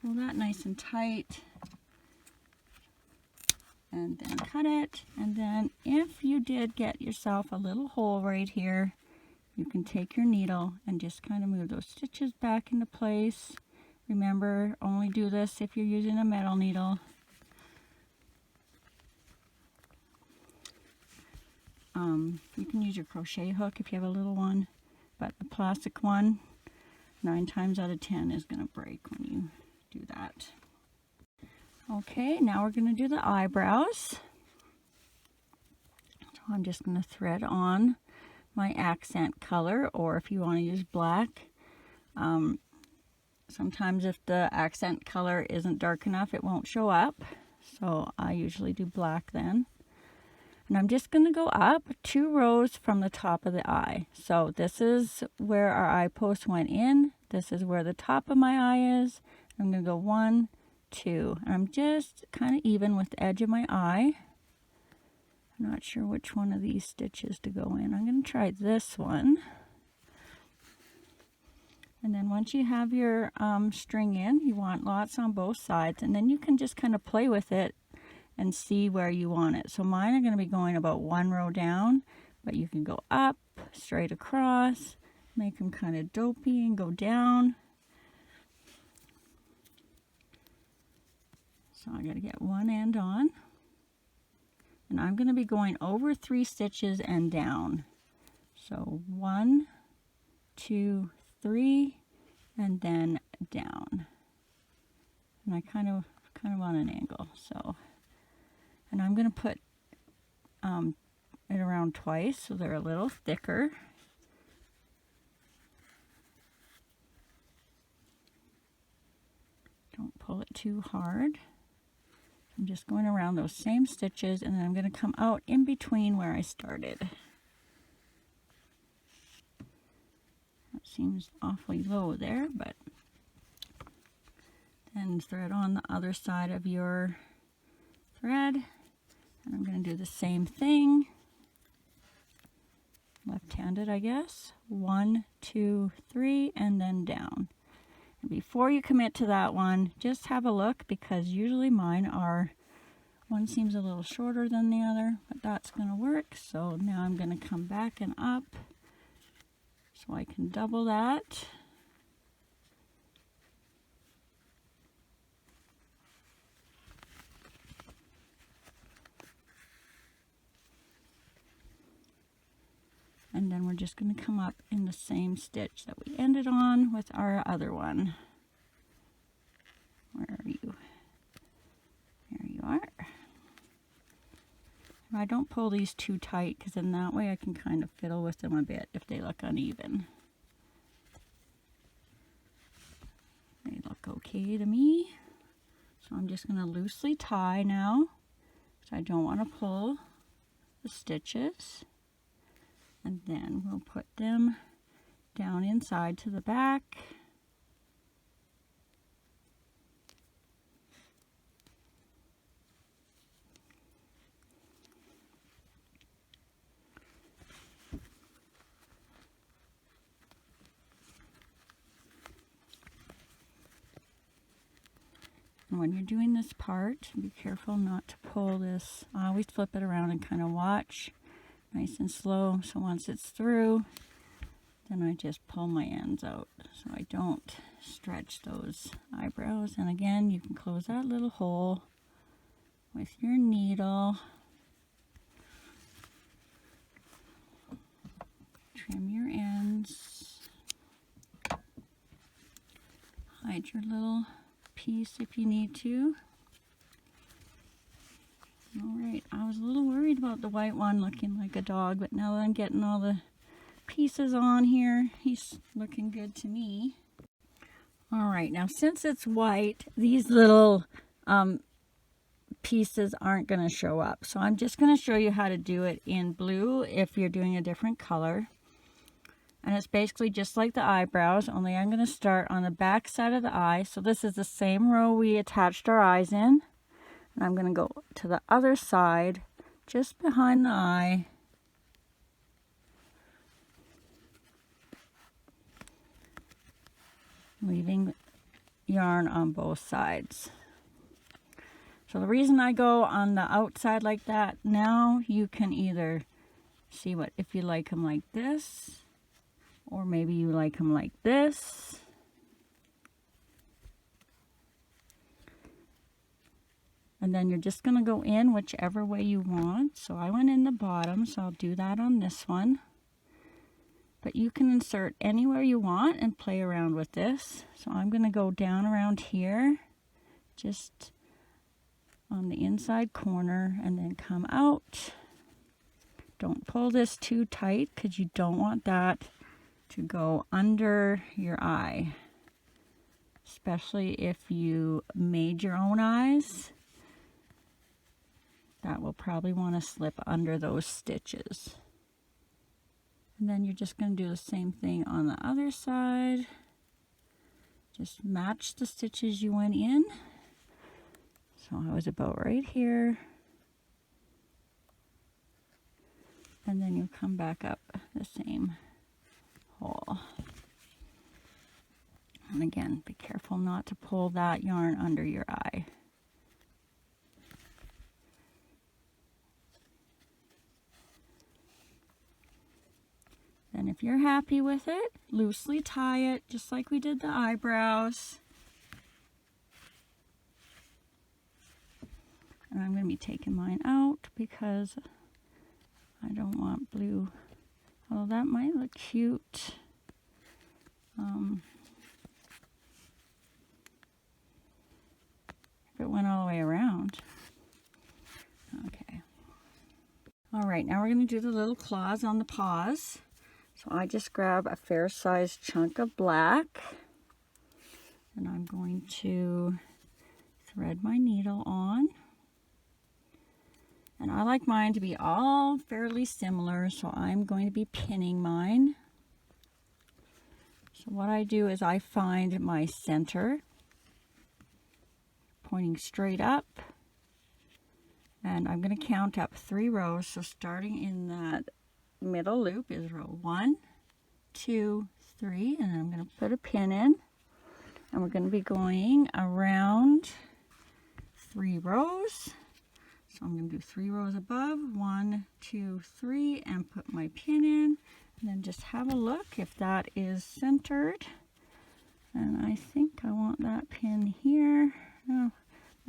Pull that nice and tight. And then cut it. And then if you did get yourself a little hole right here, you can take your needle and just kind of move those stitches back into place Remember, only do this if you're using a metal needle. You can use your crochet hook if you have a little one, but the plastic one, 9 times out of 10 is going to break when you do that. Okay, now we're going to do the eyebrows. So I'm just going to thread on my accent color, or if you want to use black. Sometimes if the accent color isn't dark enough, it won't show up. So I usually do black then. And I'm just going to go up 2 rows from the top of the eye. So this is where our eye post went in. This is where the top of my eye is. I'm going to go 1, 2. And I'm just kind of even with the edge of my eye. I'm not sure which one of these stitches to go in. I'm going to try this one. And then once you have your string in, you want lots on both sides. And then you can just kind of play with it and see where you want it. So mine are going to be going about 1 row down, but you can go up, straight across, make them kind of dopey and go down. So I got to get one end on. And I'm going to be going over 3 stitches and down. So 1, 2, 3, and then down. And I kind of on an angle, so. And I'm going to put it around twice so they're a little thicker. Don't pull it too hard. I'm just going around those same stitches, and then I'm going to come out in between where I started. That seems awfully low there, but then thread on the other side of your thread. And I'm going to do the same thing, left-handed I guess, 1, 2, 3, and then down. And before you commit to that one, just have a look, because usually mine are, one seems a little shorter than the other, but that's going to work. So now I'm going to come back and up so I can double that. And then we're just going to come up in the same stitch that we ended on with our other one. Where are you? There you are. I don't pull these too tight, because in that way I can kind of fiddle with them a bit if they look uneven. They look okay to me. So I'm just going to loosely tie now, because I don't want to pull the stitches. And then we'll put them down inside to the back. And when you're doing this part, be careful not to pull this. I always flip it around and kind of watch. Nice and slow, so once it's through, then I just pull my ends out so I don't stretch those eyebrows. And again, you can close that little hole with your needle. Trim your ends. Hide your little piece if you need to. Alright, I was a little worried about the white one looking like a dog, but now that I'm getting all the pieces on here, he's looking good to me. Alright, now since it's white, these little pieces aren't going to show up. So I'm just going to show you how to do it in blue if you're doing a different color. And it's basically just like the eyebrows, only I'm going to start on the back side of the eye. So this is the same row we attached our eyes in. And I'm going to go to the other side, just behind the eye. Leaving yarn on both sides. So the reason I go on the outside like that, now you can either see what, if you like them like this, or maybe you like them like this. And then you're just going to go in whichever way you want. So I went in the bottom, so I'll do that on this one. But you can insert anywhere you want and play around with this. So I'm going to go down around here, just on the inside corner, and then come out. Don't pull this too tight because you don't want that to go under your eye. Especially if you made your own eyes. That will probably want to slip under those stitches. And then you're just going to do the same thing on the other side. Just match the stitches you went in. So I was about right here. And then you'll come back up the same hole. And again, be careful not to pull that yarn under your eye. Then if you're happy with it, loosely tie it, just like we did the eyebrows. And I'm going to be taking mine out because I don't want blue. Oh, that might look cute. If it went all the way around. Okay. All right, now we're going to do the little claws on the paws. So I just grab a fair-sized chunk of black, and I'm going to thread my needle on. And I like mine to be all fairly similar, so I'm going to be pinning mine. So what I do is I find my center, pointing straight up, and I'm going to count up 3 rows. So starting in that middle loop is row 1, 2, 3, and then I'm going to put a pin in, and we're going to be going around 3 rows. So I'm going to do 3 rows above, 1, 2, 3, and put my pin in, and then just have a look if that is centered. And I think I want that pin here. No,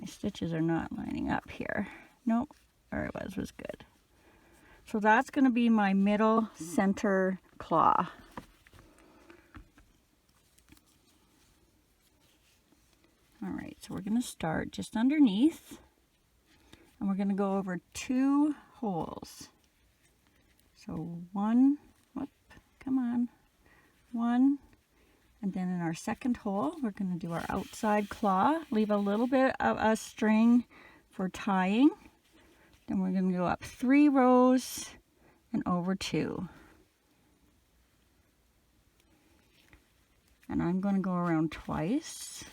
my stitches are not lining up here. Nope, where it was good. So that's going to be my middle center claw. All right, so we're going to start just underneath, and we're going to go over 2 holes. So 1, whoop, come on, 1, and then in our second hole, we're going to do our outside claw, leave a little bit of a string for tying. Then we're going to go up 3 rows and over 2. And I'm going to go around twice.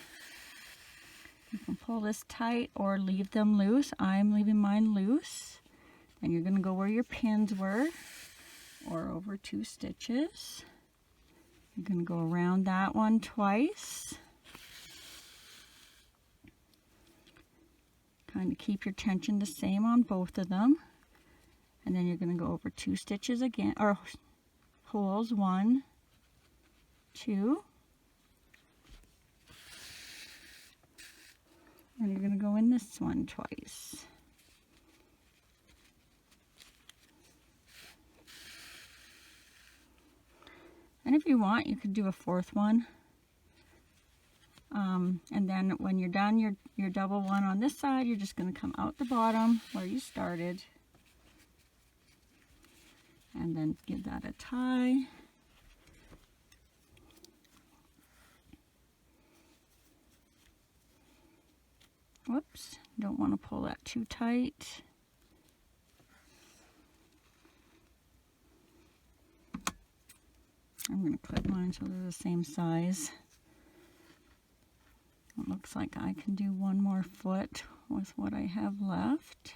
You can pull this tight or leave them loose. I'm leaving mine loose. And you're going to go where your pins were, or over 2 stitches. You're going to go around that one twice. Kind of keep your tension the same on both of them. And then you're going to go over 2 stitches again, or holes, 1, 2. And you're going to go in this one twice. And if you want, you could do a 4th one. And then when you're done your double one on this side, you're just going to come out the bottom where you started. And then give that a tie. Whoops, don't want to pull that too tight. I'm going to clip mine so they're the same size. It looks like I can do one more foot with what I have left.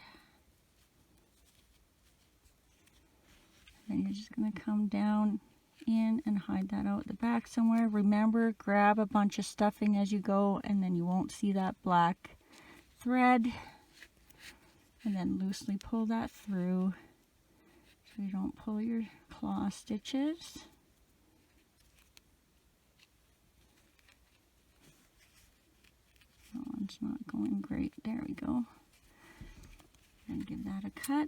Then you're just going to come down in and hide that out the back somewhere. Remember, grab a bunch of stuffing as you go, and then you won't see that black thread. And then loosely pull that through so you don't pull your claw stitches. That one's not going great. There we go. And give that a cut.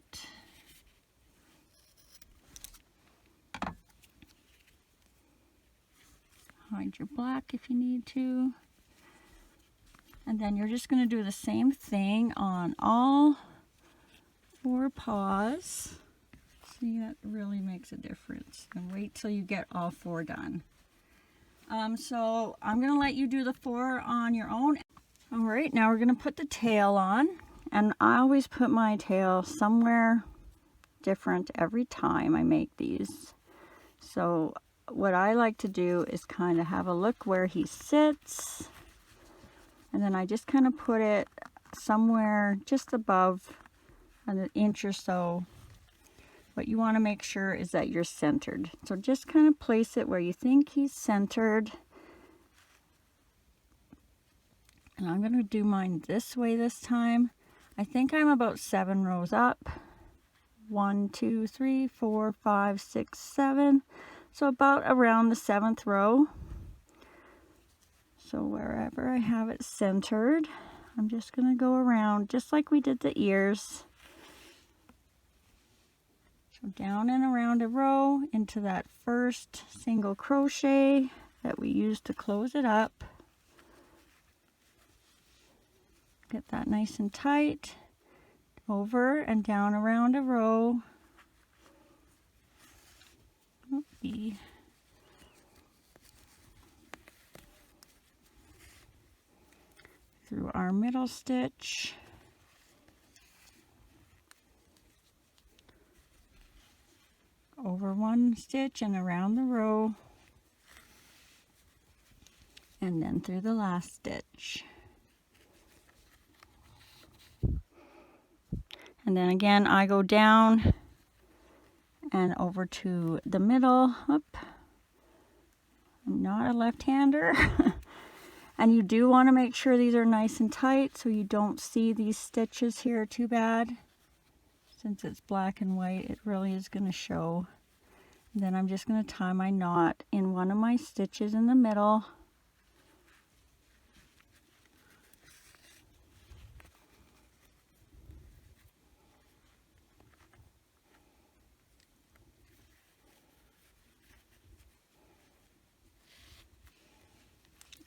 Hide your black if you need to. And then you're just going to do the same thing on all 4 paws. See, that really makes a difference. And wait till you get all 4 done. So I'm going to let you do the 4 on your own. All right, now we're going to put the tail on. And I always put my tail somewhere different every time I make these. So what I like to do is kind of have a look where he sits. And then I just kind of put it somewhere just above an inch or so. What you want to make sure is that you're centered. So just kind of place it where you think he's centered. And I'm going to do mine this way this time. I think I'm about 7 rows up. 1, 2, 3, 4, 5, 6, 7. So about around the 7th row. So wherever I have it centered, I'm just going to go around just like we did the ears. So down and around a row into that first single crochet that we used to close it up. Get that nice and tight. Over and down around a row. Oopsie. Through our middle stitch. Over 1 stitch and around the row. And then through the last stitch. And then again, I go down and over to the middle. Oop. I'm not a left-hander. And you do want to make sure these are nice and tight so you don't see these stitches here too bad. Since it's black and white, it really is going to show. And then I'm just going to tie my knot in one of my stitches in the middle.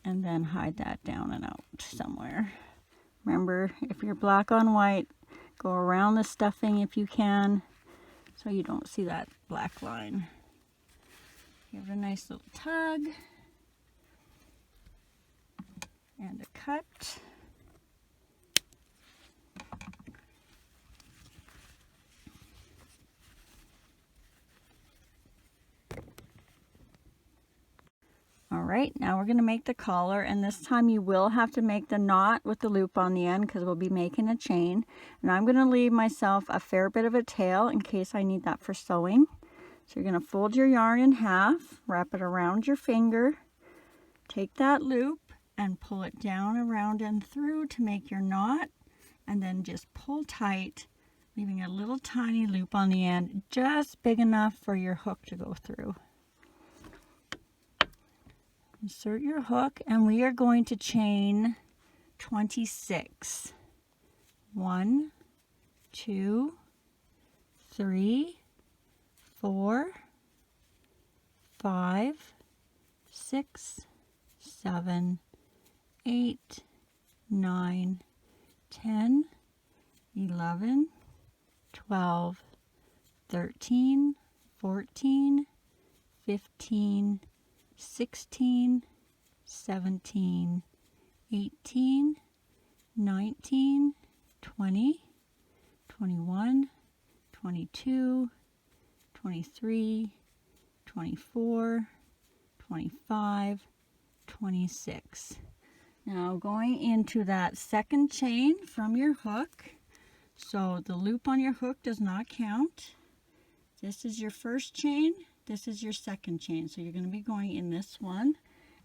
And then hide that down and out somewhere. Remember, if you're black on white, go around the stuffing if you can, so you don't see that black line. Give it a nice little tug. And a cut. Alright, now we're going to make the collar, and this time you will have to make the knot with the loop on the end because we'll be making a chain. And I'm going to leave myself a fair bit of a tail in case I need that for sewing. So you're going to fold your yarn in half, wrap it around your finger, take that loop and pull it down, around and through to make your knot, and then just pull tight, leaving a little tiny loop on the end, just big enough for your hook to go through. Insert your hook, and we are going to chain 26. 1, 2, 3, 4, 5, 6, 7, 8, 9, 10, 11, 12, 13, 14, 15, 16, 17, 18, 19, 20, 21, 22, 23, 24, 25, 26. Now going into that second chain from your hook. So the loop on your hook does not count. This is your first chain. This is your second chain. So you're going to be going in this one,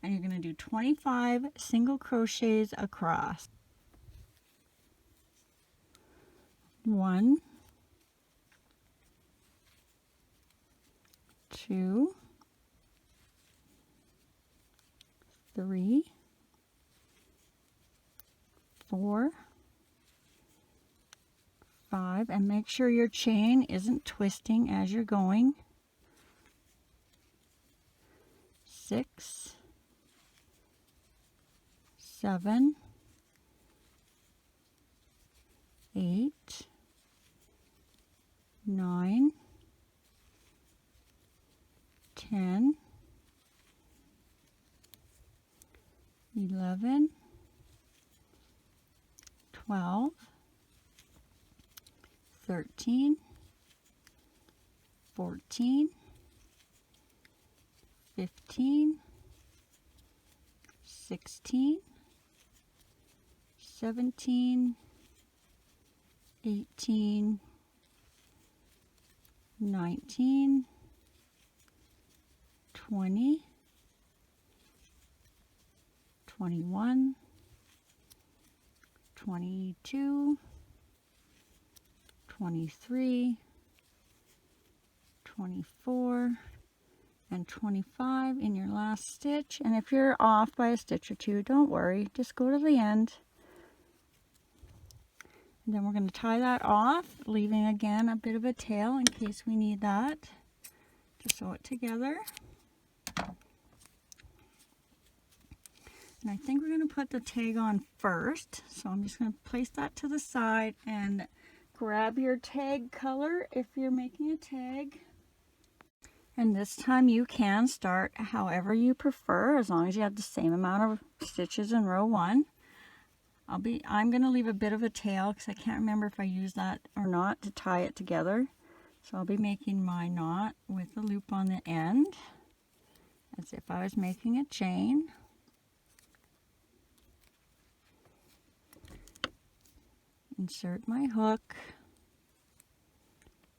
and you're going to do 25 single crochets across. 1, 2, 3, 4, 5, and make sure your chain isn't twisting as you're going. 6, 7, 8, 9, 10, 11, 12, 13, 14, 15, 16, 17, 18, 19, 20, 21, 22, 23, 24, and 25 in your last stitch. And if you're off by a stitch or two, don't worry, just go to the end. And then we're going to tie that off, leaving again a bit of a tail in case we need that to sew it together. And I think we're going to put the tag on first. So I'm just going to place that to the side and grab your tag color if you're making a tag. And this time you can start however you prefer, as long as you have the same amount of stitches in row 1. I'm going to leave a bit of a tail because I can't remember if I used that or not to tie it together. So I'll be making my knot with a loop on the end, as if I was making a chain. Insert my hook,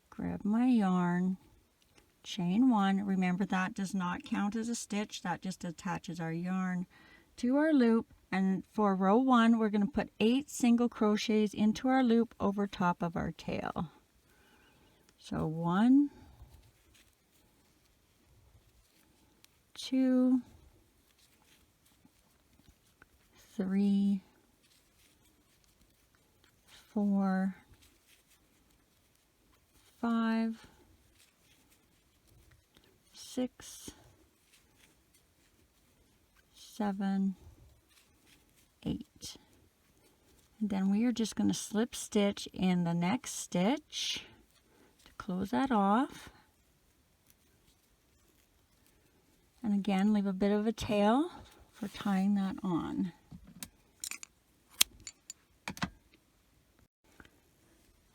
grab my yarn, chain 1. Remember, that does not count as a stitch, that just attaches our yarn to our loop. And for row 1, we're going to put 8 single crochets into our loop over top of our tail. So 1, 2, 3, 4, 5, 6, 7, 8. And then we are just going to slip stitch in the next stitch to close that off. And again, leave a bit of a tail for tying that on.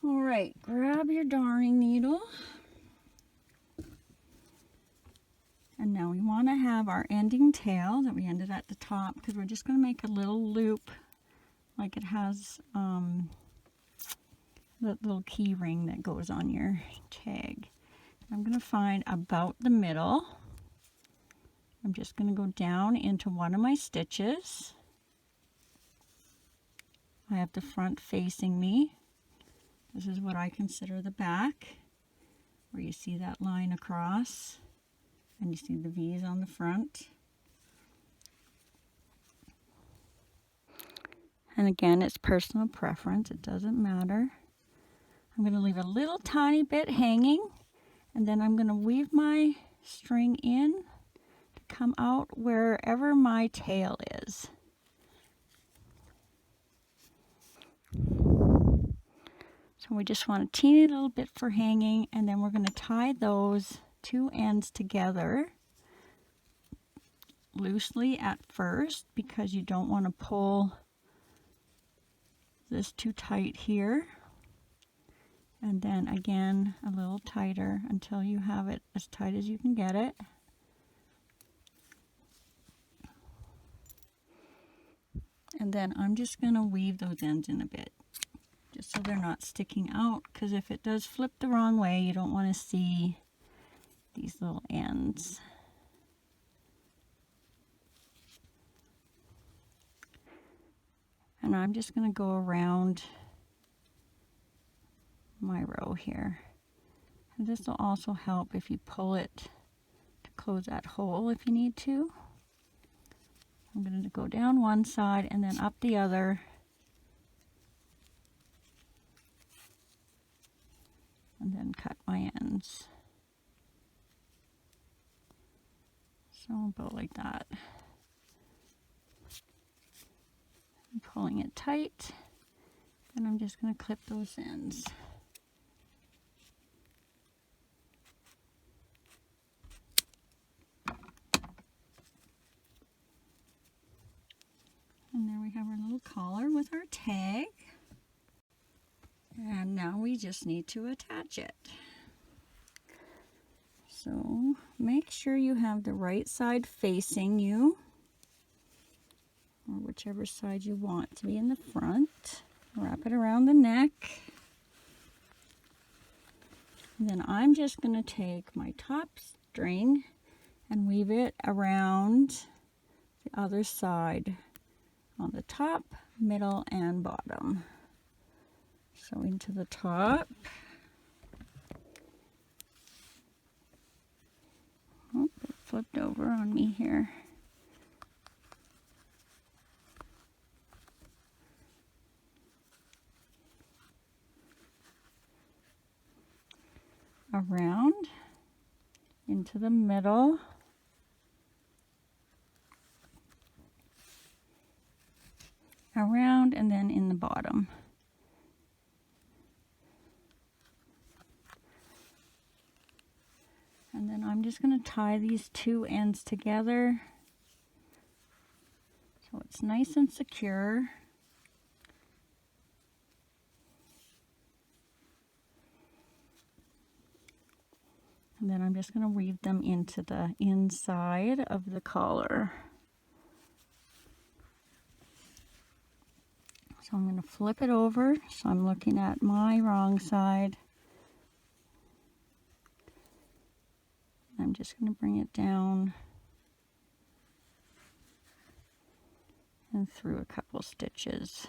All right, grab your darning needle. And now we want to have our ending tail that we ended at the top, because we're just going to make a little loop like it has the little key ring that goes on your tag. I'm going to find about the middle. I'm just going to go down into one of my stitches. I have the front facing me. This is what I consider the back, where you see that line across and you see the V's on the front. And again, it's personal preference, it doesn't matter. I'm going to leave a little tiny bit hanging, and then I'm going to weave my string in to come out wherever my tail is. So we just want a teeny little bit for hanging, and then we're going to tie those 2 ends together loosely at first, because you don't want to pull this too tight here. And then again, a little tighter until you have it as tight as you can get it. And then I'm just going to weave those ends in a bit, just so they're not sticking out, because if it does flip the wrong way, you don't want to see these little ends. And I'm just going to go around my row here. And this will also help if you pull it to close that hole if you need to. I'm going to go down one side and then up the other. and then cut my ends. So about like that. I'm pulling it tight, and I'm just going to clip those ends. And there we have our little collar with our tag. And now we just need to attach it. So make sure you have the right side facing you, or whichever side you want to be in the front. Wrap it around the neck. And then I'm just going to take my top string and weave it around the other side on the top, middle, and bottom. So into the top. Oh, it flipped over on me here. Around, into the middle. Around, and then in the bottom. And then I'm just going to tie these two ends together so it's nice and secure. And then I'm just going to weave them into the inside of the collar. So I'm going to flip it over, so I'm looking at my wrong side. I'm just going to bring it down and through a couple stitches.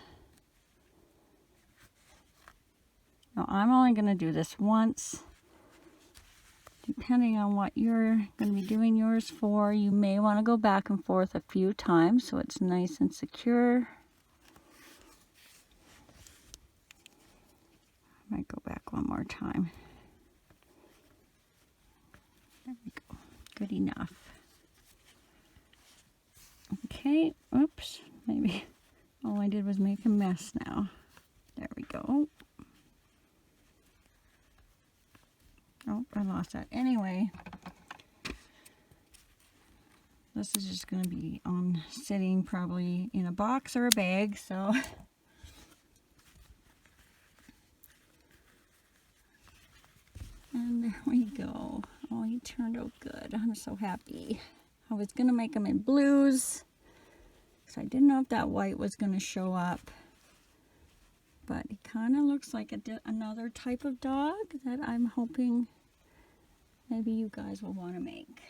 Now I'm only going to do this once. Depending on what you're going to be doing yours for, you may want to go back and forth a few times so it's nice and secure. I might go back one more time. There we go. Good enough. Okay, oops, maybe all I did was make a mess now. There we go. Oh, I lost that. Anyway, this is just going to be sitting probably in a box or a bag, so. And there we go. Oh, he turned out good. I'm so happy. I was going to make them in blues, so I didn't know if that white was going to show up. But he kind of looks like another type of dog that I'm hoping maybe you guys will want to make.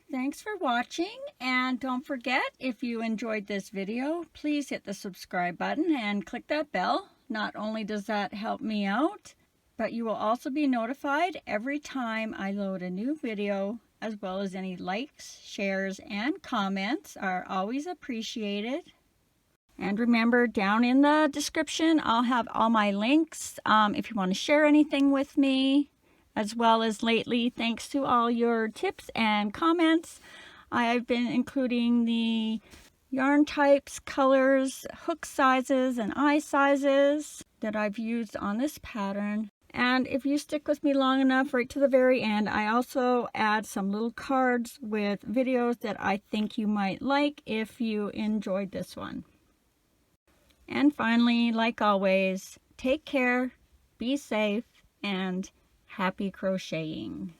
Thanks for watching, and don't forget, if you enjoyed this video, please hit the subscribe button and click that bell. Not only does that help me out, but you will also be notified every time I load a new video, as well as any likes, shares, and comments are always appreciated. And remember, down in the description, I'll have all my links if you want to share anything with me, as well as lately, thanks to all your tips and comments, I've been including the yarn types, colors, hook sizes, and eye sizes that I've used on this pattern. And if you stick with me long enough, right to the very end, I also add some little cards with videos that I think you might like if you enjoyed this one. And finally, like always, take care, be safe, and happy crocheting.